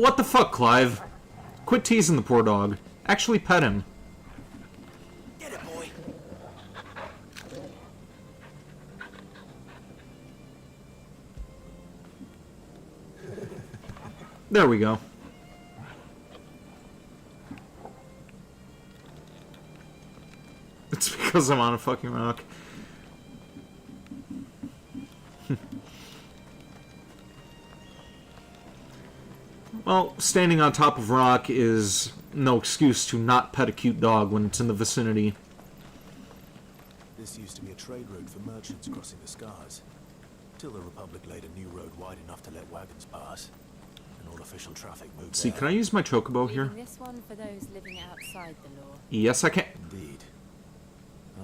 What the fuck, Clive? Quit teasing the poor dog. Actually pet him. Get it, boy. There we go. It's because I'm on a fucking rock. Well, standing on top of rock is no excuse to not pet a cute dog when it's in the vicinity. This used to be a trade route for merchants crossing the Scars, till the Republic laid a new road wide enough to let wagons pass, and all official traffic moved. See, can I use my chocobo here? This one for those living outside the law. Yes, I can. Indeed.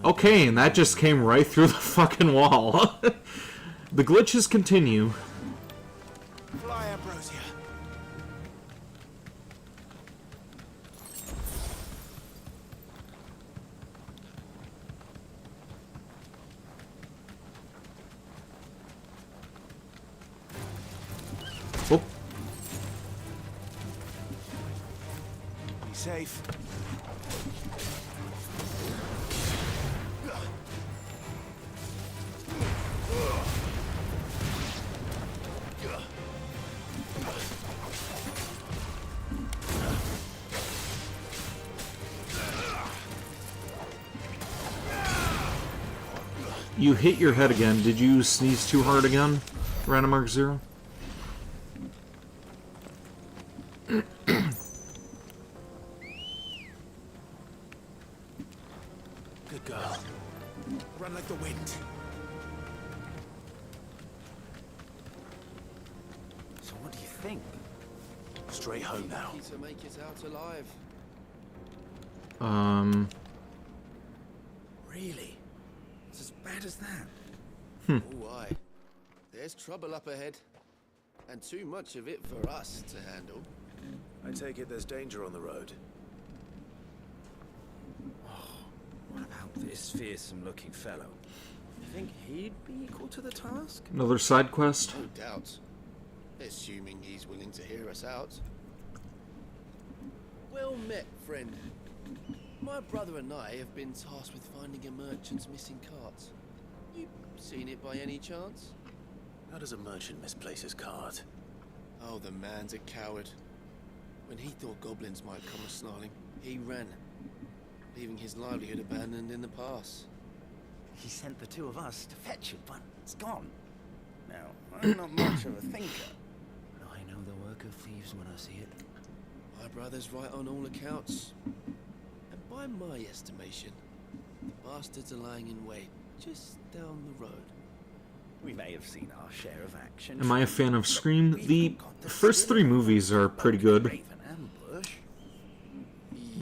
Okay, and that just came right through the fucking wall. The glitches continue. Fly, Ambrosia. Oh. Be safe. You hit your head again. Did you sneeze too hard again? Random Mark Zero? Good girl. Run like the wind. So what do you think? Straight home now. To make it out alive. Really? It's as bad as that? Hmm. Oh, aye. There's trouble up ahead. And too much of it for us to handle. I take it there's danger on the road. What about this fearsome-looking fellow? You think he'd be equal to the task? Another side quest? No doubt. Assuming he's willing to hear us out. Well met, friend. My brother and I have been tasked with finding a merchant's missing cart. You seen it by any chance? How does a merchant misplace his cart? Oh, the man's a coward. When he thought goblins might come a-snarling, he ran, leaving his livelihood abandoned in the pass. He sent the two of us to fetch it, but it's gone. Now, I'm not much of a thinker, but I know the work of thieves when I see it. My brother's right on all accounts. And by my estimation, the bastards are lying in wait just down the road. We may have seen our share of action. Am I a fan of Scream? The first three movies are pretty good.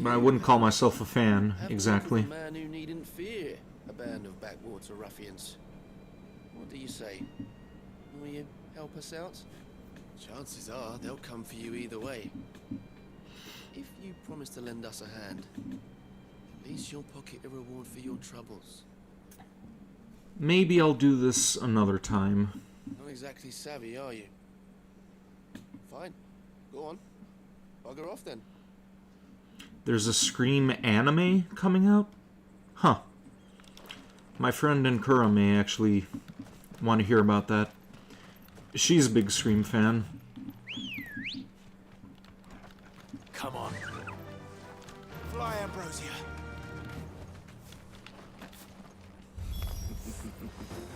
But I wouldn't call myself a fan, exactly. A man who needn't fear a band of backwater ruffians. What do you say? Will you help us out? Chances are they'll come for you either way. If you promise to lend us a hand, at least you'll pocket a reward for your troubles. Maybe I'll do this another time. Not exactly savvy, are you? Fine. Go on. Bugger off then. There's a Scream anime coming out? Huh. My friend Ankura may actually want to hear about that. She's a big Scream fan. Come on. Fly, Ambrosia.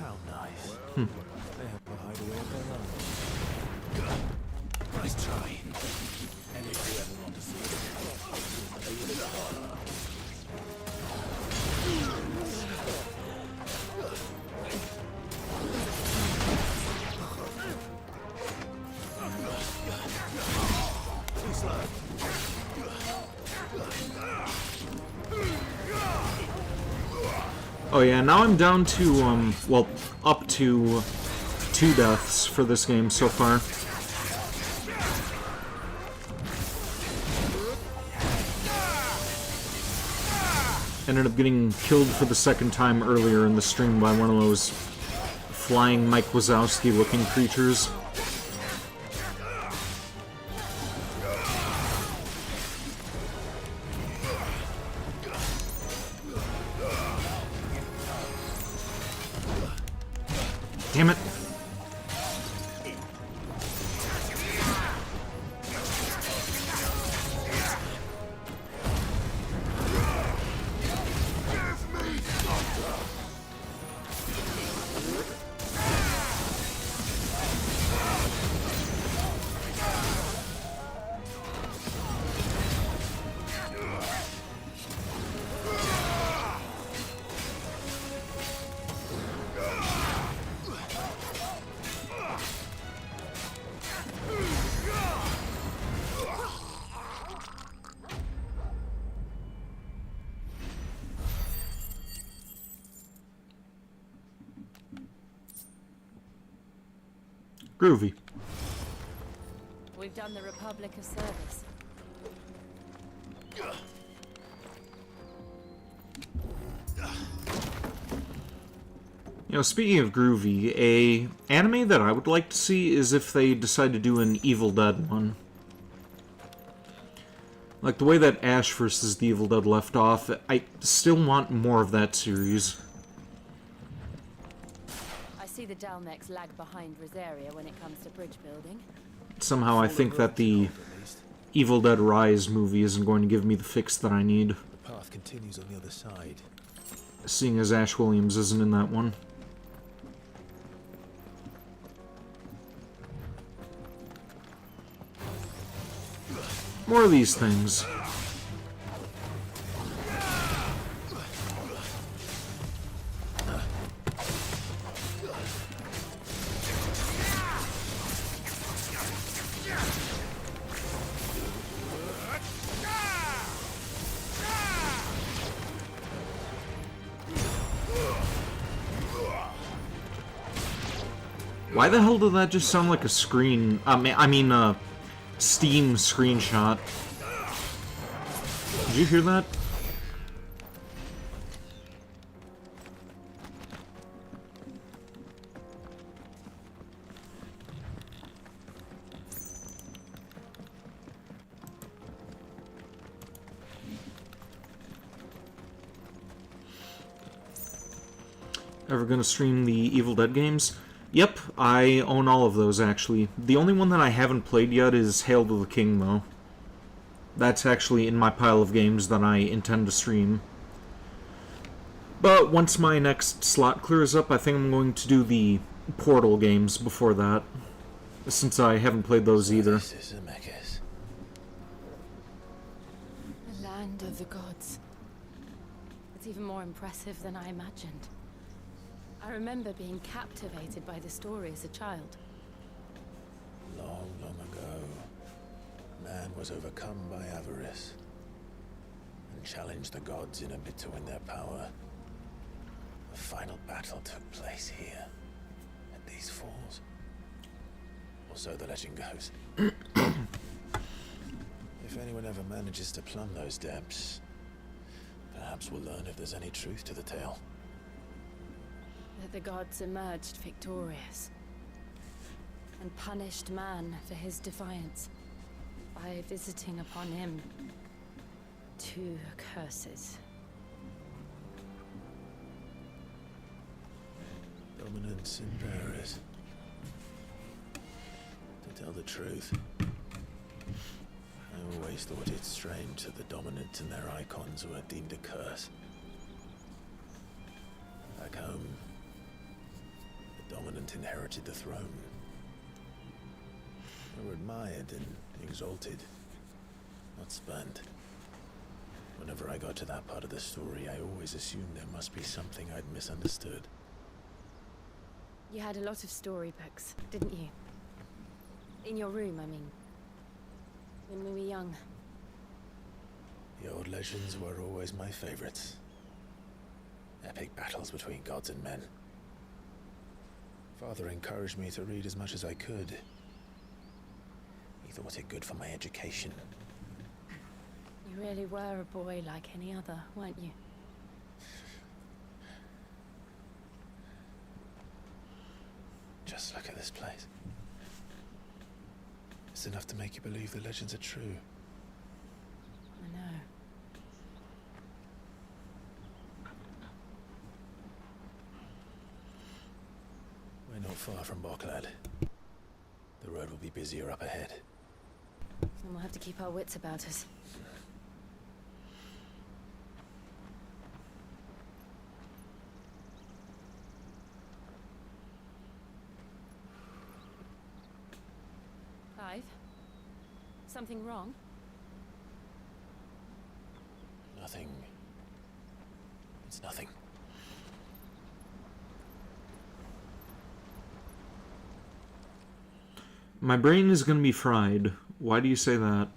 How nice. They have a hideaway of their own. Nice try. And if you ever want to see it, too slow. Oh yeah, now I'm down to, well, up to 2 deaths for this game so far. Ended up getting killed for the second time earlier in the stream by one of those flying Mike Wazowski looking creatures. Damn it. Groovy. We've done the Republic a service. You know, speaking of groovy, a anime that I would like to see is if they decide to do an Evil Dead one. Like, the way that Ash vs. the Evil Dead left off, I still want more of that series. I see the Dalmex lag behind Rosaria when it comes to bridge building. Somehow I think that the Evil Dead Rise movie isn't going to give me the fix that I need. The path continues on the other side. Seeing as Ash Williams isn't in that one. More of these things. Why the hell did that just sound like a screen? Steam screenshot. Did you hear that? Ever gonna stream the Evil Dead games? Yep, I own all of those, actually. The only one that I haven't played yet is Hail to the King, though. That's actually in my pile of games that I intend to stream. But once my next slot clears up, I think I'm going to do the Portal games before that, since I haven't played those either. This is Zemeckis. The land of the gods. It's even more impressive than I imagined. I remember being captivated by the story as a child. Long, long ago, man was overcome by avarice and challenged the gods in a bid to win their power. The final battle took place here, at these falls. Or so the legend goes. If anyone ever manages to plumb those depths, perhaps we'll learn if there's any truth to the tale. That the gods emerged victorious and punished man for his defiance by visiting upon him 2 curses. Dominance in Paris. To tell the truth, I always thought it strange that the dominant and their icons were deemed a curse. Back home, the dominant inherited the throne. They were admired and exalted, not spurned. Whenever I got to that part of the story, I always assumed there must be something I'd misunderstood. You had a lot of storybooks, didn't you? In your room, I mean. When we were young. The old legends were always my favorites. Epic battles between gods and men. Father encouraged me to read as much as I could. He thought it good for my education. You really were a boy like any other, weren't you? Just look at this place. It's enough to make you believe the legends are true. I know. We're not far from Boklad. The road will be busier up ahead. And we'll have to keep our wits about us. Clive? Something wrong? Nothing. It's nothing. My brain is gonna be fried. Why do you say that?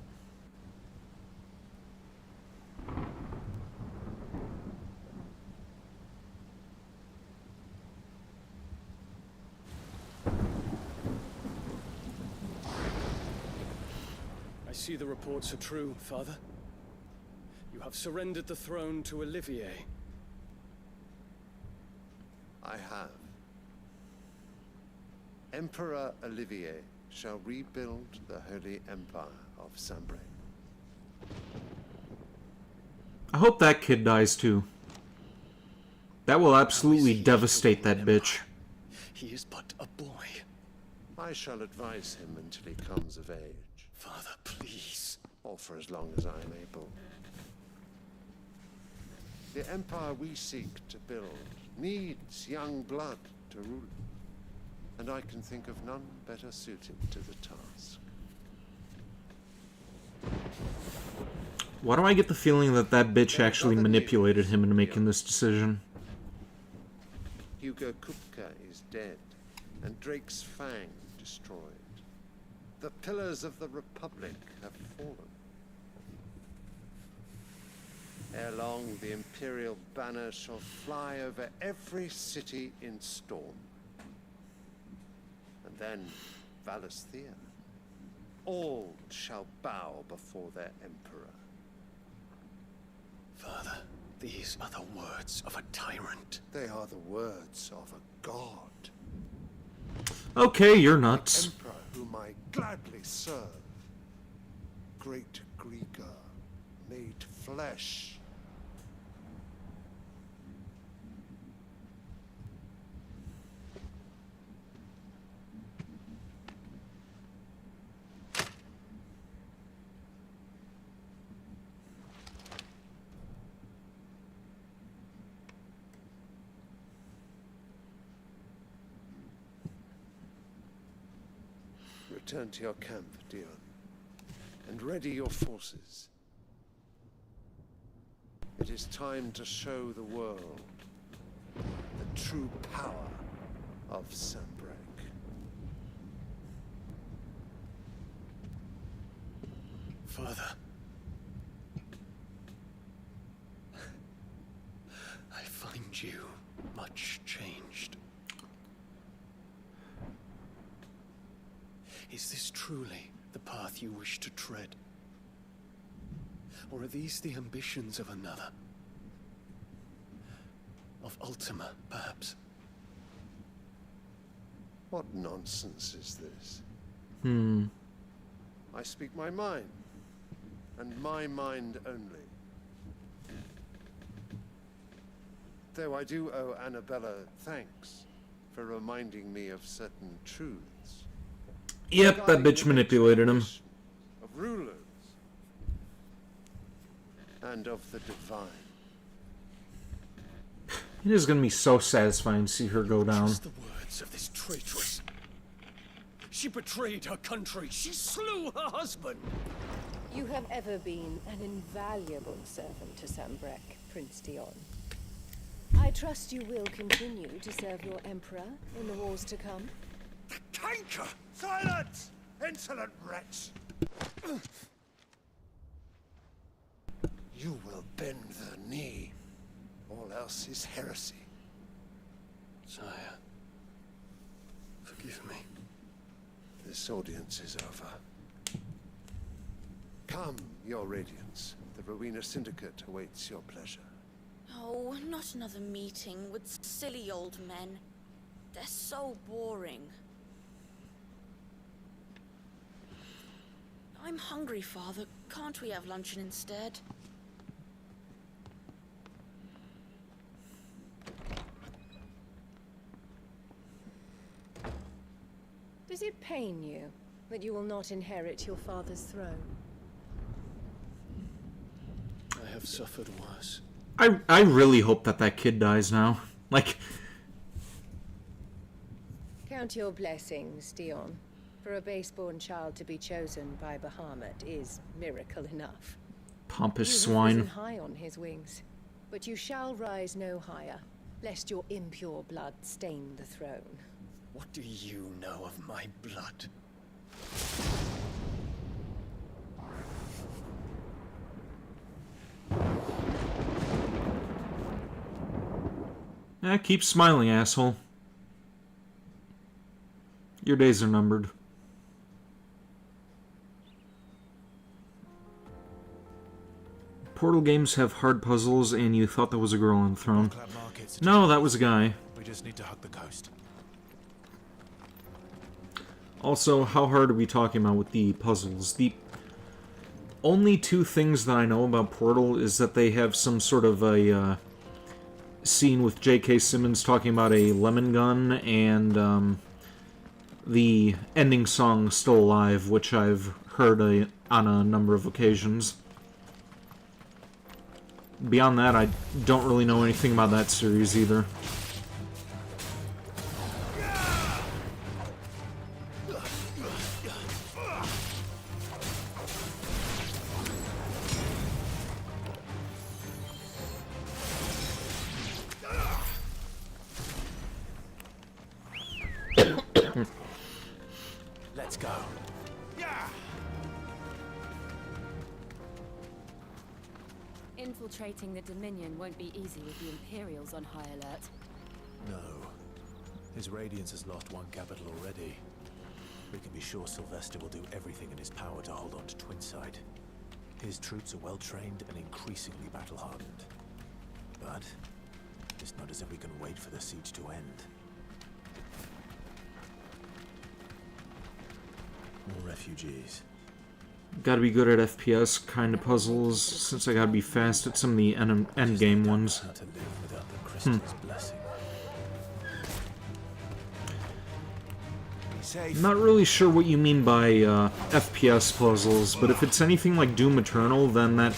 see the reports are true, Father? You have surrendered the throne to Olivier. I have. Emperor Olivier shall rebuild the Holy Empire of Sambre. I hope that kid dies too. That will absolutely devastate that bitch. He is but a boy. I shall advise him until he comes of age. Father, please. Or for as long as I am able. The empire we seek to build needs young blood to rule it, and I can think of none better suited to the task. Why do I get the feeling that that bitch actually manipulated him into making this decision? Hugo Kupka is dead, and Drake's Fang destroyed. The pillars of the Republic have fallen. Ere long, the Imperial banner shall fly over every city in Storm. And then, Valisthea. All shall bow before their Emperor. Father, these are the words of a tyrant. They are the words of a god. Okay, you're nuts. Emperor whom I gladly serve. Great Greeker, made flesh. Return to your camp, Dion, and ready your forces. It is time to show the world the true power of Sambrek. Father. I find you much changed. Is this truly the path you wish to tread? Or are these the ambitions of another? Of Ultima, perhaps? What nonsense is this? I speak my mind, and my mind only. Though I do owe Annabella thanks for reminding me of certain truths. Yep, that bitch manipulated him. Of rulers. And of the divine. It is gonna be so satisfying to see her go down. Just the words of this traitress. She betrayed her country. She slew her husband. You have ever been an invaluable servant to Sambrek, Prince Dion. I trust you will continue to serve your Emperor in the wars to come. Canker! Silence! Insolent wretch! You will bend the knee. All else is heresy. Sire, forgive me. This audience is over. Come, your Radiance. The Rowena Syndicate awaits your pleasure. Oh, not another meeting with silly old men. They're so boring. I'm hungry, Father. Can't we have luncheon instead? Does it pain you that you will not inherit your father's throne? I have suffered worse. I really hope that that kid dies now. Like... Count your blessings, Dion. For a base-born child to be chosen by Bahamut is miracle enough. Pompous You swine. have risen high on his wings, but you shall rise no higher, lest your impure blood stain the throne. What do you know of my blood? Keep smiling, asshole. Your days are numbered. Portal games have hard puzzles, and you thought there was a girl on the throne. No, that was a guy. We just need to hug the coast. Also, how hard are we talking about with the puzzles? The only two things that I know about Portal is that they have some sort of a scene with J.K. Simmons talking about a lemon gun, and the ending song Still Alive, which I've heard on a number of occasions. Beyond that, I don't really know anything about that series either. Let's go. Infiltrating the Dominion won't be easy with the Imperials on high alert. No. His Radiance has lost one capital already. We can be sure Sylvester will do everything in his power to hold on to Twinside. His troops are well-trained and increasingly battle-hardened. But it's not as if we can wait for the siege to end. More refugees. Gotta be good at FPS kind of puzzles, since I gotta be fast at some of the endgame ones. Not really sure what you mean by FPS puzzles, but if it's anything like Doom Eternal, then that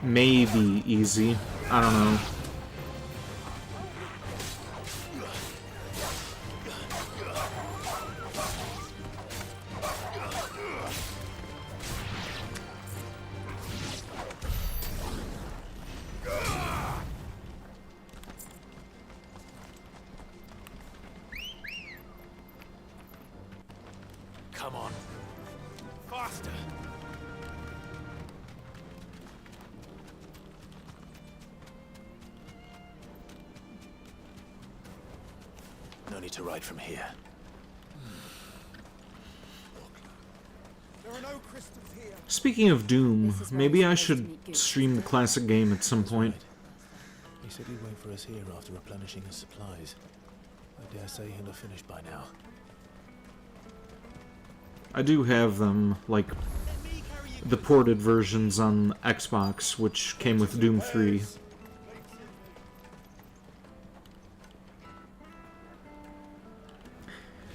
may be easy. I don't know. Come on. Faster. No need to ride from here. There are no crystals here. Speaking of Doom, maybe I should stream the classic game at some point. He said he'd wait for us here after replenishing his supplies. I dare say he'll have finished by now. I do have them, like, the ported versions on Xbox, which came with Doom 3.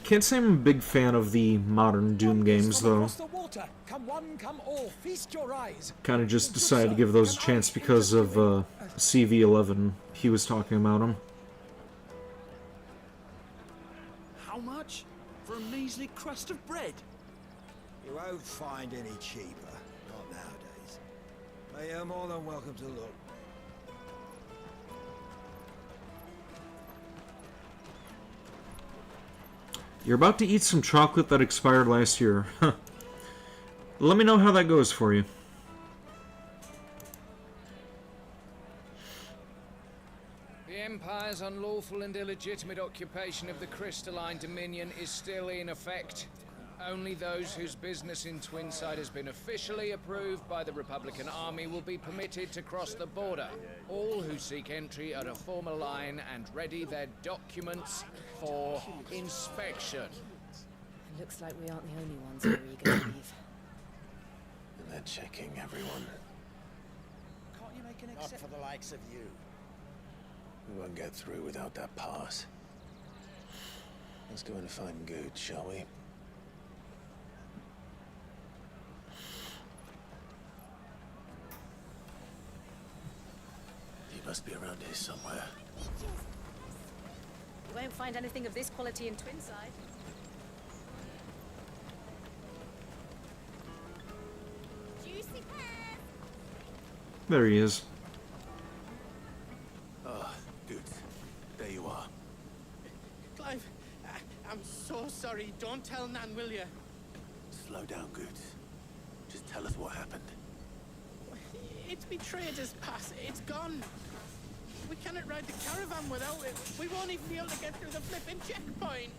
Can't say I'm a big fan of the modern Doom games, though. Kinda just decided to give those a chance because of CV11. He was talking about them. How much? For a measly crust of bread? You won't find any cheaper, not nowadays. But you're more than welcome to look. You're about to eat some chocolate that expired last year. Let me know how that goes for you. The Empire's unlawful and illegitimate occupation of the Crystalline Dominion is still in effect. Only those whose business in Twinside has been officially approved by the Republican Army will be permitted to cross the border. All who seek entry are to form a line and ready their documents for inspection. It looks like we aren't the only ones who are eager to leave. And they're checking everyone. Can't you make an exception? Not for the likes of you. We won't get through without that pass. Let's go and find Good, shall we? He must be around here somewhere. You won't find anything of this quality in Twinside. Juicy pear. There he is. Ah, Good. There you are. Clive, I'm so sorry. Don't tell Nan, will you? Slow down, Good. Just tell us what happened. It's betrayed us, Pass. It's gone. We cannot ride the caravan without it. We won't even be able to get through the flipping checkpoint.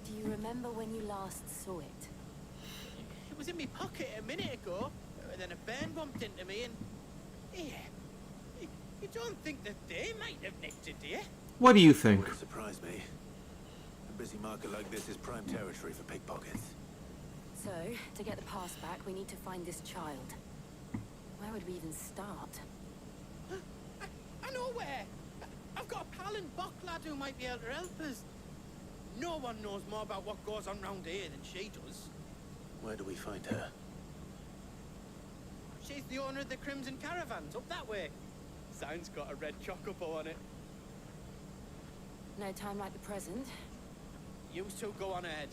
Do you remember when you last saw it? It was in my pocket a minute ago. But then a bairn bumped into me and... Yeah. You don't think that they might have nicked it, do you? What do you think? Wouldn't surprise me. A busy market like this is prime territory for pickpockets. So, to get the pass back, we need to find this child. Where would we even start? I know where! I've got a pal in Bocklad who might be able to help us. No one knows more about what goes on round here than she does. Where do we find her? She's the owner of the Crimson Caravans, up that way. Sign's got a red chocobo on it. No time like the present. You two go on ahead.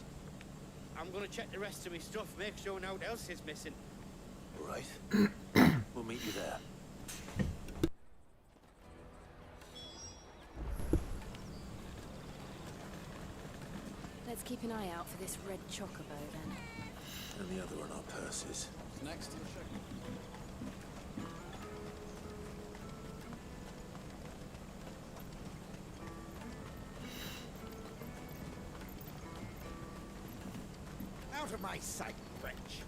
I'm gonna check the rest of my stuff, make sure no one else is missing. All right. We'll meet you there. Let's keep an eye out for this red chocobo then. And the other on our purses. Next. Out of my sight, wench.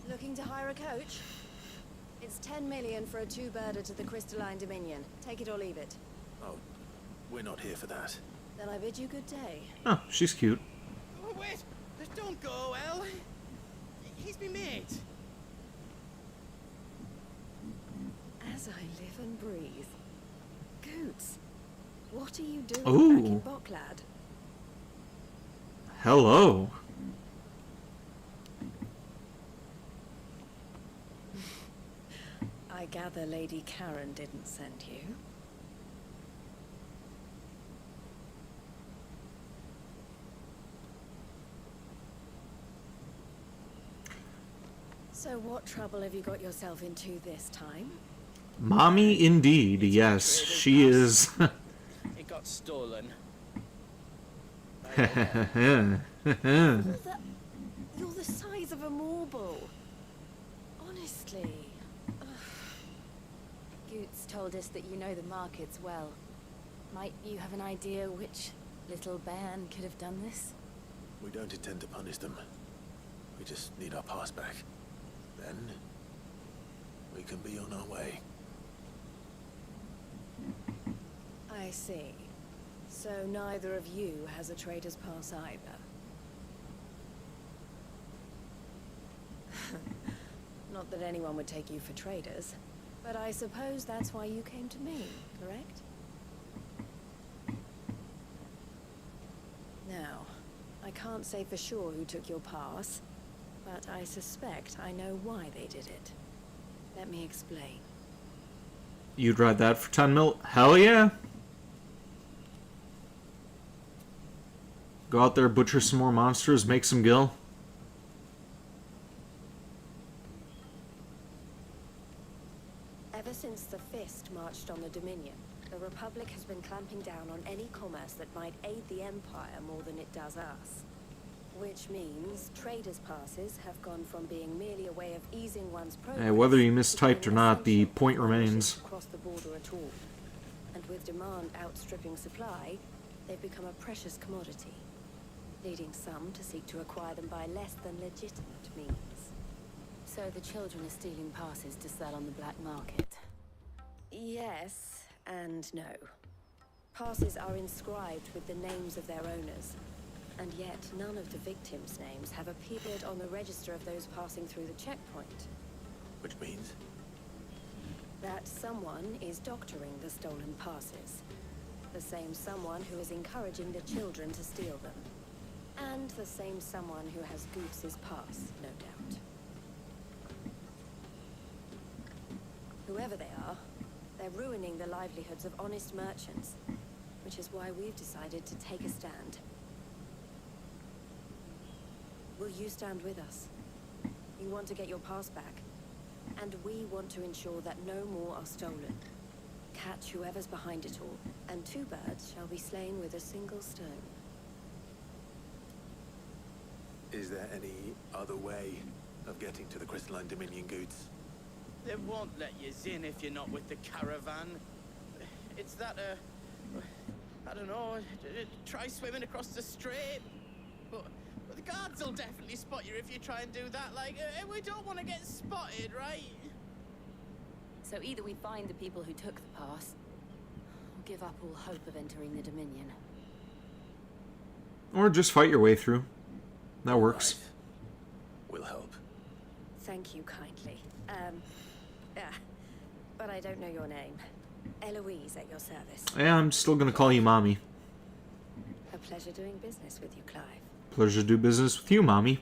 Looking to hire a coach? It's 10 million for a two-birder to the Crystalline Dominion. Take it or leave it. Oh, we're not here for that. Then I bid you good day. Oh, she's cute. Oh, wait! Don't go, El. He's me mate. As I live and breathe. Goots, what are you doing Ooh. back in Bocklad? Hello. I gather Lady Karen didn't send you. So what trouble have you got yourself into this time? Mommy indeed, yes, she is. It got stolen. You're the size of a marble. Honestly. Ugh. Goots told us that you know the markets well. Might you have an idea which little bairn could have done this? We don't intend to punish them. We just need our pass back. Then we can be on our way. I see. So neither of you has a trader's pass either. Not that anyone would take you for traders, but I suppose that's why you came to me, correct? Now, I can't say for sure who took your pass, but I suspect I know why they did it. Let me explain. You'd ride that for 10 mil? Hell yeah. Go out there, butcher some more monsters, make some gil. Ever since the Fist marched on the Dominion, the Republic has been clamping down on any commerce that might aid the Empire more than it does us. Which means traders' passes have gone from being merely a way of easing one's progress. Whether you mistyped or not, the point remains. Across the border at all. And with demand outstripping supply, they've become a precious commodity, leading some to seek to acquire them by less than legitimate means. So the children are stealing passes to sell on the black market? Yes and no. Passes are inscribed with the names of their owners, and yet none of the victims' names have appeared on the register of those passing through the checkpoint. Which means? That someone is doctoring the stolen passes. The same someone who is encouraging the children to steal them. And the same someone who has Goots' pass, no doubt. Whoever they are, they're ruining the livelihoods of honest merchants, which is why we've decided to take a stand. Will you stand with us? You want to get your pass back, and we want to ensure that no more are stolen. Catch whoever's behind it all, and two birds shall be slain with a single stone. Is there any other way of getting to the Crystalline Dominion, Goots? They won't let you in if you're not with the caravan. It's that, I don't know, try swimming across the strait. But the guards will definitely spot you if you try and do that. Like, we don't want to get spotted, right? So either we find the people who took the pass, or give up all hope of entering the Dominion. Or just fight your way through. That works. We'll help. Thank you kindly. Yeah, but I don't know your name. Eloise at your service. Yeah, I'm still gonna call you Mommy. A pleasure doing business with you, Clive. Pleasure to do business with you, Mommy.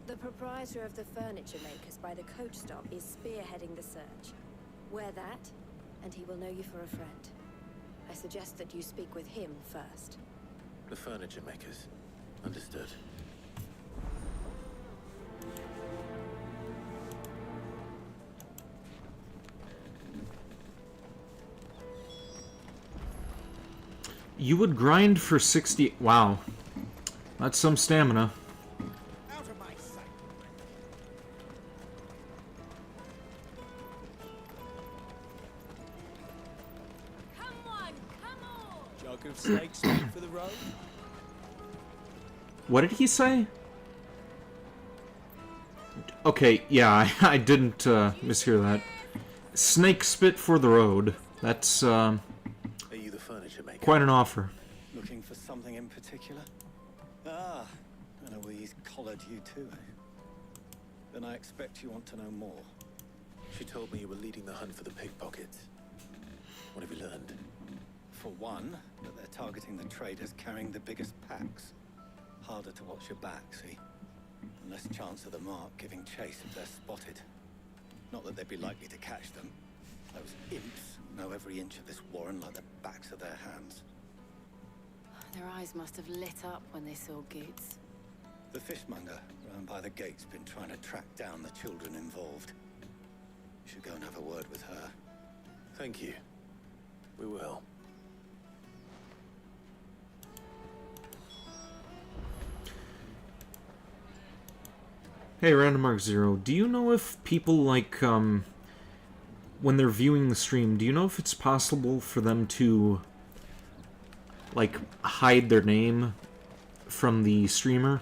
The proprietor of the furniture makers by the coach stop is spearheading the search. Wear that, and he will know you for a friend. I suggest that you speak with him first. The furniture makers. Understood. You would grind for 60... Wow. That's some stamina. Out of my sight. Come on, come on! Jug of snakes meat for the road? What did he say? Okay, yeah, I didn't mishear that. Snake spit for the road. That's Are you the furniture maker? quite an offer. Looking for something in particular? Ah, Eloise collared you too, eh? Then I expect you want to know more. She told me you were leading the hunt for the pickpockets. What have you learned? For one, that they're targeting the traders carrying the biggest packs. Harder to watch your back, see? And less chance of the mark giving chase if they're spotted. Not that they'd be likely to catch them. Those imps know every inch of this warren like the backs of their hands. Their eyes must have lit up when they saw Goots. The fishmonger round by the gate's been trying to track down the children involved. You should go and have a word with her. Thank you. We will. Hey, Random Mark Zero, do you know if people, like, when they're viewing the stream, do you know if it's possible for them to, like, hide their name from the streamer?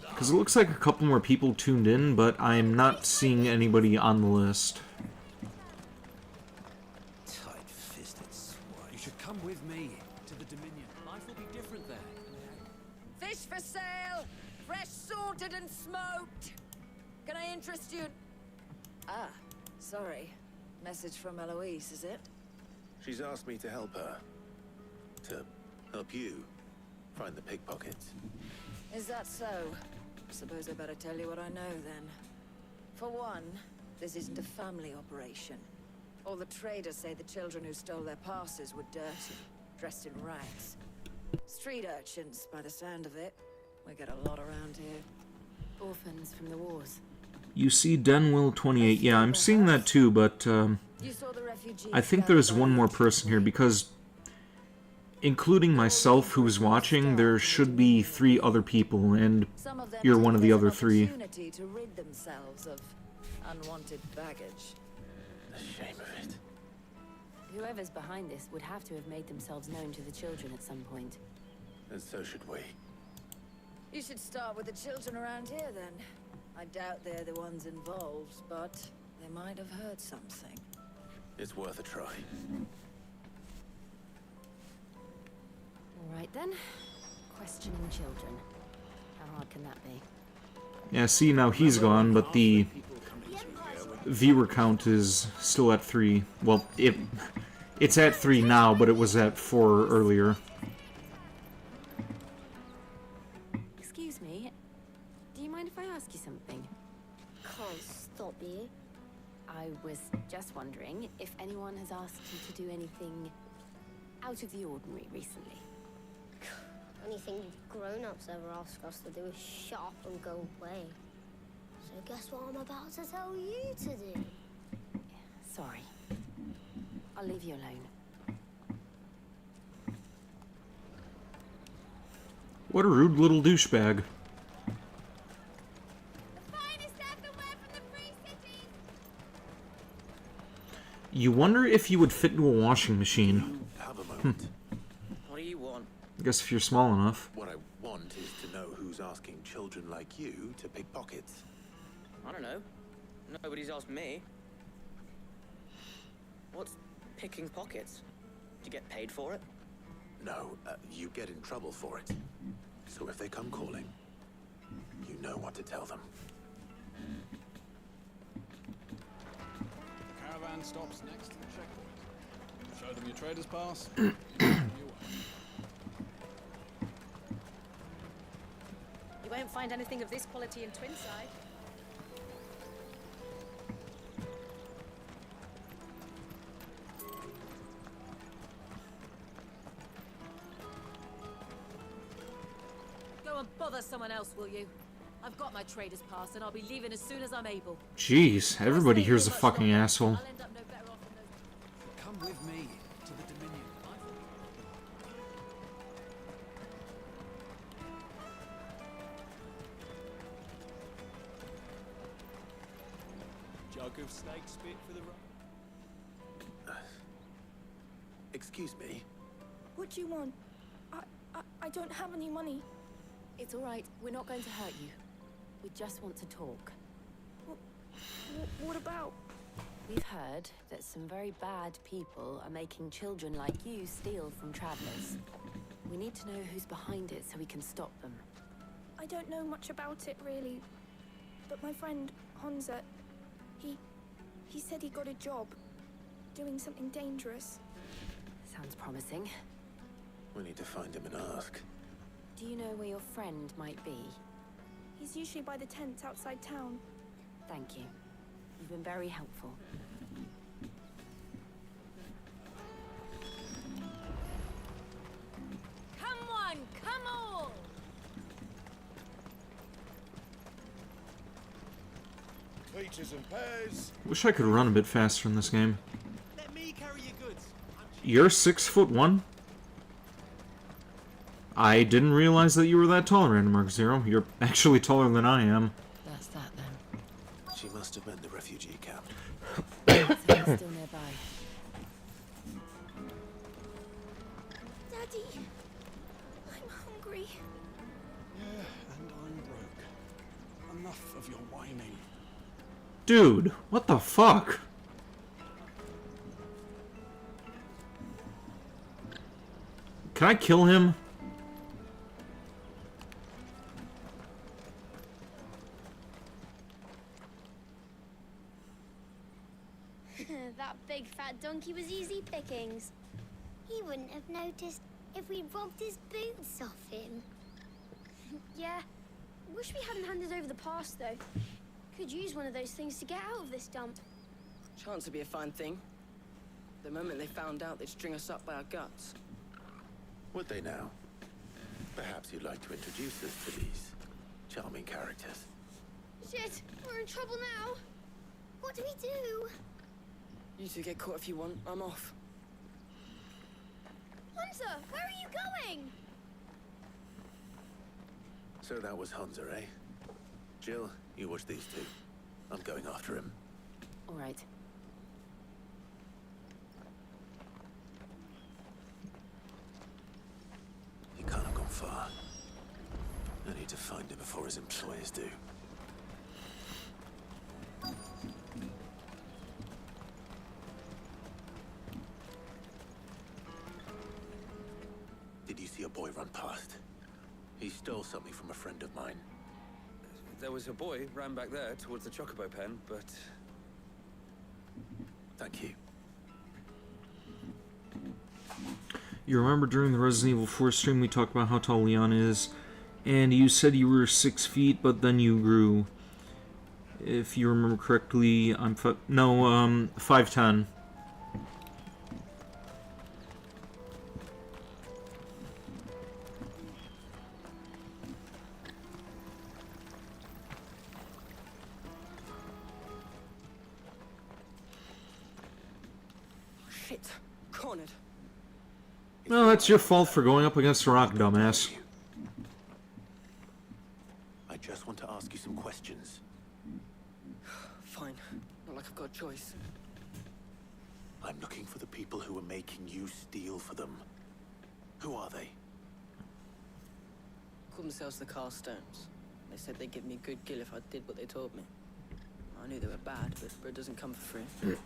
Because it looks like a couple more people tuned in, but I'm not seeing anybody on the list. Tight-fisted swine. You should come with me to the Dominion. Life will be different there. Fish for sale! Fresh salted and smoked! Can I interest you? Ah, sorry. Message from Eloise, is it? She's asked me to help her. To help you find the pickpockets. Is that so? Suppose I better tell you what I know, then. For one, this isn't a family operation. All the traders say the children who stole their passes were dirty, dressed in rags. Street urchins, by the sound of it. We get a lot around here. Orphans from the wars. You see Denwill 28. Yeah, I'm seeing that too, but I think there's one more person here because, including myself who's watching, there should be 3 other people, and you're one of the other 3. To rid themselves of unwanted baggage. The shame of it. Whoever's behind this would have to have made themselves known to the children at some point. And so should we. You should start with the children around here, then. I doubt they're the ones involved, but they might have heard something. It's worth a try. All right, then. Questioning children. How hard can that be? Yeah, see, now he's gone, but the viewer count is still at 3. Well, it's at 3 now, but it was at 4 earlier. Excuse me. Do you mind if I ask you something? Can't stop you. I was just wondering if anyone has asked you to do anything out of the ordinary recently. Anything grown-ups ever ask us to do is shut up and go away. So guess what I'm about to tell you to do? Sorry. I'll leave you alone. What a rude little douchebag. You wonder if you would fit into a washing machine. Have a moment. What do you want? I guess if you're small enough. What I want is to know who's asking children like you to pick pockets. I don't know. Nobody's asked me. What's picking pockets? Do you get paid for it? No, you get in trouble for it. So if they come calling, you know what to tell them. Caravan stops next to the checkpoint. Show them your trader's pass. You won't find anything of this quality in Twinside. Go and bother someone else, will you? I've got my trader's pass and I'll be leaving as soon as I'm able. Jeez, everybody here's a fucking asshole. I'll end up no better off than those. Come with me to the Dominion. Jug of snake spit for the Excuse me? What do you want? I don't have any money. It's all right. We're not going to hurt you. We just want to talk. What about? We've heard that some very bad people are making children like you steal from travelers. We need to know who's behind it so we can stop them. I don't know much about it, really. But my friend, Honza, he said he got a job doing something dangerous. Sounds promising. We need to find him and ask. Do you know where your friend might be? He's usually by the tents outside town. Thank you. You've been very helpful. Come on, come on! Peaches and pears. Wish I could run a bit faster in this game. Let me carry your goods. You're 6'1"? I didn't realize that you were that tall, Random Mark Zero. You're actually taller than I am. That's that then. She must have been the refugee camp. Still nearby. Daddy, I'm hungry. Yeah, and I'm broke. Enough of your whining. Dude, what the fuck? Can I kill him? That big fat donkey was easy pickings. He wouldn't have noticed if we robbed his boots off him. Yeah. Wish we hadn't handed over the pass, though. Could use one of those things to get out of this dump. Chance to be a fine thing. The moment they found out, they'd string us up by our guts. Would they now? Perhaps you'd like to introduce us to these charming characters. Shit, we're in trouble now. What do we do? You two get caught if you want. I'm off. Hunter, where are you going? So that was Hunter, eh? Jill, you watch these two. I'm going after him. All right. He can't have gone far. I need to find him before his employers do. Did you see a boy run past? He stole something from a friend of mine. There was a boy ran back there towards the chocobo pen, but... Thank you. You remember during the Resident Evil 4 stream we talked about how tall Leon is, and you said you were 6 feet, but then you grew. If you remember correctly, I'm 5'10". Shit. Cornered. No, that's your fault for going up against a rock, dumbass. just want to ask you some questions. Fine. Not like I've got a choice. I'm looking for the people who are making you steal for them. Who are they? Called themselves the Carstones. They said they'd give me a good gill if I did what they told me. I knew they were bad, but bread doesn't come for free.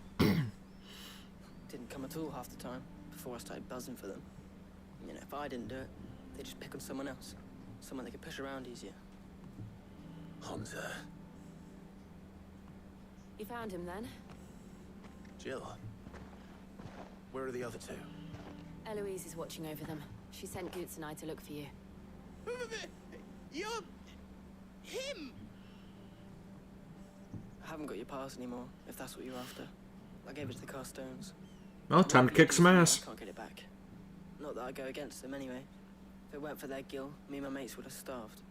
Didn't come at all half the time, before I started buzzing for them. You know, if I didn't do it, they'd just pick on someone else. Someone they could push around easier. Hansa. You found him then? Jill. Where are the other two? Eloise is watching over them. She sent Goots and I to look for you. You're... him! I haven't got your pass anymore, if that's what you're after. I gave it to the Carstones. Well, time to kick some ass. I can't get it back. Not that I go against them anyway. If it weren't for their gill, me and my mates would have starved.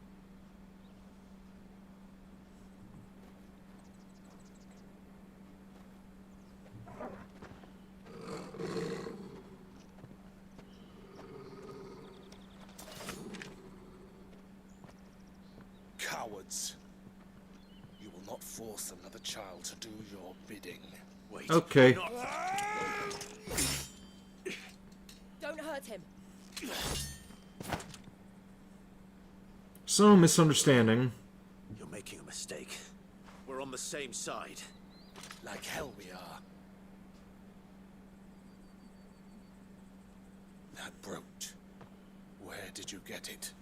Cowards. You will not force another child to do your bidding. Wait. Okay. Don't hurt him. So, misunderstanding. You're making a mistake. We're on the same side. Like hell we are. That brooch. Where did you get it?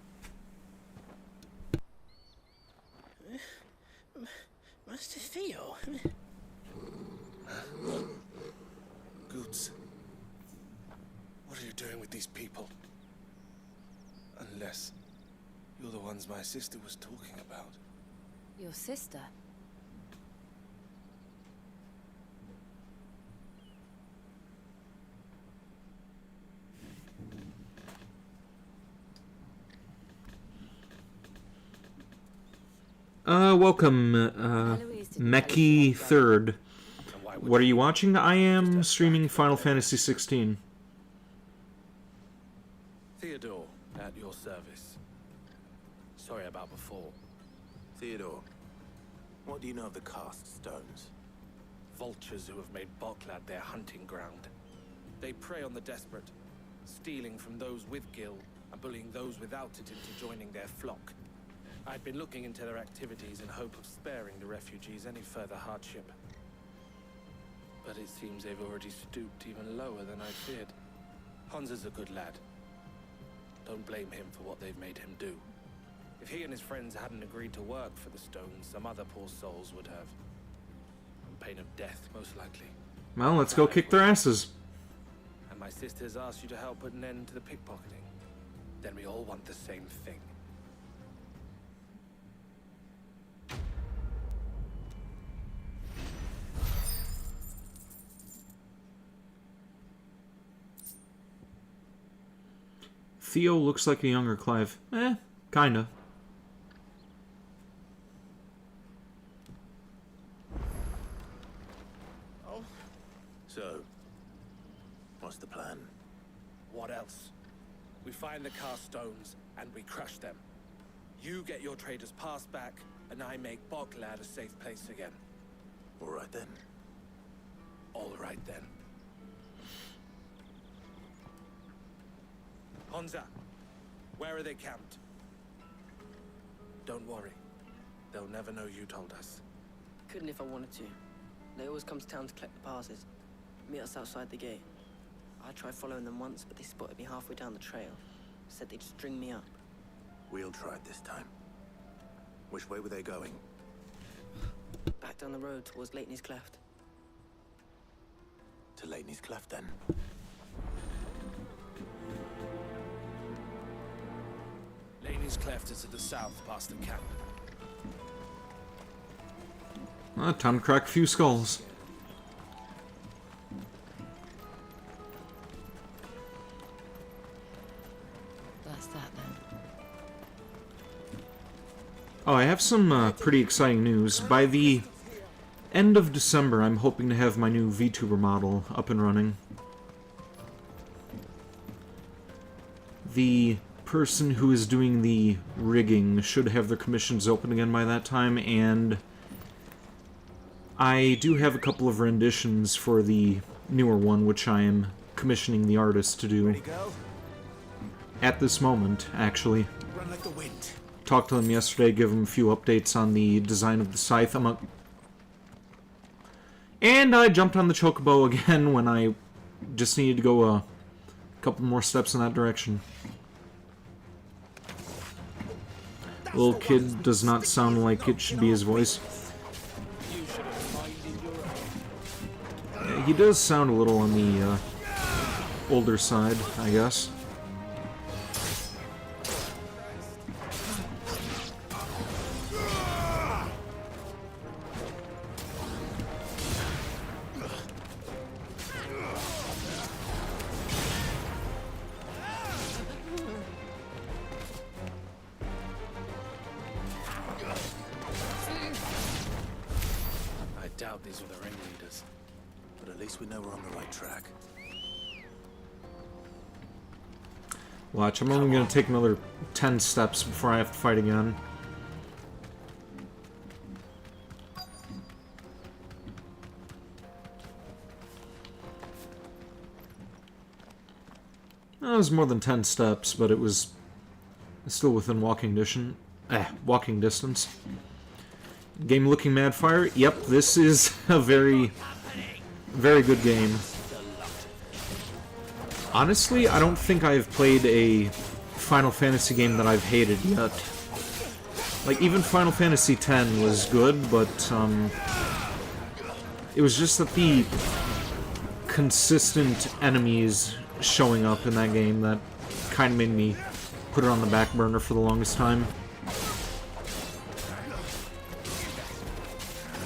Master Theo. Goots. What are you doing with these people? Unless you're the ones my sister was talking about. Your sister? Welcome, Meki Third. What are you watching? I am streaming Final Fantasy XVI. Theodore, at your service. Sorry about before. Theodore, what do you know of the Cast Stones? Vultures who have made Boklad their hunting ground. They prey on the desperate, stealing from those with gil and bullying those without it into joining their flock. I'd been looking into their activities in hope of sparing the refugees any further hardship. But it seems they've already stooped even lower than I feared. Hansa's a good lad. Don't blame him for what they've made him do. If he and his friends hadn't agreed to work for the Stones, some other poor souls would have. On pain of death, most likely. Well, let's go kick their asses. And my sisters asked you to help put an end to the pickpocketing. Then we all want the same thing. Theo looks like a younger Clive. Kinda. Oh. So, what's the plan? What else? We find the Carstones and we crush them. You get your trader's pass back, and I make Boklad a safe place again. All right then. All right then. Hansa, where are they camped? Don't worry. They'll never know you told us. Couldn't if I wanted to. They always come to town to collect the passes. Meet us outside the gate. I tried following them once, but they spotted me halfway down the trail. Said they'd string me up. We'll try it this time. Which way were they going? Back down the road towards Leighton's Cleft. To Leighton's Cleft, then. Leighton's Cleft is to the south, past the camp. Time to crack a few skulls. That's that then. Oh, I have some pretty exciting news. By the end of December, I'm hoping to have my new VTuber model up and running. The person who is doing the rigging should have their commissions open again by that time, and I do have a couple of renditions for the newer one, which I am commissioning the artist to do. At this moment, actually. Run like the wind. Talked to them yesterday, give them a few updates on the design of the scythe. And I jumped on the chocobo again when I just needed to go a couple more steps in that direction. Little kid does not sound like it should be his voice. Yeah, he does sound a little on the older side, I guess. These were the ringleaders, but at least we know we're on the right track. Watch, I'm only going to take another 10 steps before I have to fight again. It was more than 10 steps, but it was still within walking distance. Game looking mad fire? Yep, this is a very, very good game. Honestly, I don't think I've played a Final Fantasy game that I've hated yet. Like, even Final Fantasy X was good, but, it was just that the consistent enemies showing up in that game that kind of made me put it on the back burner for the longest time.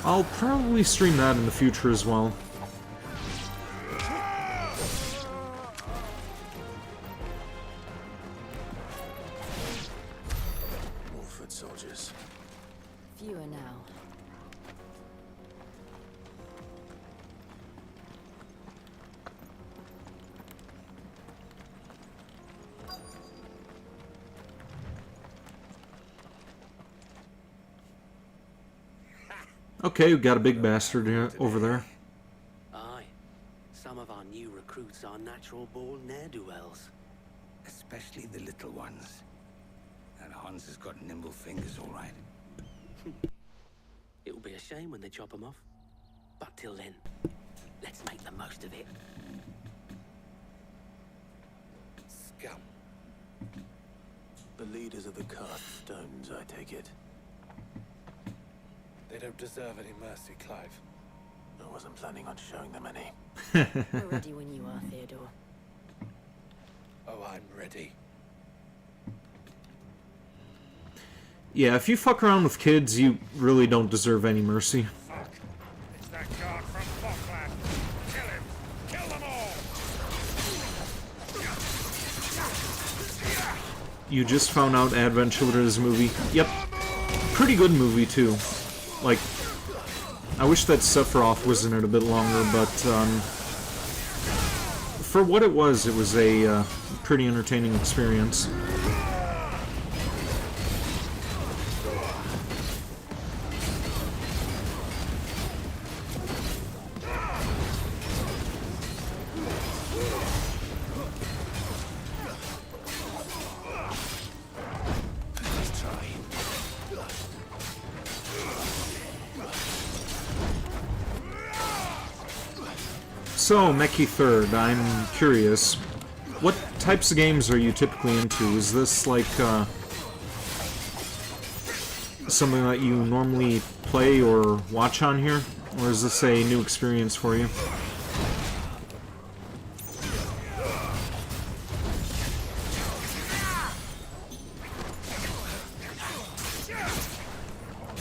I'll probably stream that in the future as well. More foot soldiers. Fewer now. Okay, we've got a big bastard over there. Aye. Some of our new recruits are natural-born ne'er-do-wells. Especially the little ones. That Hans has got nimble fingers, all right. It'll be a shame when they chop them off. But till then, let's make the most of it. Scum. The leaders of the Cast Stones, I take it. They don't deserve any mercy, Clive. I wasn't planning on showing them any. We're ready when you are, Theodore. Oh, I'm ready. Yeah, if you fuck around with kids, you really don't deserve any mercy. Fuck. It's that guard from Falkland. Kill him. Kill them all. You just found out Advent Children is a movie. Yep. Pretty good movie, too. Like, I wish that Sephiroth was in it a bit longer, but, for what it was a, pretty entertaining experience. So, Meki Third, I'm curious, what types of games are you typically into? Is this like something that you normally play or watch on here? Or is this a new experience for you?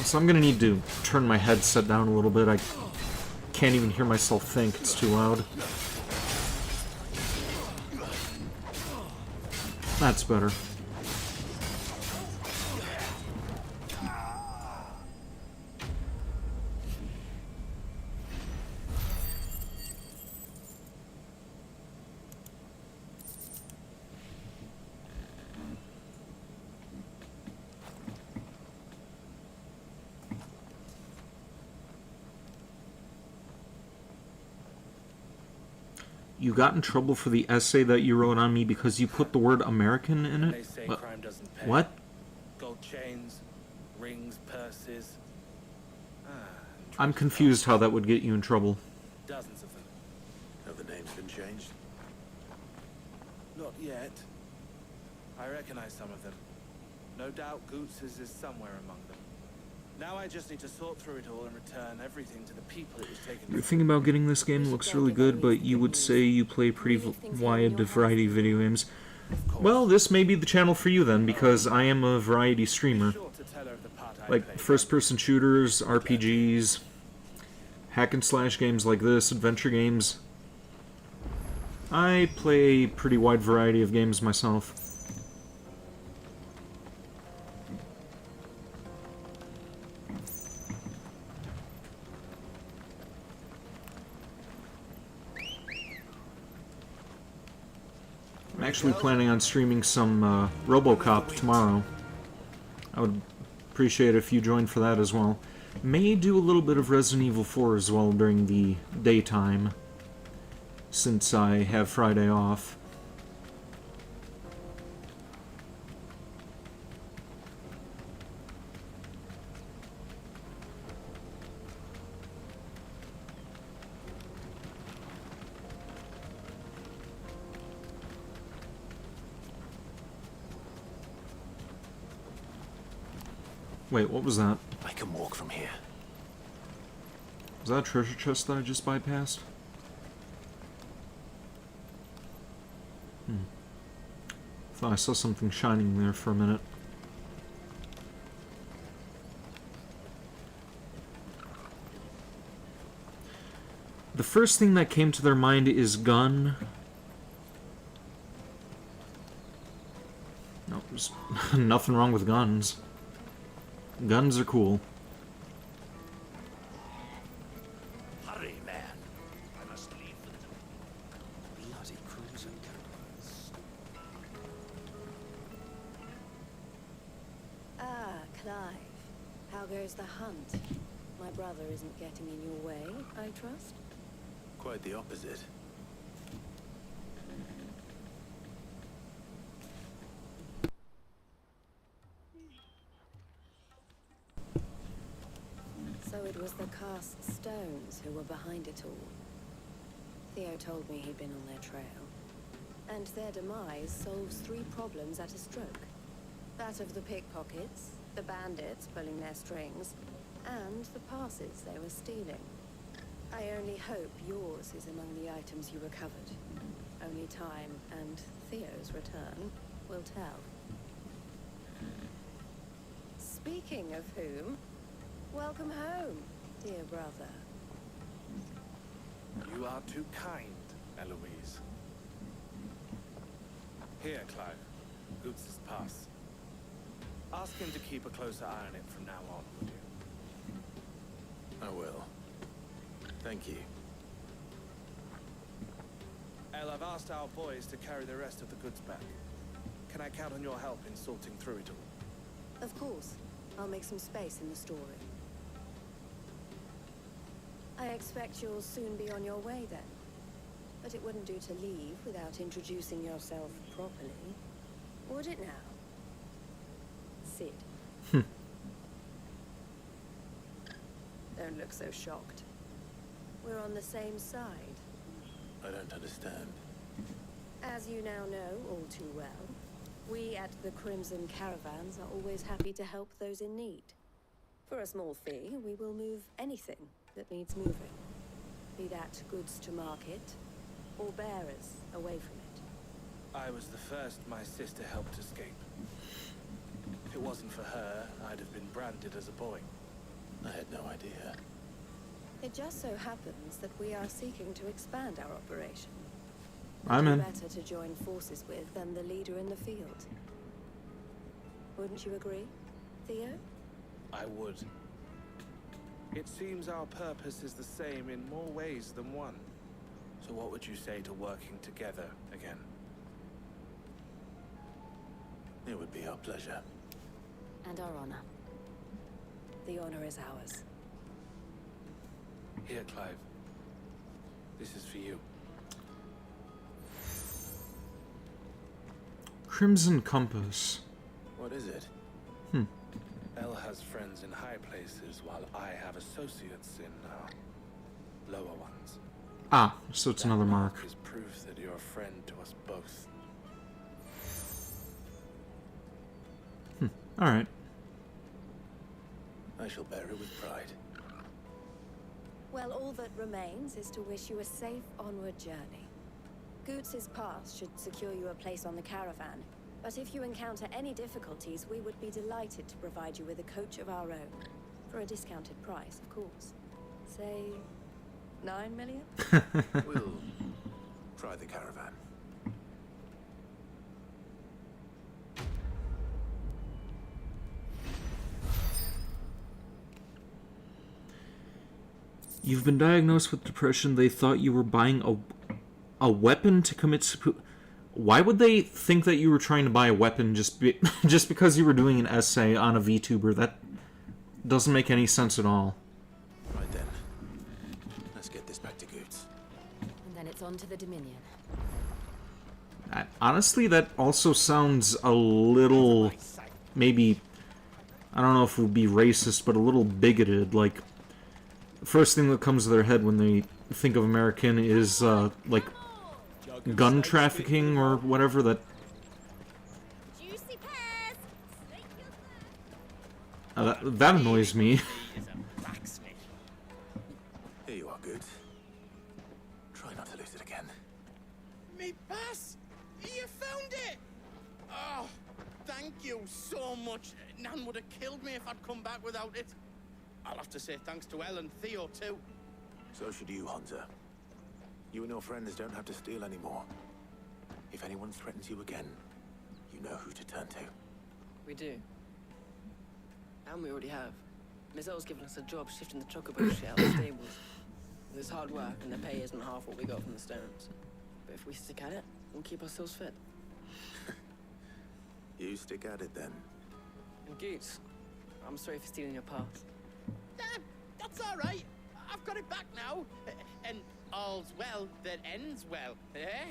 So I'm gonna need to turn my headset down a little bit. I can't even hear myself think, it's too loud. That's better. You got in trouble for the essay that you wrote on me because you put the word American in it? They say What? crime doesn't pay. What? Gold chains, rings, purses. I'm confused how that would get you in trouble. Dozens of them. Have the names been changed? Not yet. I recognize some of them. No doubt Goots's is somewhere among them. Now I just need to sort through it all and return everything to the people it was taken from. Everything about getting this game looks really good, but you would say you play pretty wide variety of video games. Well, this may be the channel for you then, because I am a variety streamer. Like first-person shooters, RPGs, hack and slash games like this, adventure games. I play a pretty wide variety of games myself. I'm actually planning on streaming some RoboCop tomorrow. I would appreciate it if you joined for that as well. May do a little bit of Resident Evil 4 as well during the daytime, since I have Friday off. Wait, what was that? I can walk from here. Was that a treasure chest that I just bypassed? Thought I saw something shining there for a minute. The first thing that came to their mind is gun. No, there's nothing wrong with guns. Guns are cool. Hurry, man. I must leave the bloody cruiser carriers. Ah, Clive. How goes the hunt? My brother isn't getting in your way, I trust? Quite the opposite. So it was the cast stones who were behind it all. Theo told me he'd been on their trail. And their demise solves 3 problems at a stroke. That of the pickpockets, the bandits pulling their strings, and the passes they were stealing. I only hope yours is among the items you recovered. Only time and Theo's return will tell. Speaking of whom, welcome home, dear brother. You are too kind, Eloise. Here, Clive. Goots' pass. Ask him to keep a closer eye on it from now on, will you? I will. Thank you. El, I've asked our boys to carry the rest of the goods back. Can I count on your help in sorting through it all? Of course. I'll make some space in the storeroom. I expect you'll soon be on your way then. But it wouldn't do to leave without introducing yourself properly. Would it now? Sid. Don't look so shocked. We're on the same side. I don't understand. As you now know all too well, we at the Crimson Caravans are always happy to help those in need. For a small fee, we will move anything that needs moving. Be that goods to market, or bearers away from it. I was the first my sister helped escape. If it wasn't for her, I'd have been branded as a boy. I had no idea. It just so happens that we are seeking to expand our operation. I'm in. Better to join forces with than the leader in the field. Wouldn't you agree, Theo? I would. It seems our purpose is the same in more ways than one. So what would you say to working together again? It would be our pleasure. And our honor. The honor is ours. Here, Clive. This is for you. Crimson Compass. What is it? Elle has friends in high places, while I have associates in lower ones. Ah, so it's another mark. Is proof that you're a friend to us both. Alright. I shall bear it with pride. Well, all that remains is to wish you a safe onward journey. Goots's pass should secure you a place on the caravan, but if you encounter any difficulties, we would be delighted to provide you with a coach of our own. For a discounted price, of course. Say, 9 million? We'll try the caravan. You've been diagnosed with depression. They thought you were buying a weapon to commit Why would they think that you were trying to buy a weapon just because you were doing an essay on a VTuber? That doesn't make any sense at all. Right then. Let's get this back to Goots. And then it's on to the Dominion. Honestly, that also sounds a little, maybe, I don't know if it would be racist, but a little bigoted. Like, the first thing that comes to their head when they think of American is, like, gun trafficking or whatever. That that annoys me. Here you are, Goots. Try not to lose it again. Me pass! You found it! Oh, thank you so much. Nan would have killed me if I'd come back without it. I'll have to say thanks to Elle and Theo, too. So should you, Hunter. You and your friends don't have to steal anymore. If anyone threatens you again, you know who to turn to. We do. And we already have. Miss L's given us a job shifting the chocobo shit out of the stables. It's hard work, and the pay isn't half what we got from the Stones. But if we stick at it, we'll keep ourselves fit. You stick at it, then. And Goots, I'm sorry for stealing your pass. That's all right. I've got it back now. And all's well that ends well, eh?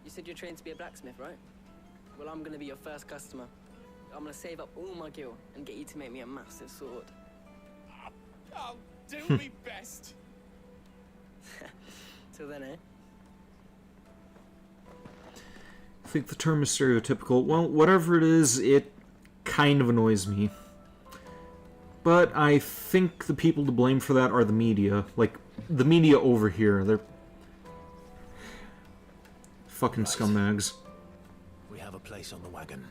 You said you're trained to be a blacksmith, right? Well, I'm gonna be your first customer. I'm gonna save up all my gil and get you to make me a massive sword. I'll do my best. Till then, eh? I think the term is stereotypical. Well, whatever it is, it kind of annoys me. But I think the people to blame for that are the media. Like, the media over here. They're fucking scumbags. We have a place on the wagon.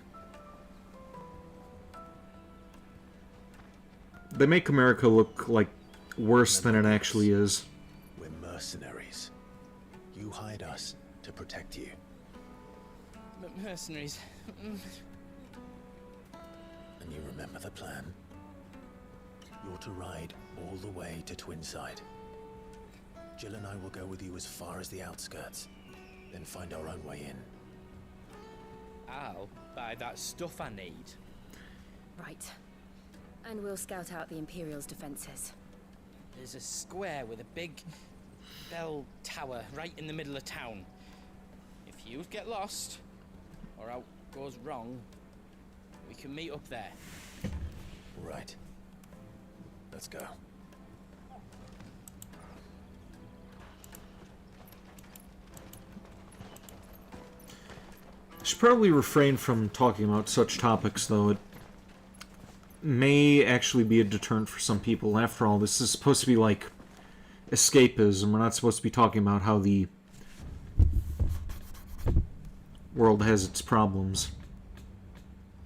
They make America look like worse than it actually is. We're mercenaries. You hired us to protect you. Mercenaries. And you remember the plan? You're to ride all the way to Twinside. Jill and I will go with you as far as the outskirts, then find our own way in. I'll buy that stuff I need. Right. And we'll scout out the Imperial's defenses. There's a square with a big bell tower right in the middle of town. If you get lost, or out goes wrong, we can meet up there. Right. Let's go. I should probably refrain from talking about such topics, though. It may actually be a deterrent for some people. After all, this is supposed to be like escapism. We're not supposed to be talking about how the world has its problems.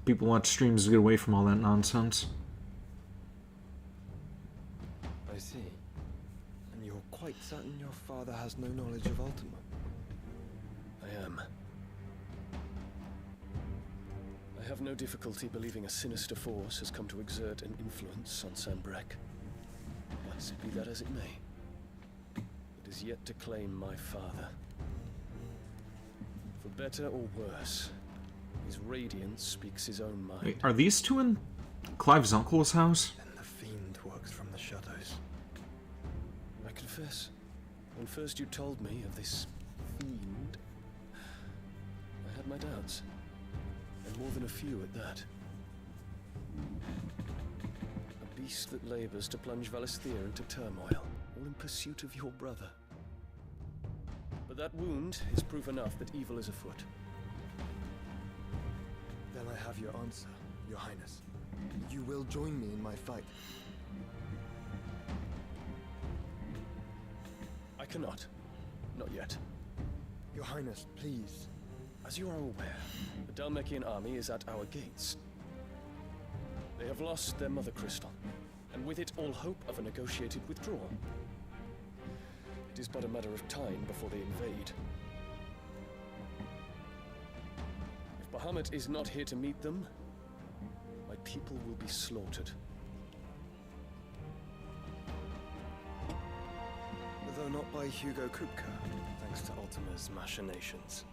People watch streams to get away from all that nonsense. I see. And you're quite certain your father has no knowledge of Ultima? I am. I have no difficulty believing a sinister force has come to exert an influence on Sambrek. But be that as it may, it is yet to claim my father. For better or worse, his radiance speaks his own mind. Wait, are these two in Clive's uncle's house? Then the fiend works from the shadows. I confess, when first you told me of this fiend, I had my doubts. More than a few at that. A beast that labors to plunge Valisthea into turmoil, all in pursuit of your brother. But that wound is proof enough that evil is afoot. Then I have your answer, Your Highness. You will join me in my fight. I cannot. Not yet. Your Highness, please. As you are aware, the Dhalmekian army is at our gates. They have lost their mother crystal, and with it all hope of a negotiated withdrawal. It is but a matter of time before they invade. If Bahamut is not here to meet them, my people will be slaughtered. Though not by Hugo Kupka, thanks to Ultima's machinations.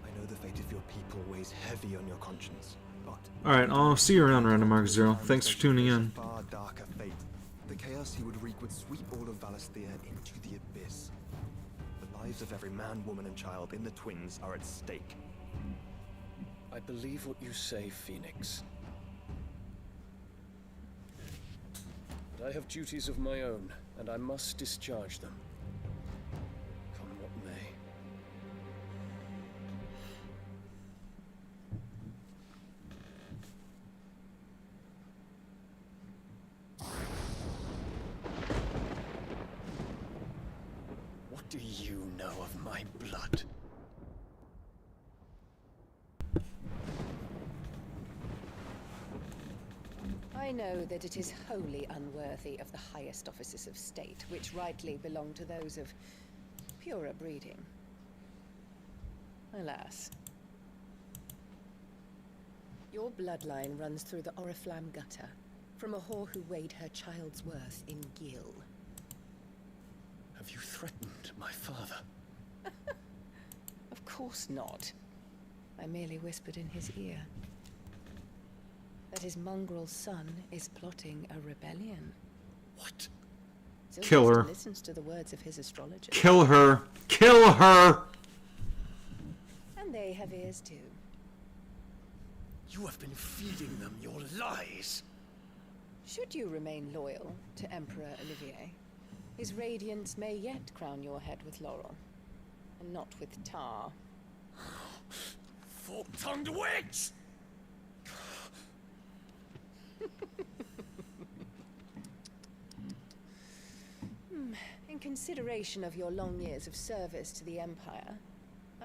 I know the fate of your people weighs heavy on your conscience, but... Alright, I'll see you around Random Mark Zero. Thanks for tuning in. Far darker fate. The chaos he would wreak would sweep all of Valisthea into the abyss. The lives of every man, woman, and child in the Twins are at stake. I believe what you say, Phoenix. But I have duties of my own, and I must discharge them. Come what may. What do you know of my blood? I know that it is wholly unworthy of the highest offices of state, which rightly belong to those of purer breeding. Alas. Your bloodline runs through the Oriflamme gutter, from a whore who weighed her child's worth in Gil. Have you threatened my father? Of course not. I merely whispered in his ear that his mongrel son is plotting a rebellion. What? Kill her. Listens to the words of his astrologer. Kill her. Kill her! And they have ears too. You have been feeding them your lies. Should you remain loyal to Emperor Olivier, his radiance may yet crown your head with laurel, and not with tar. Fork-tongued witch! In consideration of your long years of service to the Empire,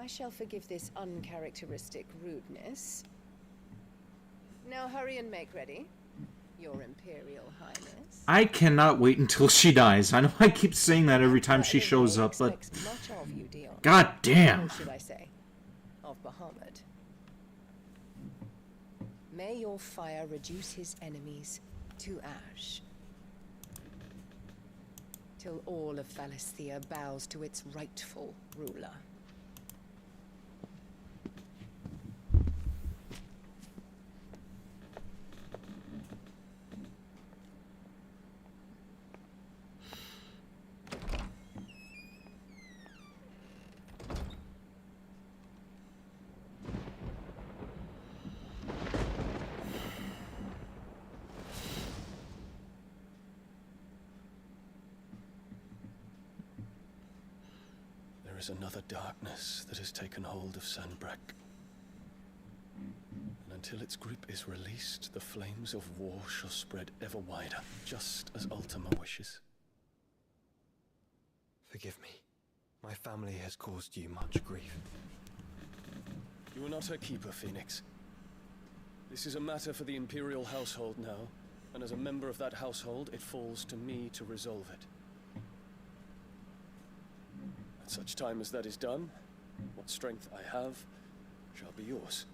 I shall forgive this uncharacteristic rudeness. Now hurry and make ready, Your Imperial Highness. I cannot wait until she dies. I know I keep saying that every time she shows up, but... Much of you, Dion. God damn! Or should I say, of Bahamut. May your fire reduce his enemies to ash, till all of Valisthea bows to its rightful ruler. There is another darkness that has taken hold of Sanbreque. And until its grip is released, the flames of war shall spread ever wider, just as Ultima wishes. Forgive me. My family has caused you much grief. You are not her keeper, Phoenix. This is a matter for the Imperial household now, and as a member of that household, it falls to me to resolve it. At such time as that is done, what strength I have shall be yours.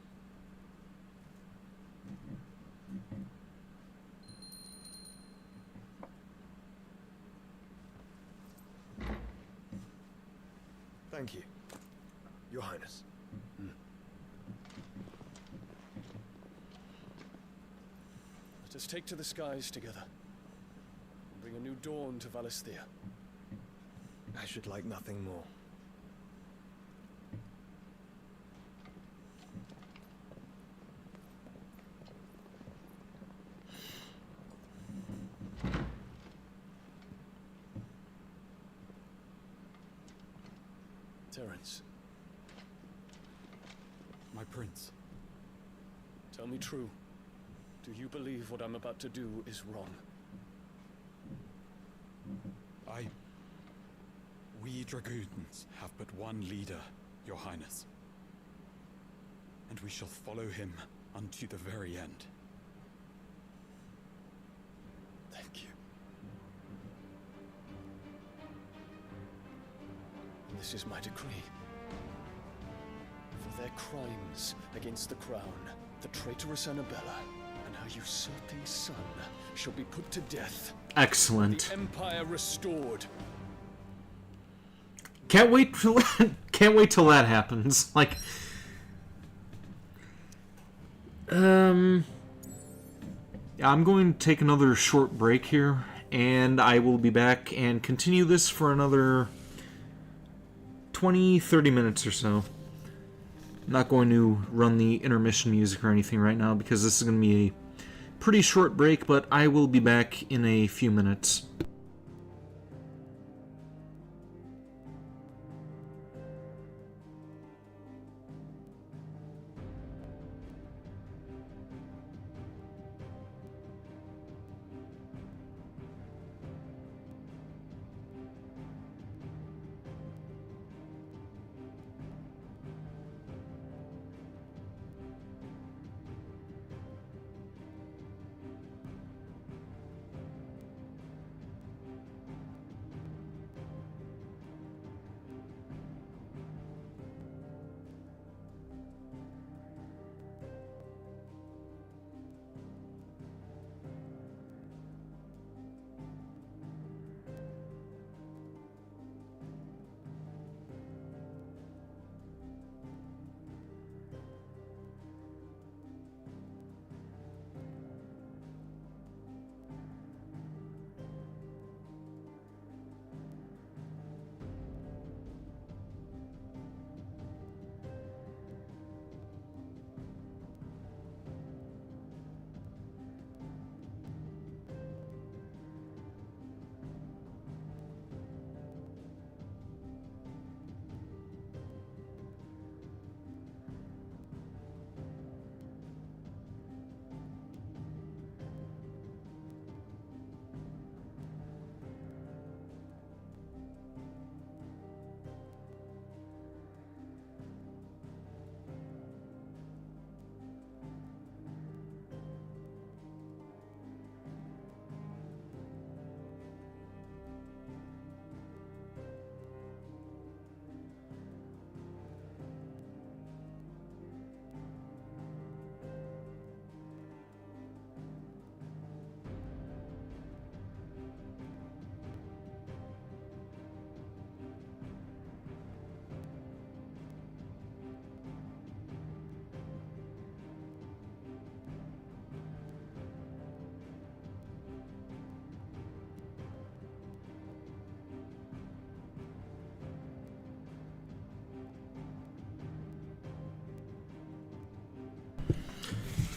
Thank you, Your Highness. Let us take to the skies together, and bring a new dawn to Valisthea. I should like nothing more. Terence, My prince. tell me true. Do you believe what I'm about to do is wrong? We dragoons have but one leader, Your Highness. And we shall follow him unto the very end. Thank you. This is my decree. For their crimes against the crown, the traitorous Annabella and her usurping son shall be put to death. Excellent. The Empire restored. Can't wait till that happens. Like, I'm going to take another short break here, and I will be back and continue this for another 20-30 minutes or so. I'm not going to run the intermission music or anything right now because this is going to be a pretty short break, but I will be back in a few minutes.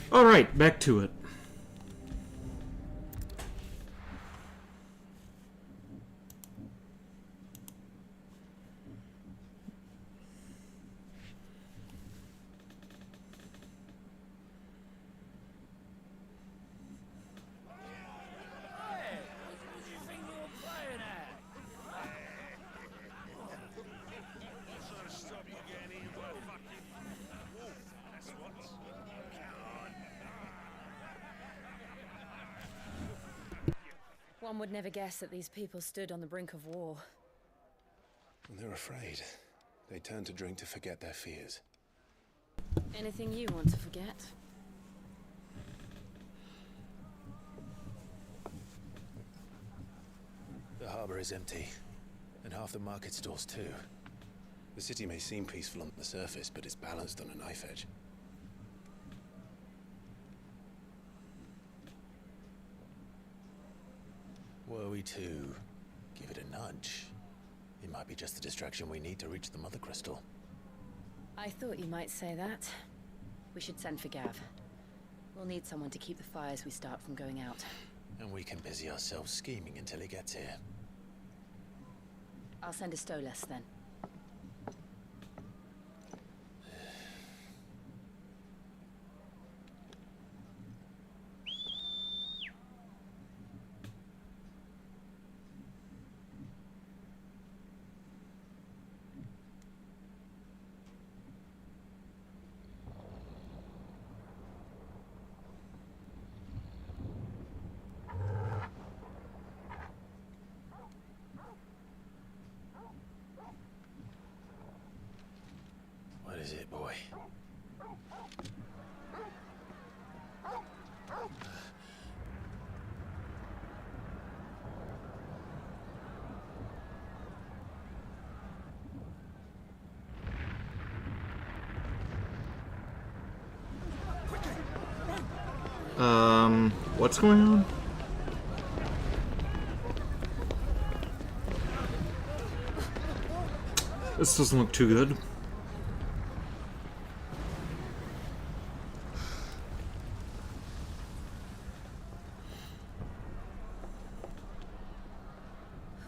Alright, back to it. One would never guess that these people stood on the brink of war. They're afraid. They turn to drink to forget their fears. Anything you want to forget? The harbor is empty, and half the market stalls too. The city may seem peaceful on the surface, but it's balanced on a knife edge. Were we to give it a nudge, it might be just the distraction we need to reach the Mother Crystal. I thought you might say that. We should send for Gav. We'll need someone to keep the fires we start from going out. And we can busy ourselves scheming until he gets here. I'll send a Stolas then. is it, boy? What's going on? This doesn't look too good.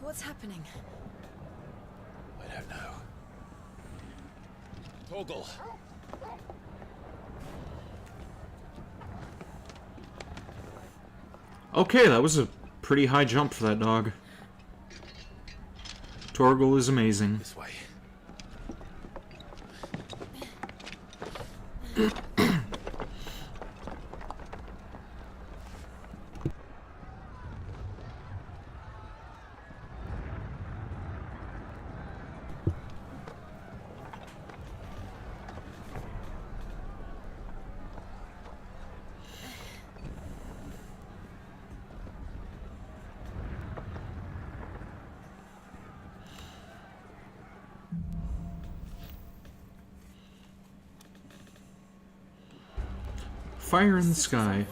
What's happening? I don't know. Torgal. Okay, that was a pretty high jump for that dog. Torgal is amazing. This way. Fire in the sky.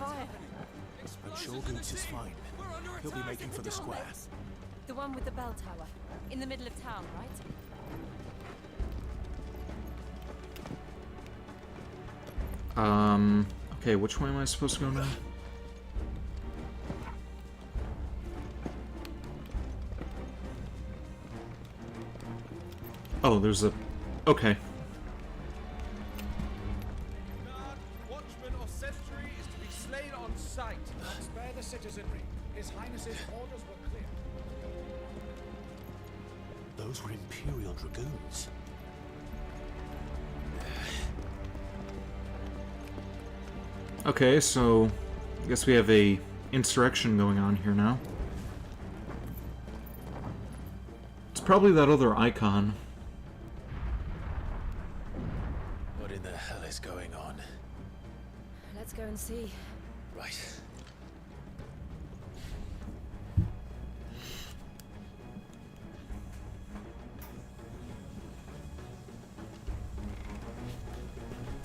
But Shogun's is fine. He'll be making for the square. The one with the bell tower. In the middle of town, right? Okay, which way am I supposed to go now? Oh, there's a... Okay. Watchman or sentry is to be slain on sight. Spare the citizenry. His Highness's orders were clear. Those were Imperial Dragoons. Okay, so... I guess we have a insurrection going on here now. It's probably that other icon. What in the hell is going on? Let's go and see. Right.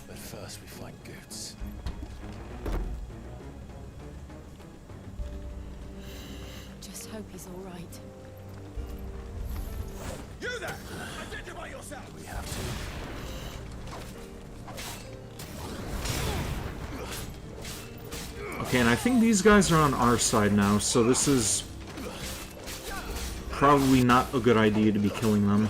But first we find Goots. Just hope he's all right. You there! Identify yourself! We have to. Okay, and I think these guys are on our side now, so this is probably not a good idea to be killing them.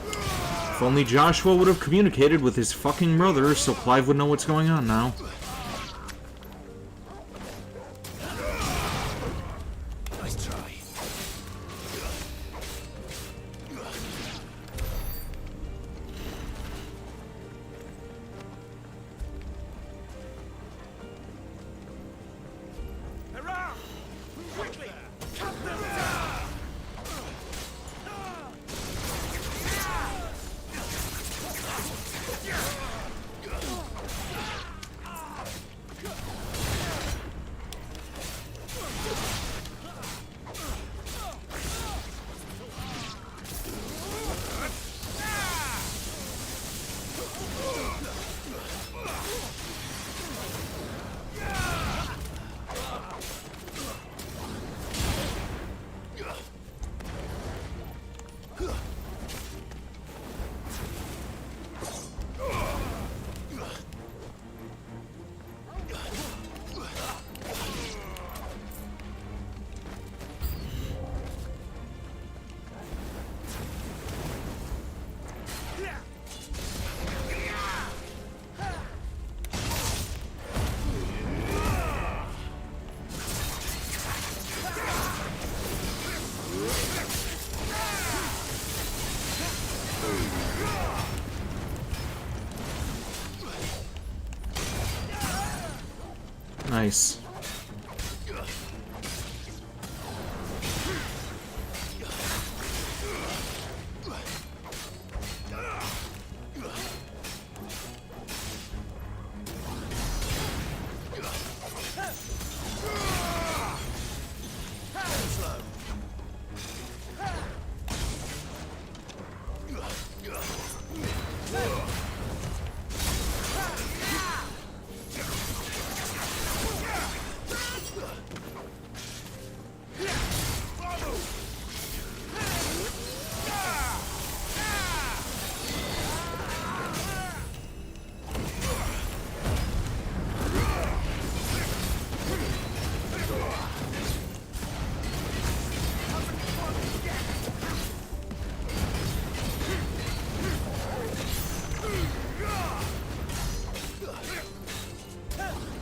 If only Joshua would have communicated with his fucking brother, so Clive would know what's going on now. Nice try. Hurrah! Quickly! Cut them down! Nice.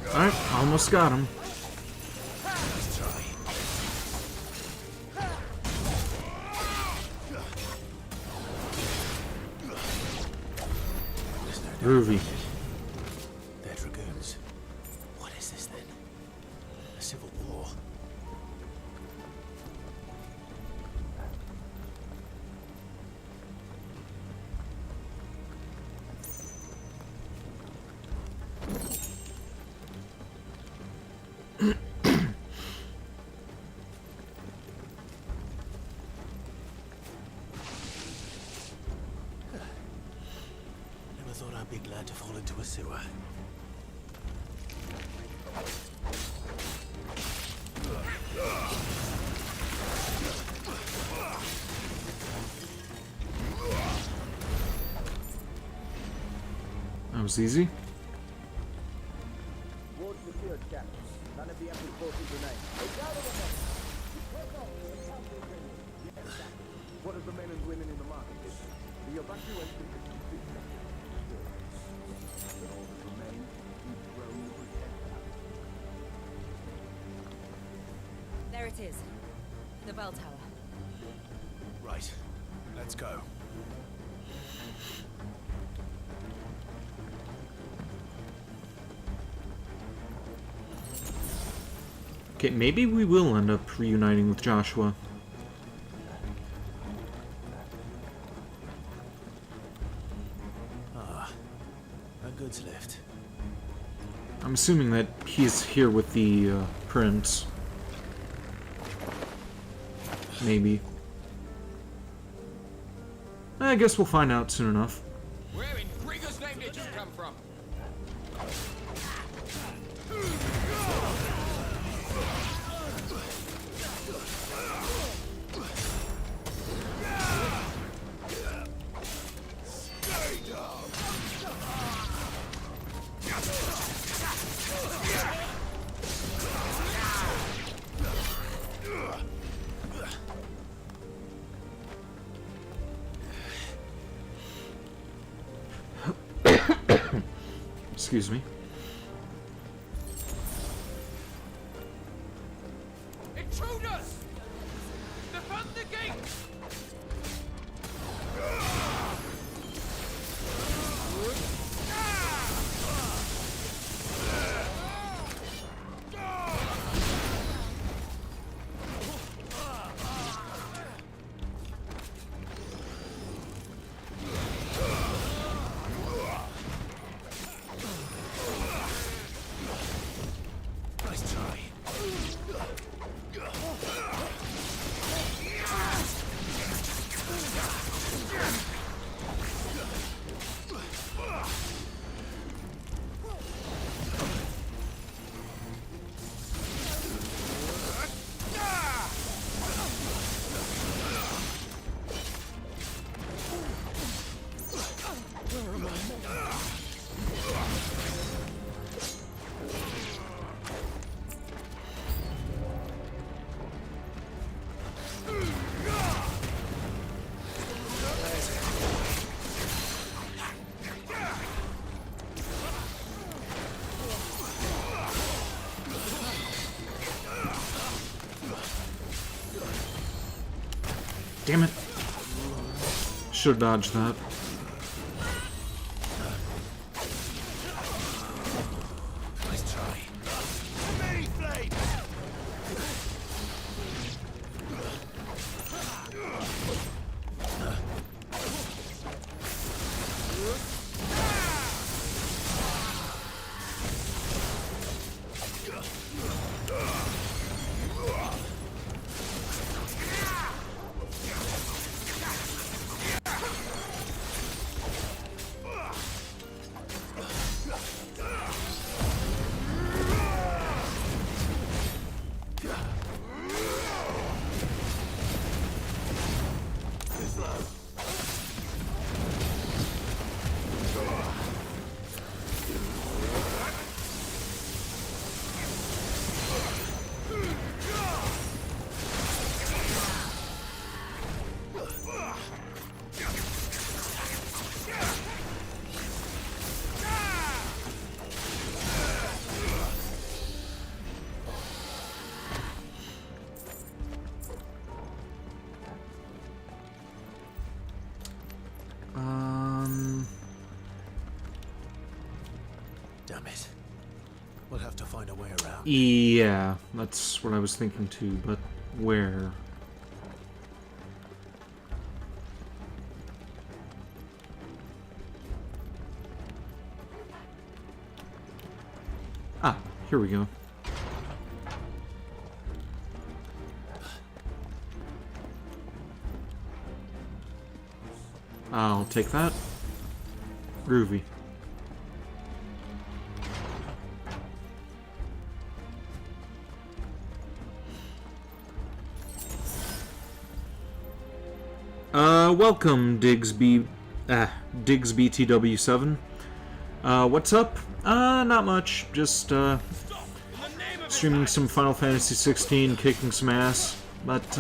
Alright, almost got him. Groovy. They're dragoons. What is this then? A civil war? Never thought I'd be glad to fall into a sewer. That was easy. Wards secured, Captain. None of the empty forces remain. What of the men and women in the market? The evacuation is complete. But all that remains is Rome to protect us. There it is. The bell tower. Right. Let's go. Okay, maybe we will end up reuniting with Joshua. Ah, a goods lift. I'm assuming that he's here with the prince. Maybe. I guess we'll find out soon enough. Where in Grigger's name did you come from? Excuse me. Intruders! Defend the gate! Nice try. Damn it. Should dodge that. Nice try. have to find a way around. Yeah, that's what I was thinking too, but where? Ah, here we go. I'll take that. Groovy. Welcome, DiggsBTW7. What's up? Not much. Just, streaming some Final Fantasy XVI, kicking some ass. But,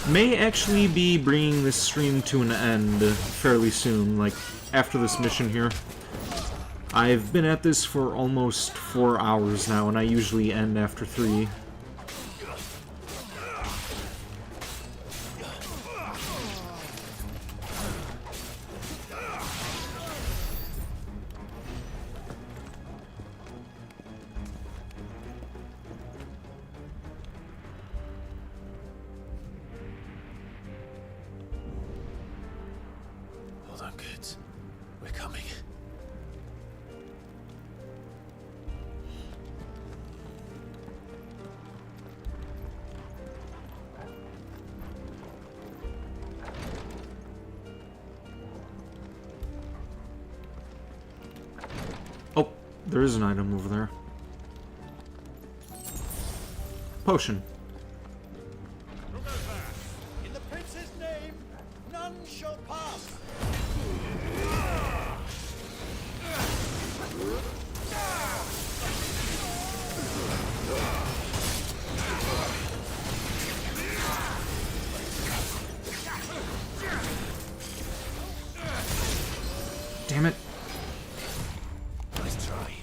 may actually be bringing this stream to an end fairly soon, like, after this mission here. I've been at this for almost 4 hours now, and I usually end after 3. Hold on, kids. We're coming. Oh, there is an item over there. Potion. In the prince's name, none shall pass. Damn it. Nice try.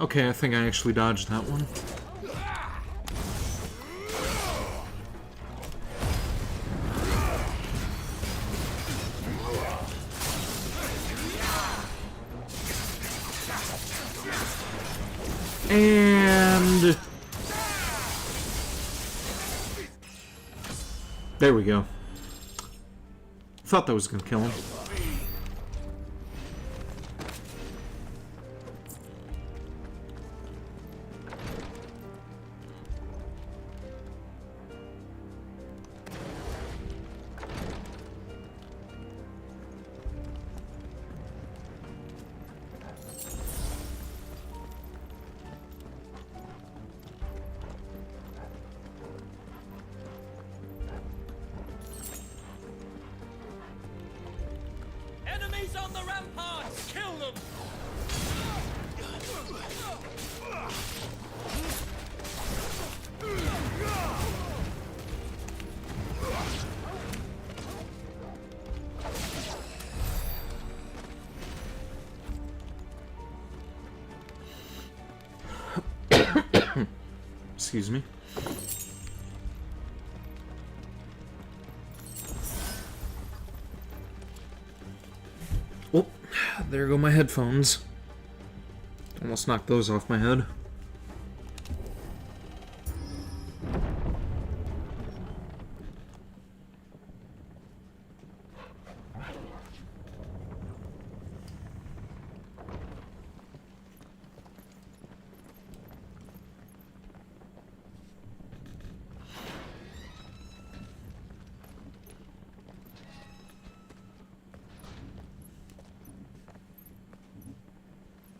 Okay, I think I actually dodged that one. And there we go. Thought that was gonna kill him. Enemies on the ramparts! Kill them! Excuse me. Oh, there go my headphones. Almost knocked those off my head.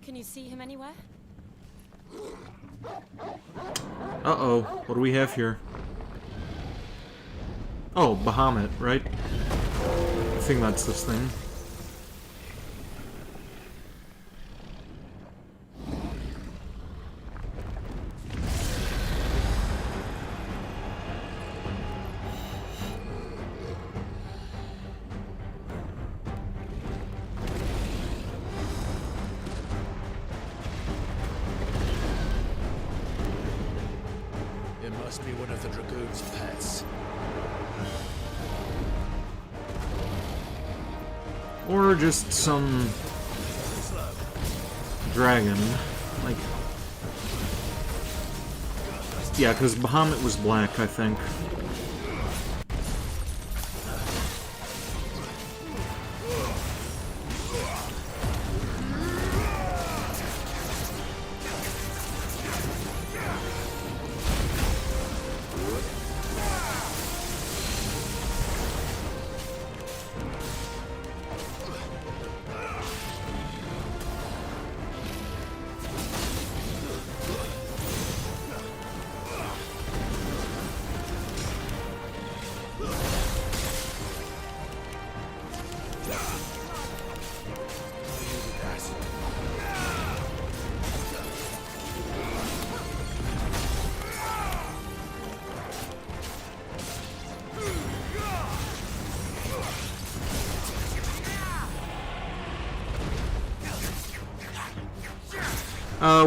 Can you see him anywhere? Uh-oh. What do we have here? Oh, Bahamut, right? I think that's this thing. It must be one of the Dragoon's pets. Or just some dragon. Like, yeah, because Bahamut was black, I think.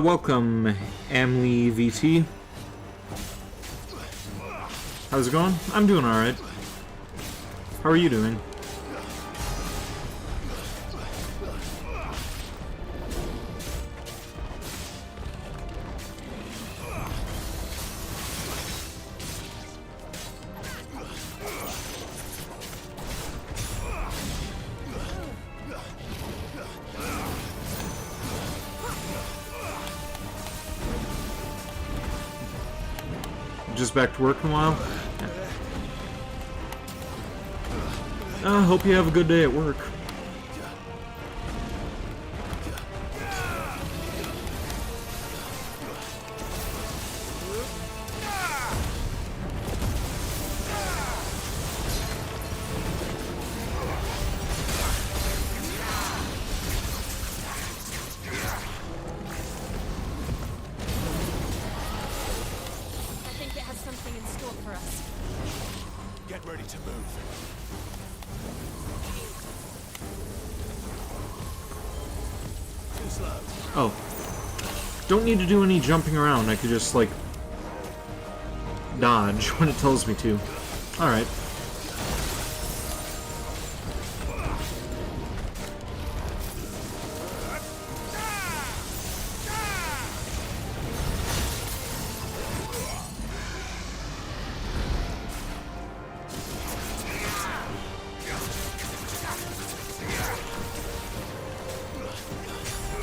Welcome, Amli VT. How's it going? I'm doing alright. How are you doing? Just back to work in a while? Yeah. Hope you have a good day at work. Get ready to move. Too slow. Oh. Don't need to do any jumping around. I could just, like, dodge when it tells me to. Alright.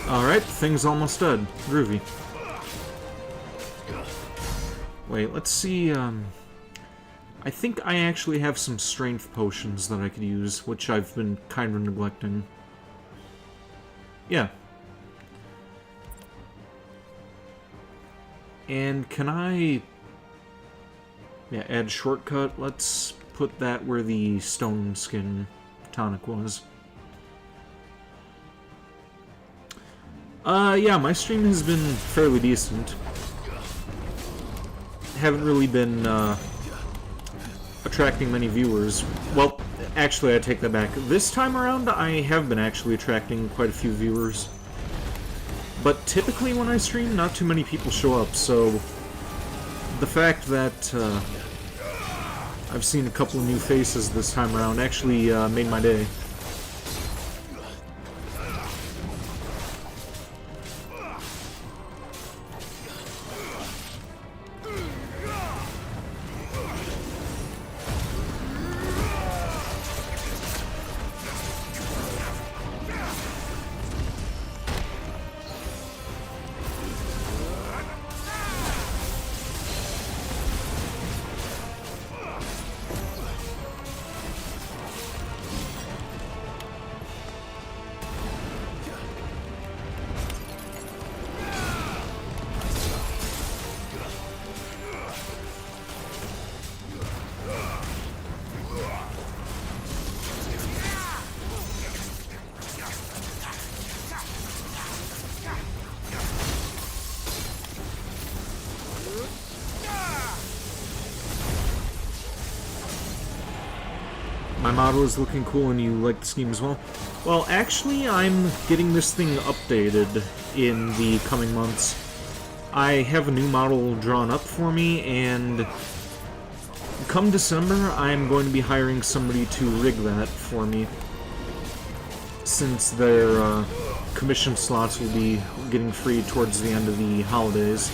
Alright, thing's almost dead. Groovy. Wait, let's see, I think I actually have some strength potions that I could use, which I've been kind of neglecting. Yeah. And can I... yeah, add shortcut. Let's put that where the stone skin tonic was. Yeah, my stream has been fairly decent. Haven't really been, attracting many viewers. Well, actually, I take that back. This time around, I have been actually attracting quite a few viewers. But typically when I stream, not too many people show up, so... the fact that, I've seen a couple of new faces this time around actually, made my day. my model is looking cool and you like the scheme as well. Well, actually, I'm getting this thing updated in the coming months. I have a new model drawn up for me, and come December, I'm going to be hiring somebody to rig that for me, since their commission slots will be getting free towards the end of the holidays.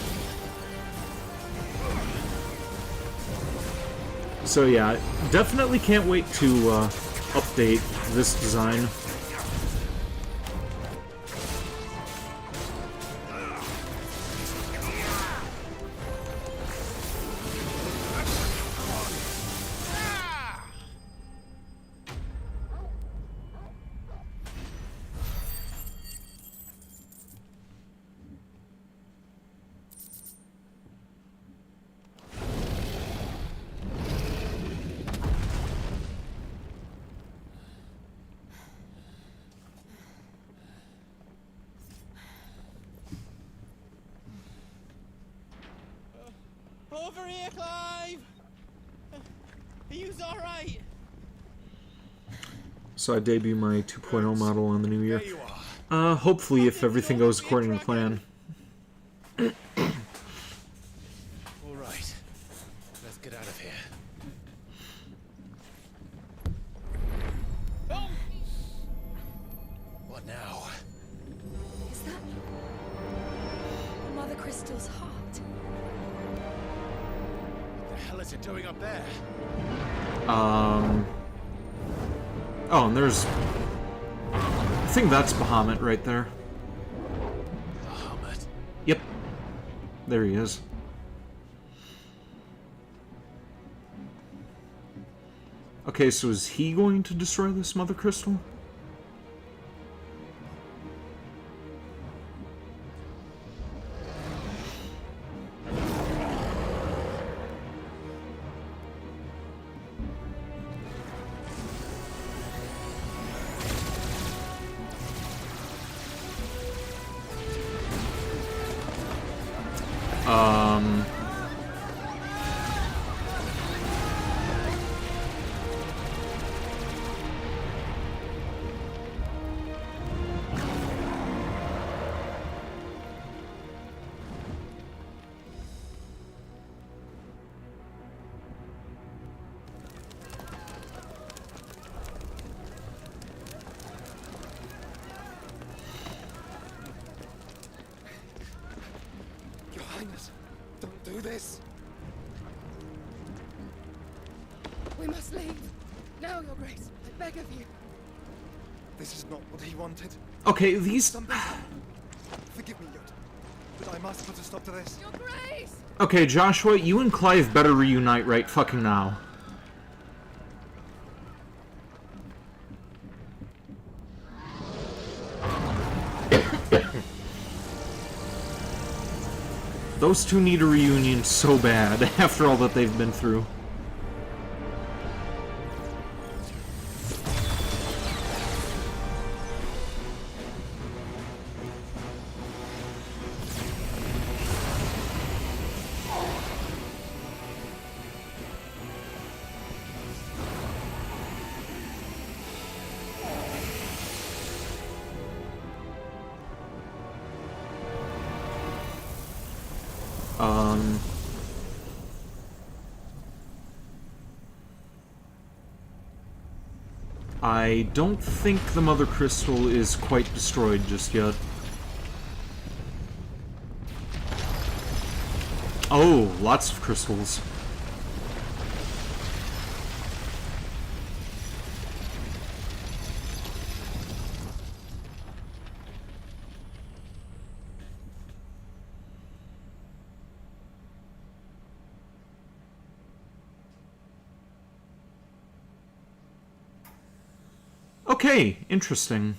So yeah, definitely can't wait to update this design. Over here, Clive! Are you alright? So I debut my 2.0 model on the new year. Hopefully, if everything goes according to plan. All right, let's get out of here. What now? Is that Mother Crystal's heart? What the hell is it doing up there? Oh, and there's... I think that's Bahamut right there. Bahamut? Yep. There he is. Okay, so is he going to destroy this Mother Crystal? Your Highness, don't do this. We must leave. Now, Your Grace. I beg of you. This is not what he wanted. Okay, these... Something... Forgive me, Yod, but I must put a stop to this. Your Grace! Okay, Joshua, you and Clive better reunite right fucking now. Those two need a reunion so bad after all that they've been through. I don't think the Mother Crystal is quite destroyed just yet. Oh, lots of crystals. Okay, interesting.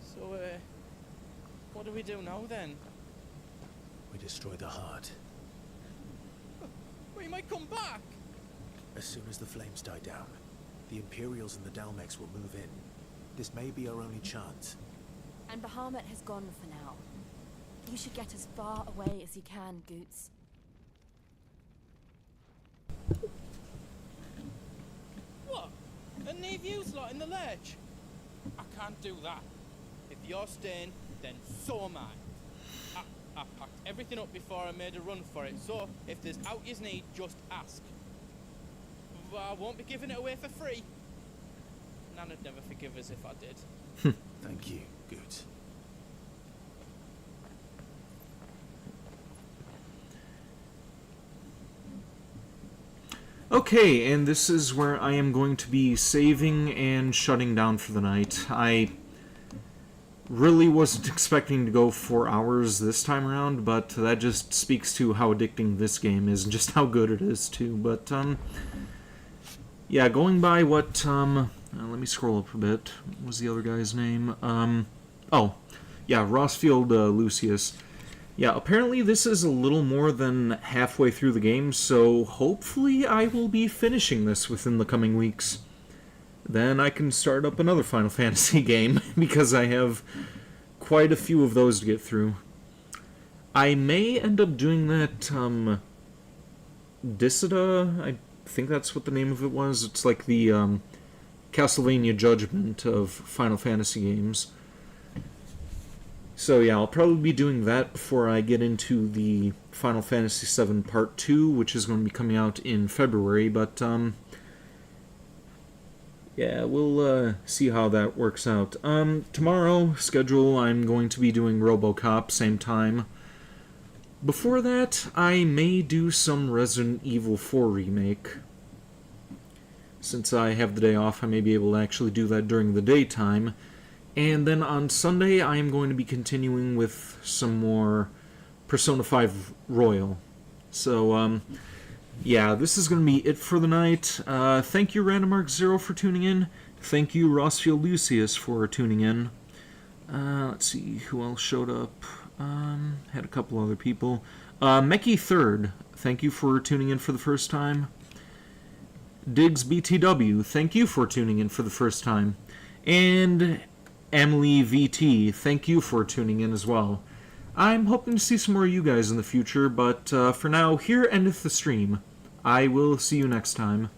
So, what do we do now then? We destroy the heart. We might come back! As soon as the flames die down, the Imperials and the Dalmex will move in. This may be our only chance. And Bahamut has gone for now. You should get as far away as you can, Goots. What? And leave you lot in the ledge? I can't do that. If you're staying, then so am I. I packed everything up before I made a run for it, so if there's out you need, just ask. But I won't be giving it away for free. Nan would never forgive us if I did. Thank you, Goots. Okay, and this is where I am going to be saving and shutting down for the night. I really wasn't expecting to go 4 hours this time around, but that just speaks to how addicting this game is and just how good it is too. But yeah, going by what let me scroll up a bit. What was the other guy's name? Oh, yeah, Rossfield Lucius. Yeah, apparently this is a little more than halfway through the game, so hopefully I will be finishing this within the coming weeks. Then I can start up another Final Fantasy game, because I have quite a few of those to get through. I may end up doing that, Dissida, I think that's what the name of it was. It's like the, Castlevania Judgment of Final Fantasy games. So yeah, I'll probably be doing that before I get into the Final Fantasy VII Part 2, which is going to be coming out in February, but yeah, we'll see how that works out. Tomorrow, schedule, I'm going to be doing RoboCop, same time. Before that, I may do some Resident Evil 4 remake. Since I have the day off, I may be able to actually do that during the daytime. And then on Sunday, I am going to be continuing with some more Persona 5 Royal. So, yeah, this is going to be it for the night. Thank you, RandomArk0, for tuning in. Thank you, Rossfield Lucius, for tuning in. Let's see, who else showed up? Had a couple other people. Meki3rd, thank you for tuning in for the first time. Diggs BTW, thank you for tuning in for the first time. And Emily VT, thank you for tuning in as well. I'm hoping to see some more of you guys in the future, but for now, here endeth the stream. I will see you next time.